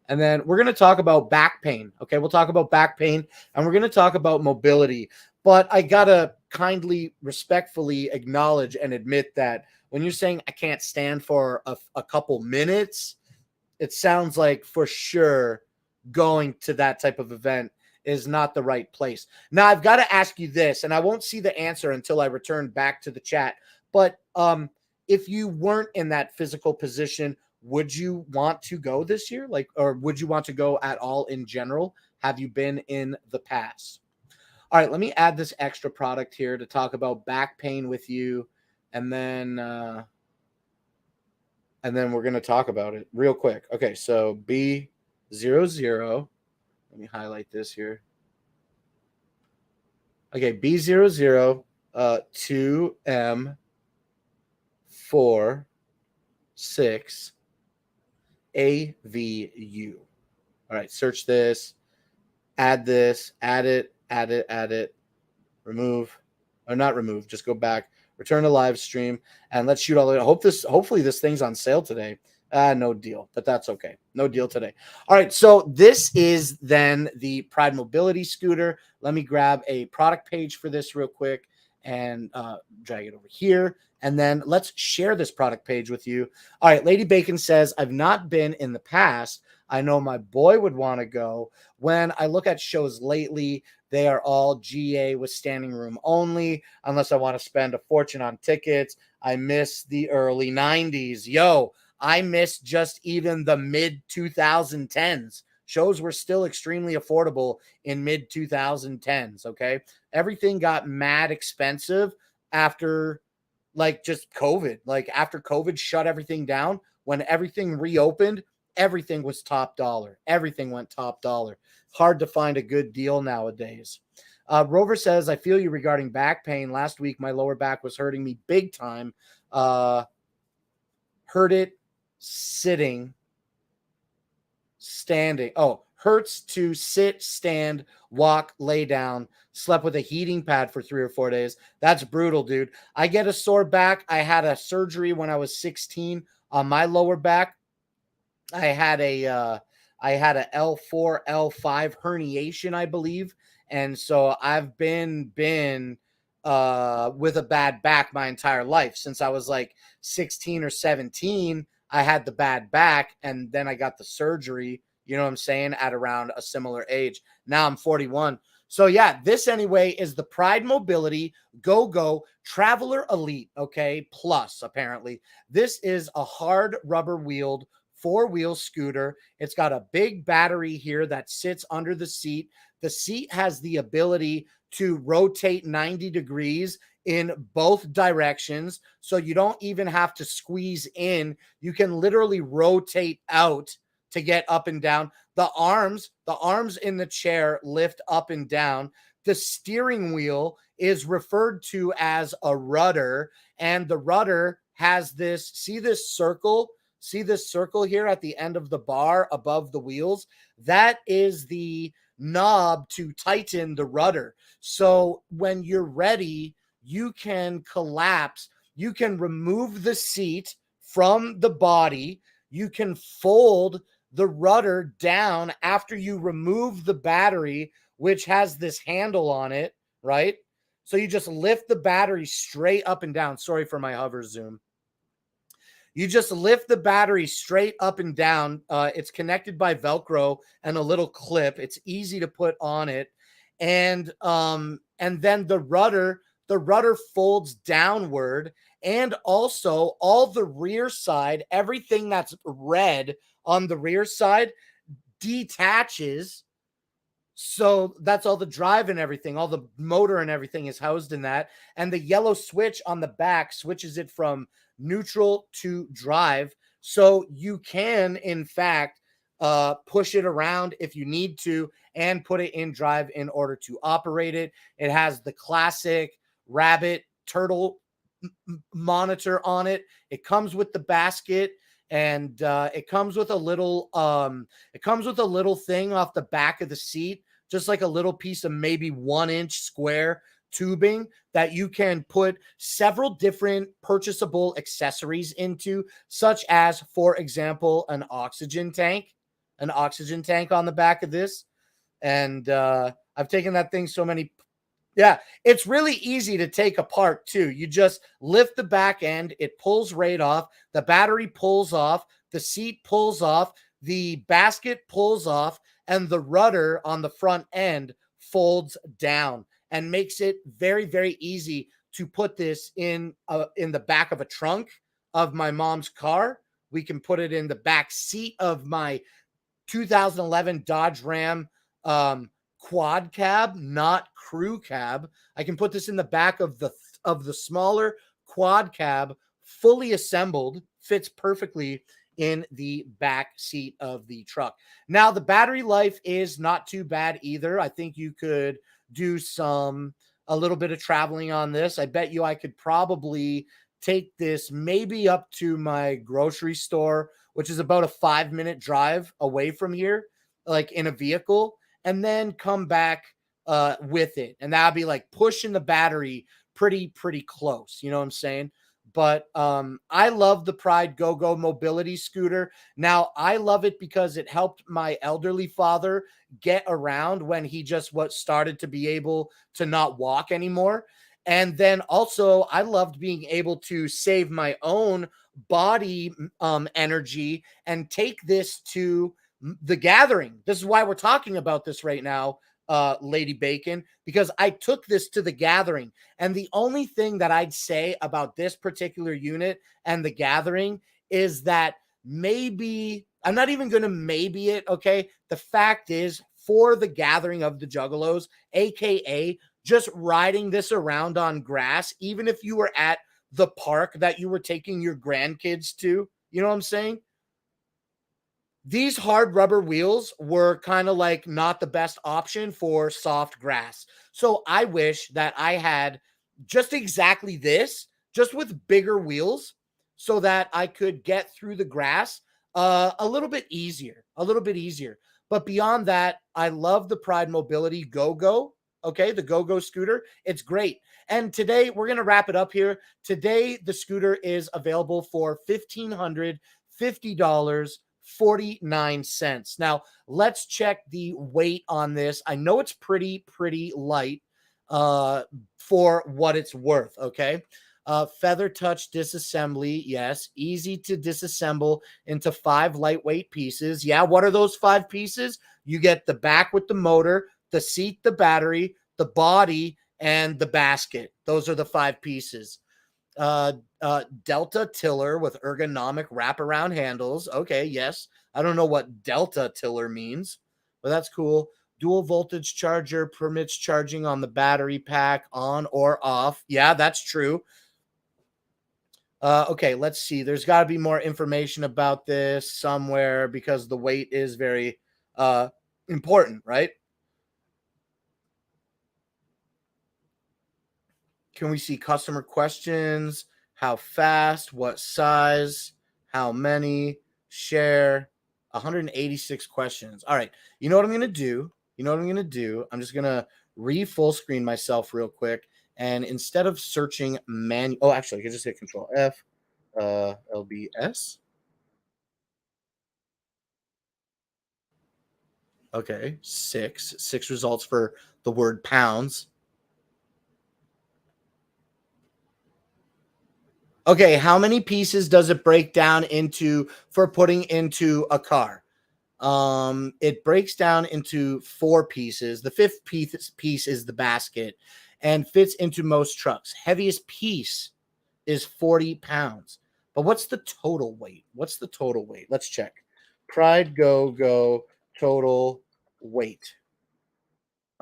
And then we're going to talk about back pain. Okay, we'll talk about back pain, and we're going to talk about mobility. But I got to kindly, respectfully acknowledge and admit that when you're saying I can't stand for a couple minutes, it sounds like for sure going to that type of event is not the right place. Now, I've got to ask you this, and I won't see the answer until I return back to the chat. But if you weren't in that physical position, would you want to go this year? Or would you want to go at all in general? Have you been in the past? All right, let me add this extra product here to talk about back pain with you. And then we're going to talk about it real quick. Okay, so B00. Let me highlight this here. Okay, B00 2M4 6 AVU. All right, search this, add it, remove, or not remove, just go back, return to live stream, and let's shoot all the hopefully this thing's on sale today. No deal, but that's okay. No deal today. All right, so this is then the Pride Mobility scooter. Let me grab a product page for this real quick and drag it over here. And then let's share this product page with you. All right, Lady Bacon says, I've not been in the past. I know my boy would want to go. When I look at shows lately, they are all GA with standing room only, unless I want to spend a fortune on tickets. I miss the early 90s. Yo, I miss just even the mid 2010s. Shows were still extremely affordable in mid 2010s. Okay. Everything got mad expensive after like just COVID. Like after COVID shut everything down, when everything reopened, everything was top dollar. Everything went top dollar. Hard to find a good deal nowadays. Rover says, I feel you regarding back pain. Last week, my lower back was hurting me big time. Hurt it sitting, standing. Oh, hurts to sit, stand, walk, lay down. Slept with a heating pad for 3 or 4 days. That's brutal, dude. I get a sore back. I had a surgery when I was 16 on my lower back. I had a L4, L5 herniation, I believe. And so I've been with a bad back my entire life. Since I was like 16 or 17, I had the bad back, and then I got the surgery, you know what I'm saying, at around a similar age. Now I'm 41. So yeah, this anyway is the Pride Mobility Go Traveler Elite, okay, plus apparently. This is a hard rubber wheeled 4-wheel scooter. It's got a big battery here that sits under the seat. The seat has the ability to rotate 90 degrees in both directions. So you don't even have to squeeze in. You can literally rotate out to get up and down. The arms in the chair lift up and down. The steering wheel is referred to as a rudder, and the rudder has this, see this circle here at the end of the bar above the wheels? That is the knob to tighten the rudder. So when you're ready, you can collapse, you can remove the seat from the body, you can fold the rudder down after you remove the battery, which has this handle on it, right? So you just lift the battery straight up and down. Sorry for my hover zoom. You just lift the battery straight up and down. It's connected by Velcro and a little clip. It's easy to put on it. And then the rudder folds downward, and also all the rear side, everything that's red on the rear side detaches. So that's all the drive and everything, all the motor and everything is housed in that. And the yellow switch on the back switches it from neutral to drive. So you can, in fact, push it around if you need to and put it in drive in order to operate it. It has the classic rabbit turtle monitor on it. It comes with the basket, and it comes with a little thing off the back of the seat, just like a little piece of maybe 1-inch square tubing that you can put several different purchasable accessories into, such as, for example, an oxygen tank on the back of this. And I've taken that thing so many. Yeah, it's really easy to take apart too. You just lift the back end, it pulls right off, the battery pulls off, the seat pulls off, the basket pulls off, and the rudder on the front end folds down, and makes it very, very easy to put this in the back of a trunk of my mom's car. We can put it in the back seat of my 2011 Dodge Ram quad cab, not crew cab. I can put this in the back of the smaller quad cab, fully assembled, fits perfectly in the back seat of the truck. Now, the battery life is not too bad either. I think you could do a little bit of traveling on this. I bet you I could probably take this maybe up to my grocery store, which is about a 5-minute drive away from here, like in a vehicle, and then come back with it. And that'll be like pushing the battery pretty close. You know what I'm saying? But I love the Pride Go mobility scooter. Now, I love it because it helped my elderly father get around when he just started to be able to not walk anymore. And then also, I loved being able to save my own body energy and take this to the gathering. This is why we're talking about this right now, Lady Bacon, because I took this to the gathering. And the only thing that I'd say about this particular unit and the gathering is that maybe, I'm not even going to maybe it, okay? The fact is, for the Gathering of the Juggalos, aka just riding this around on grass, even if you were at the park that you were taking your grandkids to, you know what I'm saying? These hard rubber wheels were kind of like not the best option for soft grass. So I wish that I had just exactly this, just with bigger wheels, so that I could get through the grass a little bit easier, a little bit easier. But beyond that, I love the Pride Mobility Go-Go. Okay, the Go-Go scooter. It's great. And today we're going to wrap it up here. Today, the scooter is available for $1,550.49. Now, let's check the weight on this. I know it's pretty light for what it's worth, okay? Feather touch disassembly, yes. Easy to disassemble into 5 lightweight pieces. Yeah, what are those 5 pieces? You get the back with the motor, the seat, the battery, the body, and the basket. Those are the 5 pieces. Delta tiller with ergonomic wraparound handles. Okay, yes. I don't know what Delta tiller means, but that's cool. Dual voltage charger permits charging on the battery pack on or off. Yeah, that's true. Okay, let's see. There's got to be more information about this somewhere because the weight is very important, right? Can we see customer questions? How fast? What size? How many? Share? 186 questions. All right. You know what I'm going to do? I'm just going to full screen myself real quick. And instead of searching actually, I can just hit Control F, LBS. Okay. 6 results for the word pounds. Okay, how many pieces does it break down into for putting into a car? It breaks down into 4 pieces. The 5th piece is the basket and fits into most trucks. Heaviest piece is 40 pounds. But what's the total weight? Let's check. Pride Go total weight.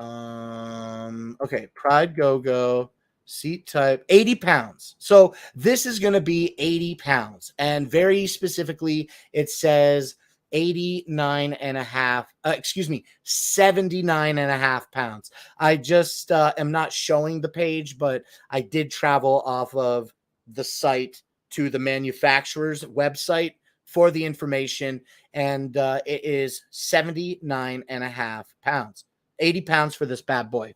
Okay, Pride Go seat type 80 pounds. So this is going to be 80 pounds. And very specifically, it says 79 and a half pounds. I just am not showing the page, but I did travel off of the site to the manufacturer's website for the information, and it is 79 and a half pounds. 80 pounds for this bad boy.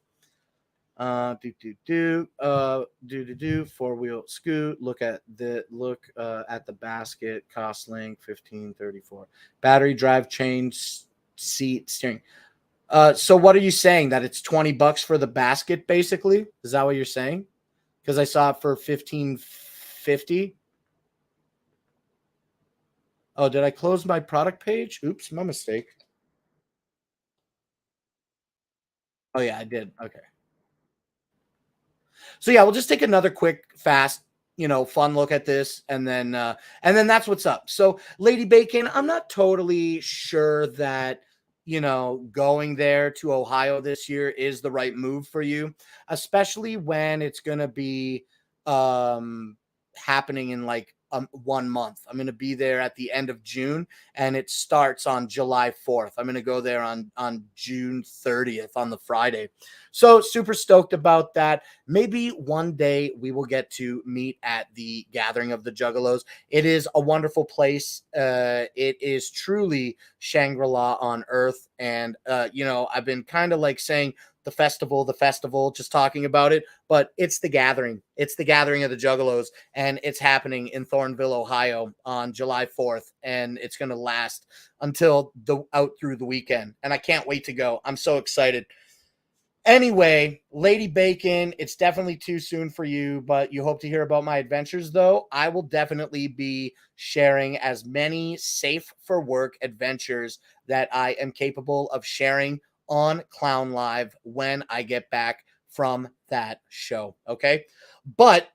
4-wheel scoot. Look at the basket. Cost link $15.34. Battery, drive chain, seat, steering. So what are you saying, that it's $20 for the basket? Basically, is that what you're saying? Because I saw it for $15.50. Oh, did I close my product page? Oops, my mistake. Oh yeah, I did. Okay. So yeah, we'll just take another quick, fast, fun look at this, and then that's what's up. So Lady Bacon, I'm not totally sure that going there to Ohio this year is the right move for you, especially when it's going to be happening in like 1 month. I'm going to be there at the end of June, and it starts on July 4th. I'm going to go there on June 30th on the Friday. So super stoked about that. Maybe one day we will get to meet at the Gathering of the Juggalos. It is a wonderful place. It is truly Shangri-La on earth. And, I've been kind of like saying the festival, just talking about it, but it's the Gathering. It's the Gathering of the Juggalos, and it's happening in Thornville, Ohio on July 4th, and it's going to last until out through the weekend, and I can't wait to go. I'm so excited. Anyway, Lady Bacon, it's definitely too soon for you, but you hope to hear about my adventures, though. I will definitely be sharing as many safe for work adventures that I am capable of sharing on Clown Live when I get back from that show. Okay. But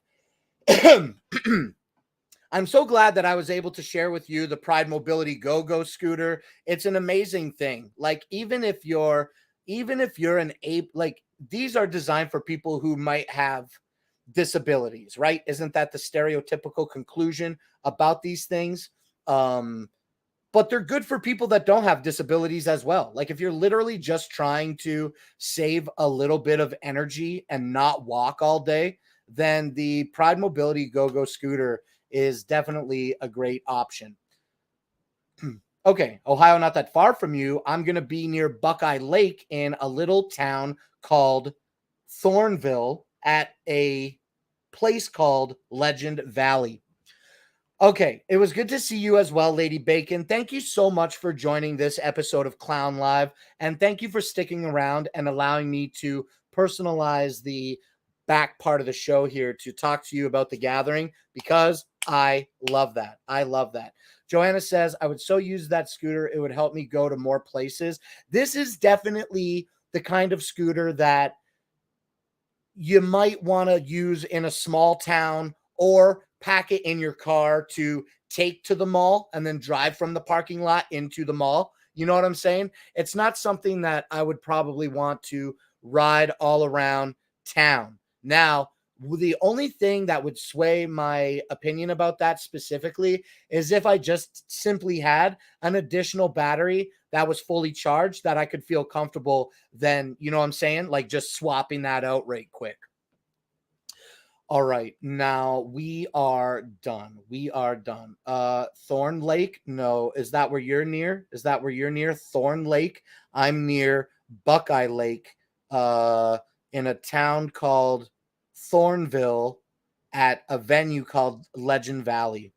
I'm so glad that I was able to share with you the Pride Mobility Go-Go scooter. It's an amazing thing. Like, even if you're an ape, like, these are designed for people who might have disabilities, right? Isn't that the stereotypical conclusion about these things? But they're good for people that don't have disabilities as well. Like, if you're literally just trying to save a little bit of energy and not walk all day, then the Pride Mobility Go-Go scooter is definitely a great option. Okay, Ohio, not that far from you. I'm going to be near Buckeye Lake in a little town called Thornville at a place called Legend Valley. Okay, it was good to see you as well, Lady Bacon. Thank you so much for joining this episode of Clown Live, and thank you for sticking around and allowing me to personalize the back part of the show here to talk to you about the gathering, because I love that. I love that. Joanna says, I would so use that scooter. It would help me go to more places. This is definitely the kind of scooter that you might want to use in a small town, or pack it in your car to take to the mall and then drive from the parking lot into the mall. You know what I'm saying? It's not something that I would probably want to ride all around town. Now, the only thing that would sway my opinion about that specifically is if I just simply had an additional battery that was fully charged that I could feel comfortable, then, you know what I'm saying? Like, just swapping that out right quick. All right, now we are done. We are done. Thorn Lake, no. Is that where you're near? Is that where you're near? Thorn Lake. I'm near Buckeye Lake, in a town called Thornville at a venue called Legend Valley.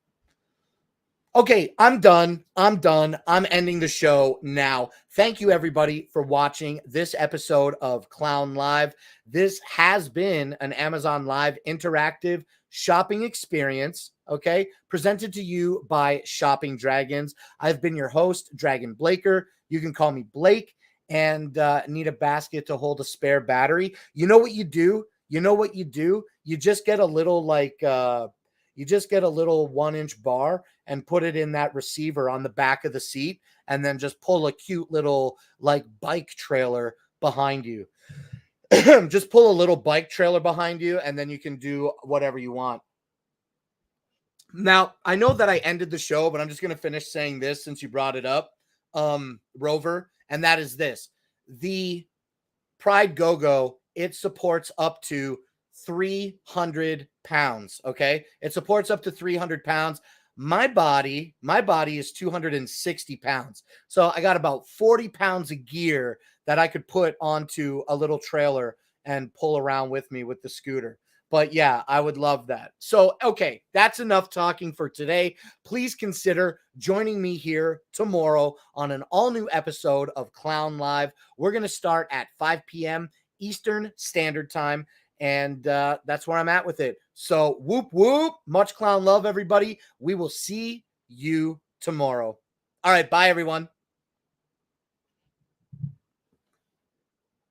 Okay, I'm done. I'm ending the show now. Thank you, everybody, for watching this episode of Clown Live. This has been an Amazon Live interactive shopping experience, okay, presented to you by Shopping Dragons. I've been your host, Dragon Blaker. You can call me Blake, and need a basket to hold a spare battery. You know what you do? You just get a little, like, you just get a little 1-inch bar and put it in that receiver on the back of the seat, and then just pull a cute little, like, bike trailer behind you. Just pull a little bike trailer behind you, and then you can do whatever you want. Now, I know that I ended the show, but I'm just going to finish saying this since you brought it up, Rover, and that is this. The Pride Go-Go, it supports up to 300 pounds, okay? It supports up to 300 pounds. My body is 260 pounds. So I got about 40 pounds of gear that I could put onto a little trailer and pull around with me with the scooter. But yeah, I would love that. So, okay, that's enough talking for today. Please consider joining me here tomorrow on an all-new episode of Clown Live. We're going to start at 5 p.m. Eastern Standard Time. And that's where I'm at with it. So whoop, whoop. Much clown love, everybody. We will see you tomorrow. All right. Bye, everyone.